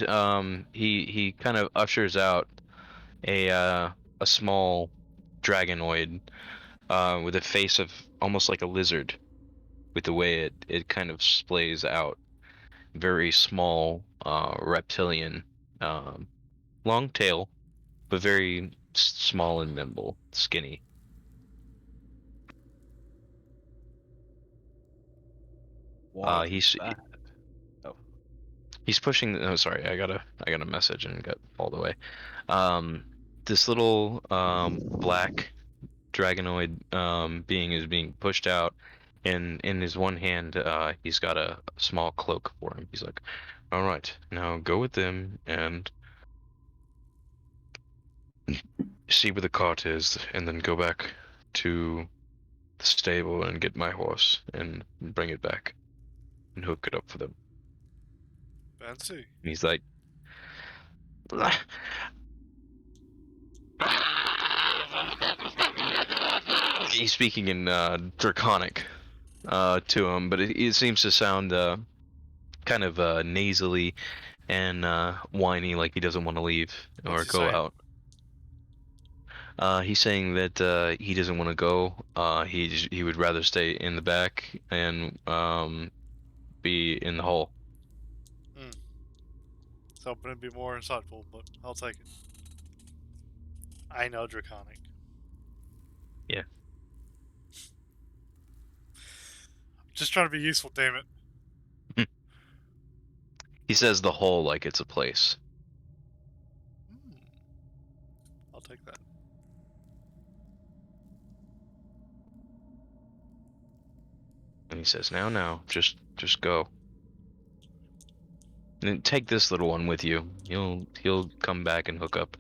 he kind of ushers out a small dragonoid with a face of almost like a lizard, with the way it kind of splays out. Very small, reptilian, long tail, but very small and nimble, skinny.
What's
He's
that?
he's pushing. Oh, sorry, I got a message and got all the way. This little black dragonoid being is being pushed out, and in his one hand he's got a small cloak for him. He's like, "All right, now go with them and see where the cart is, and then go back to the stable and get my horse and bring it back and hook it up for them."
Fancy.
And he's like, He's speaking in Draconic to him, but it seems to sound kind of nasally and whiny, like he doesn't want to leave
What's
or
he
go
saying?
out. He's saying that he doesn't want to go. He would rather stay in the back and be in the hole.
It's hoping to be more insightful, but I'll take it. I know Draconic.
Yeah.
Just trying to be useful, damn it.
He says the hole like it's a place.
I'll take that.
And he says, "Now, just go. And take this little one with you. He'll come back and hook up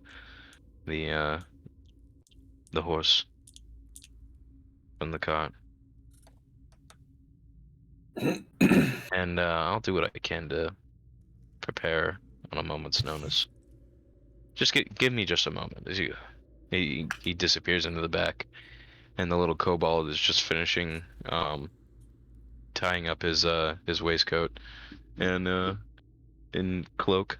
the horse from the cart, and I'll do what I can to prepare on a moment's notice. Just give me just a moment." As he disappears into the back, and the little kobold is just finishing tying up his waistcoat and cloak.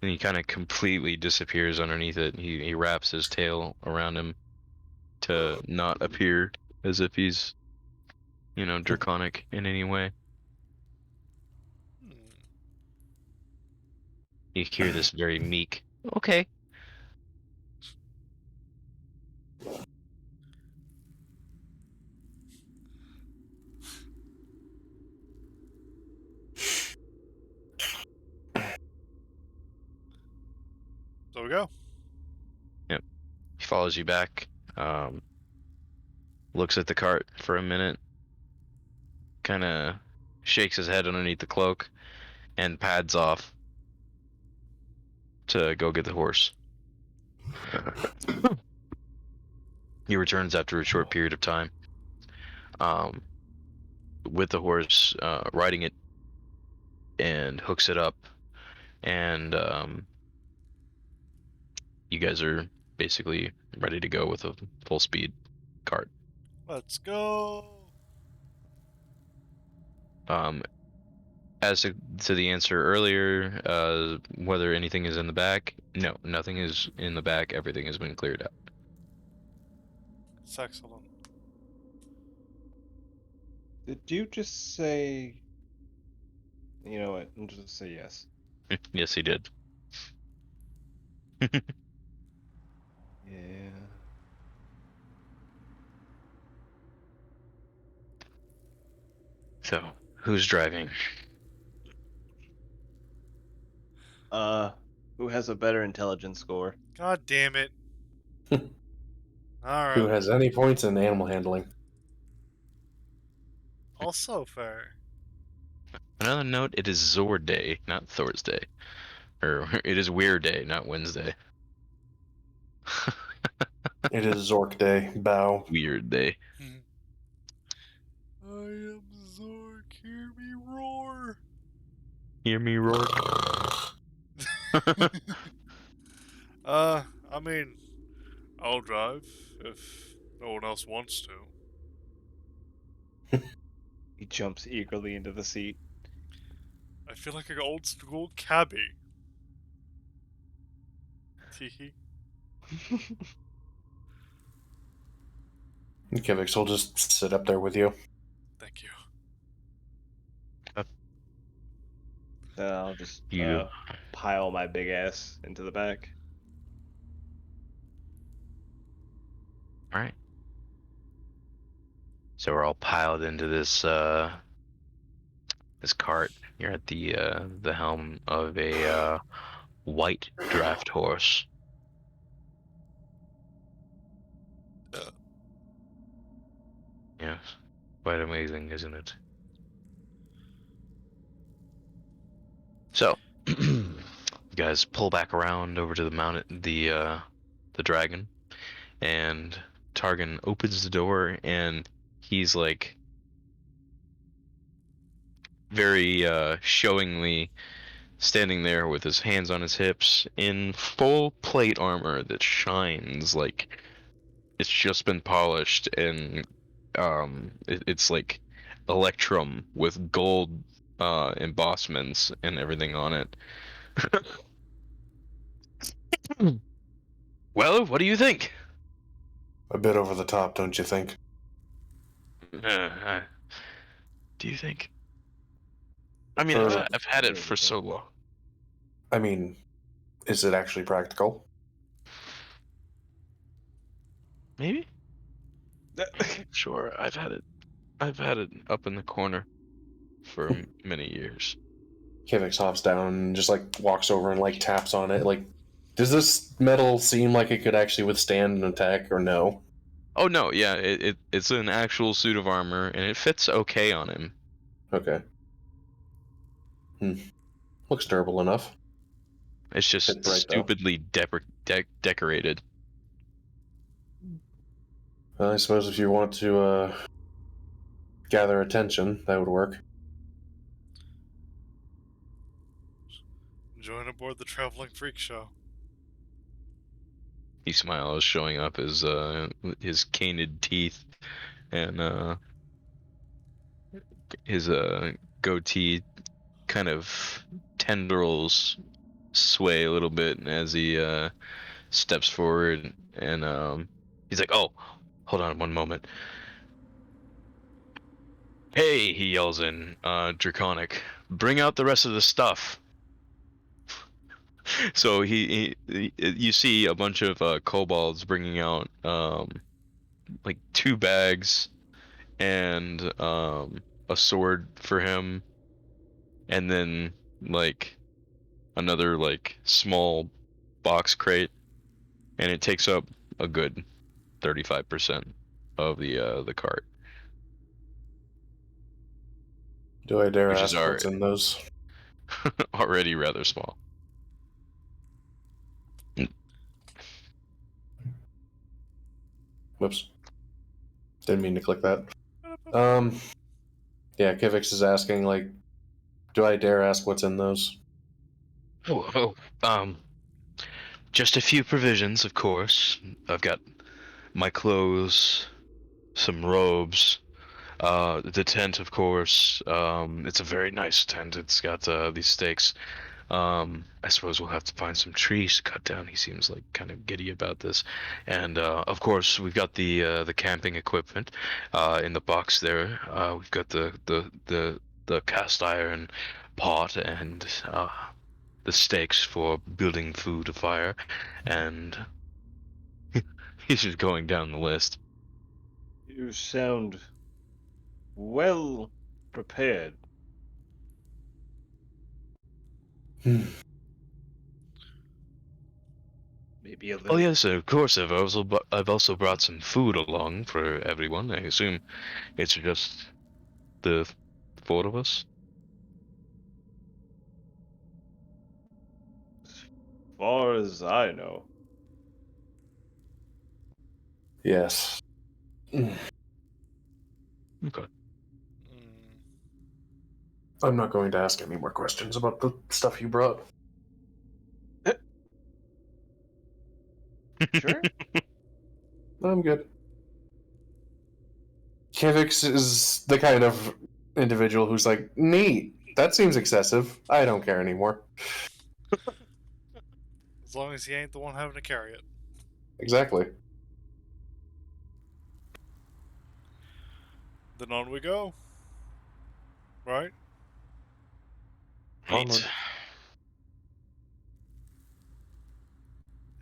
And he kind of completely disappears underneath it. He wraps his tail around him to not appear as if he's, draconic in any way. You hear this very meek, "Okay."
So we go.
Yep. He follows you back, looks at the cart for a minute, kind of shakes his head underneath the cloak, and pads off to go get the horse. He returns after a short period of time, with the horse, riding it, and hooks it up, and you guys are basically ready to go with a full speed cart.
Let's go.
As to the answer earlier, whether anything is in the back, no, nothing is in the back. Everything has been cleared out.
It's excellent.
Did you just say? You know what? I'm just say yes.
Yes, he did.
Yeah.
So, who's driving?
Who has a better intelligence score?
God damn it.
Who
Alright.
has any points in animal handling?
Also fair.
Another note: it is Zord Day, not Thursday, or it is Weird Day, not Wednesday.
It is Zork Day. Bow.
Weird Day.
I am Zork, hear me roar.
Hear me roar.
I mean, I'll drive if no one else wants to.
He jumps eagerly into the seat.
I feel like an old school cabbie. Teehee.
Kivix will just sit up there with you.
Thank you.
I'll just
You.
pile my big ass into the back.
All right. So we're all piled into this cart. You're at the helm of a white draft horse. Yes, quite amazing, isn't it? So, you guys pull back around over to the mountain, the dragon, and Targan opens the door, and he's like very showingly standing there with his hands on his hips in full plate armor that shines like It's just been polished, and it's like electrum with gold embossments and everything on it. Well, what do you think?
A bit over the top, don't you think?
Uh, do you think? I mean,
For,
I've had it for so long.
I mean, is it actually practical?
Maybe? Sure, I've had it. I've had it up in the corner for many years.
Kivix hops down and just like walks over and like taps on it. Like, does this metal seem like it could actually withstand an attack or no?
Oh no, yeah, it's an actual suit of armor, and it fits okay on him.
Okay. Looks durable enough.
It's just
Fits right though.
stupidly decorated.
I suppose if you want to gather attention, that would work.
Join aboard the traveling freak show.
He smiles, showing up his canid teeth and his goatee kind of tendrils sway a little bit as he steps forward, and he's like, "Oh, hold on one moment." Hey, he yells in Draconic, "Bring out the rest of the stuff." So you see a bunch of kobolds bringing out like 2 bags and a sword for him, and then like another like small box crate, and it takes up a good 35% of the cart,
Do I dare
which is
ask what's in those?
already rather small.
Whoops. Didn't mean to click that. Yeah, Kivix is asking, like, do I dare ask what's in those?
Oh, just a few provisions, of course. I've got my clothes, some robes, the tent, of course. It's a very nice tent. It's got these stakes. I suppose we'll have to find some trees to cut down. He seems like kind of giddy about this. And of course, we've got the camping equipment in the box there. We've got the cast iron pot and the stakes for building food to fire, and he's just going down the list.
You sound well prepared. Maybe a
Oh
little.
yes, of course. I've also brought some food along for everyone. I assume it's just the 4 of us.
As far as I know.
Yes.
Okay.
Mm,
I'm not going to ask any more questions about the stuff you brought.
Sure.
I'm good. Kivix is the kind of individual who's like, neat. That seems excessive. I don't care anymore.
as long as he ain't the one having to carry it.
Exactly.
Then on we go. Right?
Right.
Onward.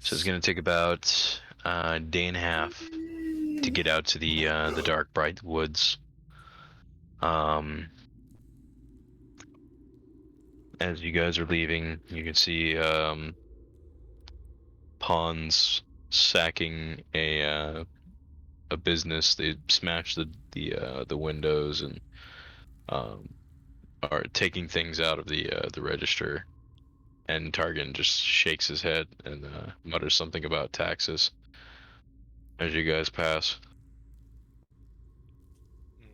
So it's gonna take about a day and a half to get out to the dark, bright woods. As you guys are leaving, you can see pawns sacking a business. They smashed the windows and um, are taking things out of the register. And Targan just shakes his head and mutters something about taxes as you guys pass,
Mm.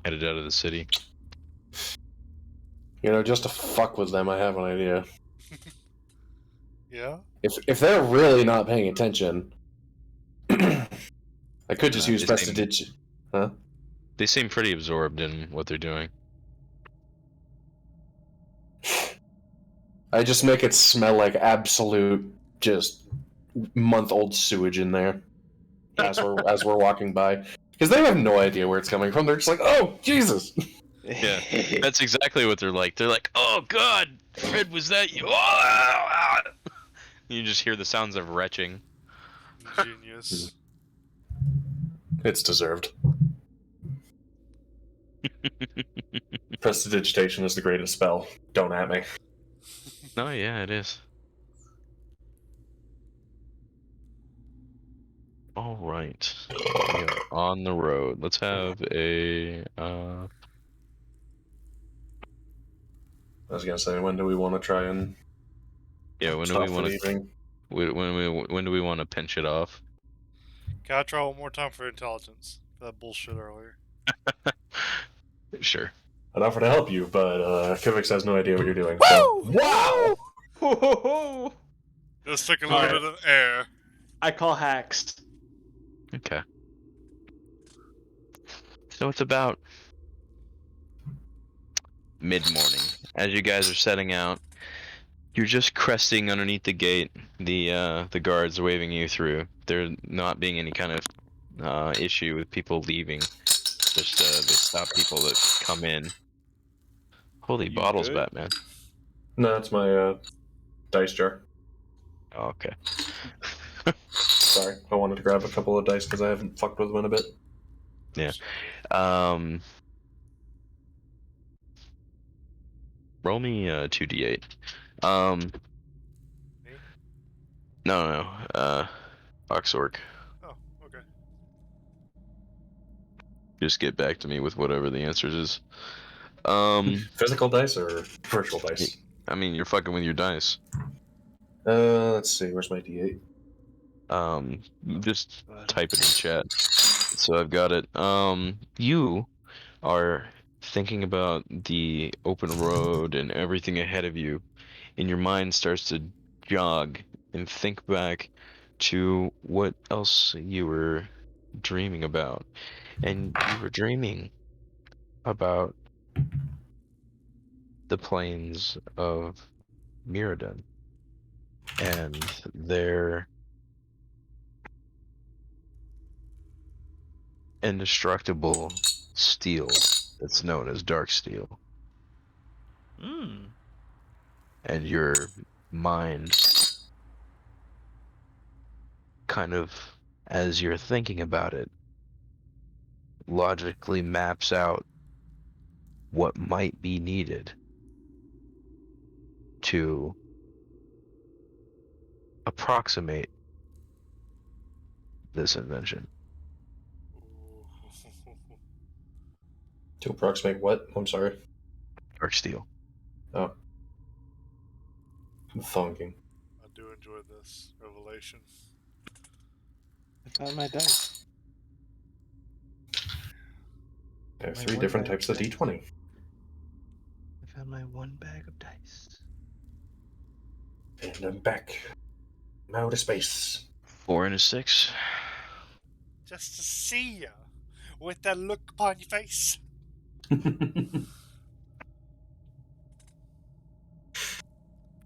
headed out of the city.
You know, just to fuck with them, I have an idea.
Yeah?
If they're really not paying attention, I could just use
They seem,
prestidigit. Huh?
they seem pretty absorbed in what they're doing.
I just make it smell like absolute, just month-old sewage in there as we're walking by, because they have no idea where it's coming from. They're just like, "Oh, Jesus!"
Yeah, that's exactly what they're like. They're like, "Oh God, Fred, was that you?" Oh! You just hear the sounds of retching.
Genius.
It's deserved. Prestidigitation is the greatest spell. Don't at me.
Oh yeah, it is. All right, we are on the road. Let's have a.
I was gonna say, when do we want to try and
Yeah, when do we
stop for
want
the
to?
evening?
When do we want to pinch it off?
Can I try one more time for intelligence? For that bullshit earlier.
Sure.
I'd offer to help you, but Kivix has no idea what you're doing. So. Wow!
Ho-ho-ho!
Just took a little bit of air.
I call hacks.
Okay. So it's about mid-morning. As you guys are setting out, you're just cresting underneath the gate. The guards waving you through. There not being any kind of issue with people leaving. Just they stop people that come in. Holy
You
bottles,
good?
Batman.
No, it's my dice jar.
Oh, okay.
Sorry, I wanted to grab a couple of dice because I haven't fucked with them in a bit.
Yeah.
Sorry.
Roll me 2d8. Um.
Me?
No. Oxork.
Oh, okay.
Just get back to me with whatever the answers is.
Physical dice or virtual dice?
I mean, you're fucking with your dice.
Let's see. Where's my D8?
Just type it in chat. So I've got it. You are thinking about the open road and everything ahead of you, and your mind starts to jog and think back to what else you were dreaming about. And you were dreaming about the plains of Mirrodin and their indestructible steel that's known as dark steel. And your mind kind of, as you're thinking about it, logically maps out what might be needed to approximate this invention.
To approximate what? I'm sorry.
Dark steel.
Oh. I'm thonking.
I do enjoy this revelation.
I found my dice.
I have
My
3
one
different
bag
types of
dice.
D20.
I found my one bag of dice.
And I'm back. I'm out of space.
4 and a 6.
Just to see ya with that look upon your face.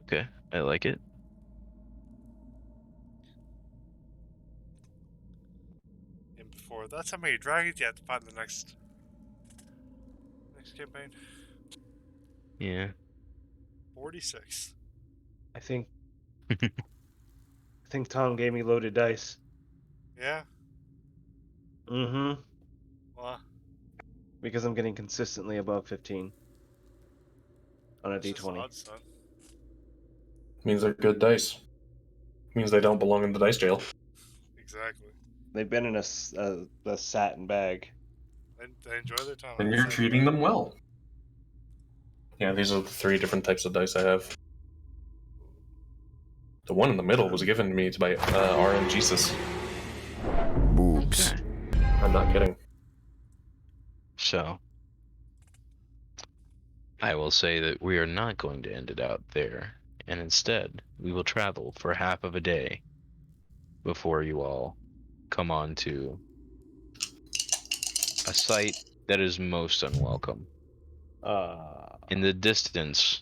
Okay, I like it.
And before that's how many dragons you have to find the next campaign.
Yeah.
46.
I think Tom gave me loaded dice.
Yeah.
Mm-hmm.
Well,
Because I'm getting consistently above 15 on a
it's just
D20.
odd, son.
Means they're good dice. Means they don't belong in the dice jail.
Exactly.
They've been in a satin bag.
They enjoy their time.
And you're treating them well. Yeah, these are the 3 different types of dice I have. The one in the middle was given to me by RN Jesus.
Boobs.
Okay.
I'm not kidding.
So, I will say that we are not going to end it out there, and instead, we will travel for half of a day before you all come onto a site that is most unwelcome. In the distance,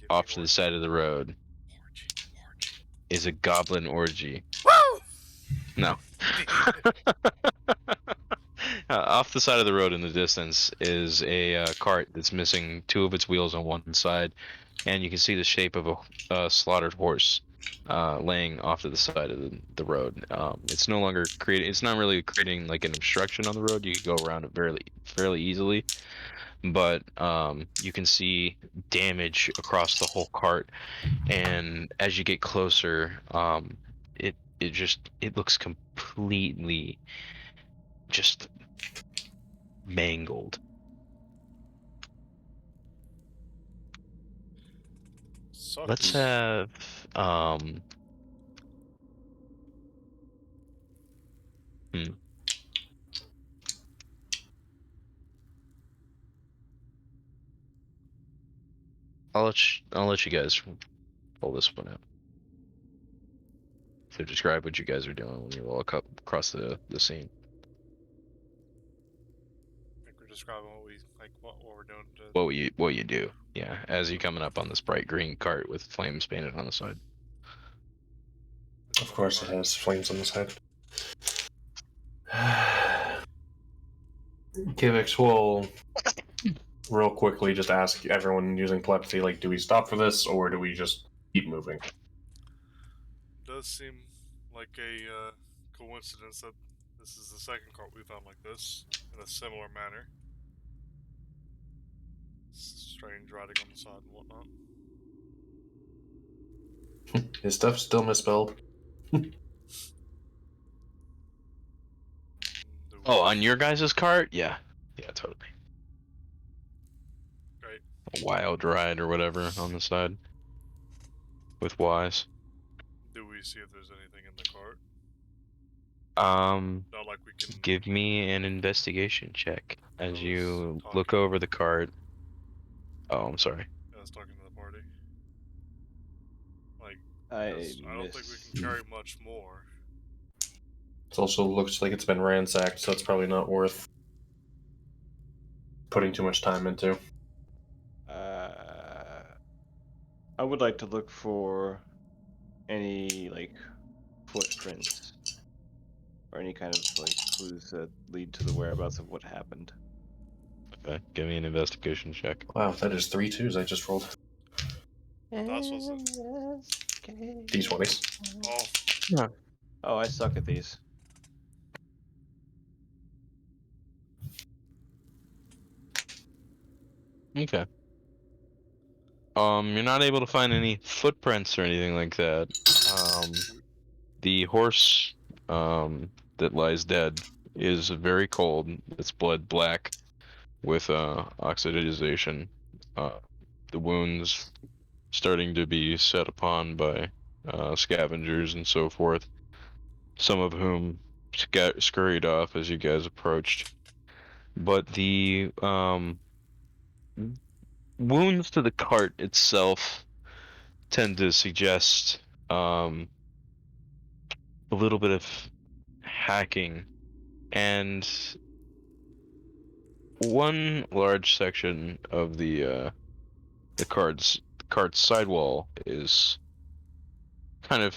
Give me
off to the
orgy.
side of the road,
Orgy.
is a goblin orgy.
Woo!
No. Off the side of the road in the distance is a cart that's missing two of its wheels on one side, and you can see the shape of a slaughtered horse laying off to the side of the road. It's no longer creating. It's not really creating like an obstruction on the road. You can go around it fairly easily, but you can see damage across the whole cart, and as you get closer, it looks completely just mangled. Let's
Sucks.
have hmm, I'll let you guys pull this one out. So describe what you guys are doing when you walk up across the scene.
I think we're describing what we're doing to.
What you do, yeah, as you're coming up on this bright green cart with flames painted on the side.
Of course, it has flames on the side. Kivix will real quickly just ask everyone using telepathy, like, do we stop for this or do we just keep moving?
Does seem like a coincidence that this is the second cart we found like this in a similar manner. Strange writing on the side and whatnot.
His stuff's still misspelled.
Oh, on your guys' cart? Yeah. Yeah, totally.
Great.
A wild ride or whatever on the side. With Y's.
Do we see if there's anything in the cart? Not like we can.
Give me an investigation check as
was
you look
talking-
over the cart. Oh, I'm sorry.
I was talking to the party. Like,
I
I don't think we can carry much more.
It also looks like it's been ransacked, so it's probably not worth putting too much time into.
I would like to look for any like footprints or any kind of like clues that lead to the whereabouts of what happened.
Okay, give me an investigation check.
Wow, that is 3 2s I just rolled.
That's what's it.
D20s.
Oh,
Oh, I suck at these.
Okay. You're not able to find any footprints or anything like that. The horse, that lies dead is very cold. It's blood black with, oxidization. The wounds starting to be set upon by, scavengers and so forth. Some of whom scurried off as you guys approached. But the, wounds to the cart itself tend to suggest a little bit of hacking, and one large section of the cart's sidewall is kind of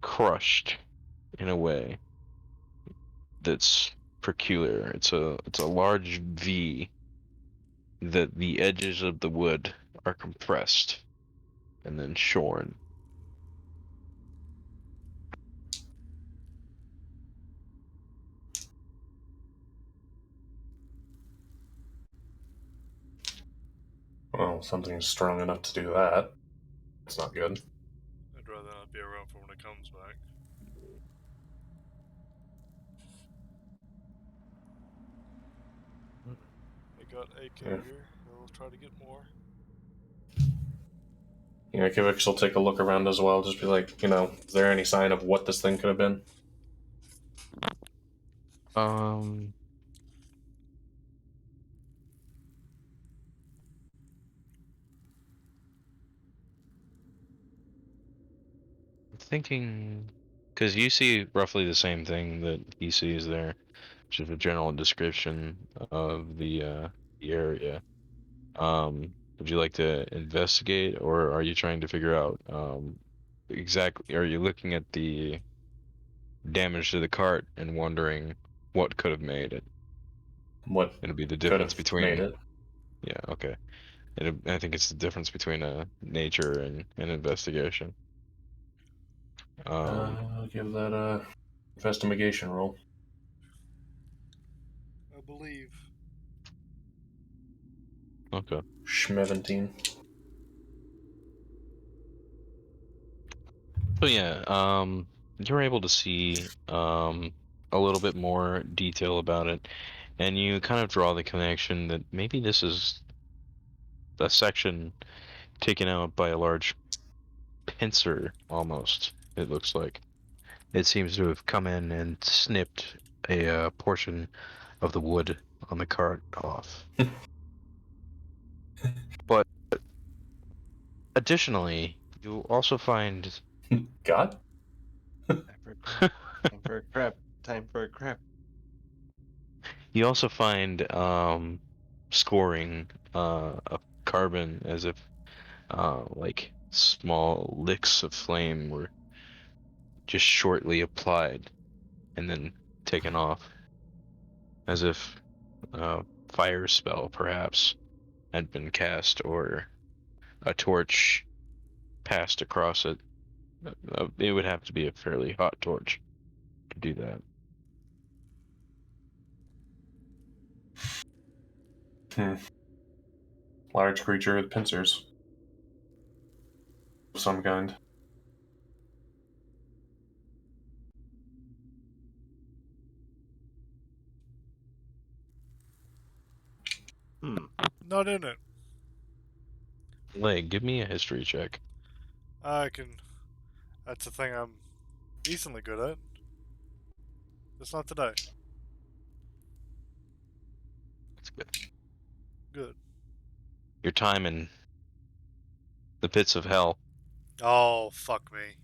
crushed in a way that's peculiar. It's a large V that the edges of the wood are compressed and then shorn.
Well, something's strong enough to do that. It's not good.
I'd rather not be around for when it comes back. I got AK
Yeah.
here. I'll try to get more.
Kivix will take a look around as well, just be like, is there any sign of what this thing could have been?
thinking, because you see roughly the same thing that he sees there, which is a general description of the area. Would you like to investigate, or are you trying to figure out exactly? Are you looking at the damage to the cart and wondering what could have made it?
What
It'll be the
could
difference
have made
between.
it?
Yeah, okay. I think it's the difference between nature and an investigation.
I'll give that a investigation roll.
I believe.
Okay.
17.
So yeah, you're able to see a little bit more detail about it, and you kind of draw the connection that maybe this is a section taken out by a large pincer, almost. It looks like it seems to have come in and snipped a portion of the wood on the cart off. But additionally, you also find
God?
Time for a crap. Time for a crap. Time for a crap.
you also find scoring of carbon as if like small licks of flame were just shortly applied and then taken off, as if a fire spell perhaps had been cast or a torch passed across it. It would have to be a fairly hot torch to do that.
Hmm. Large creature with pincers. Of some kind.
Hmm.
Not in it.
Leg, give me a history check.
I can. That's a thing I'm decently good at. Just not today.
That's good.
Good.
Your time in the pits of hell
Oh, fuck me.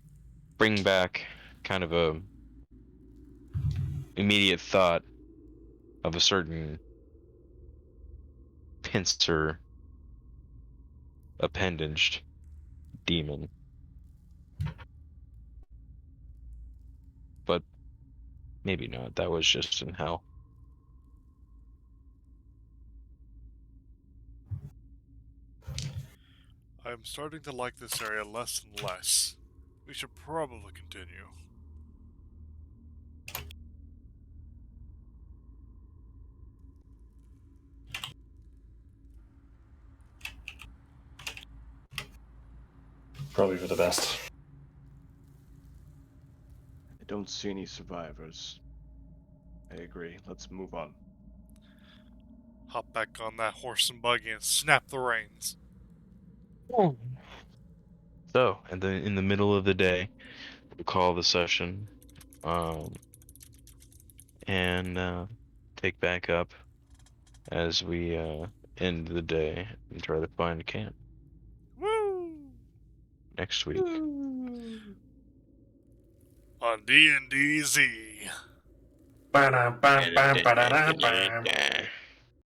bring back kind of a immediate thought of a certain pincer appendaged demon. But maybe not. That was just in hell.
I'm starting to like this area less and less. We should probably continue.
Probably for the best.
I don't see any survivors. I agree. Let's move on.
Hop back on that horse and buggy and snap the reins.
So, and then in the middle of the day, we'll call the session, um, and take back up as we end the day and try to find camp
Woo!
next week.
On D&D Z.
Ba-da-ba-ba-ba-da-ba.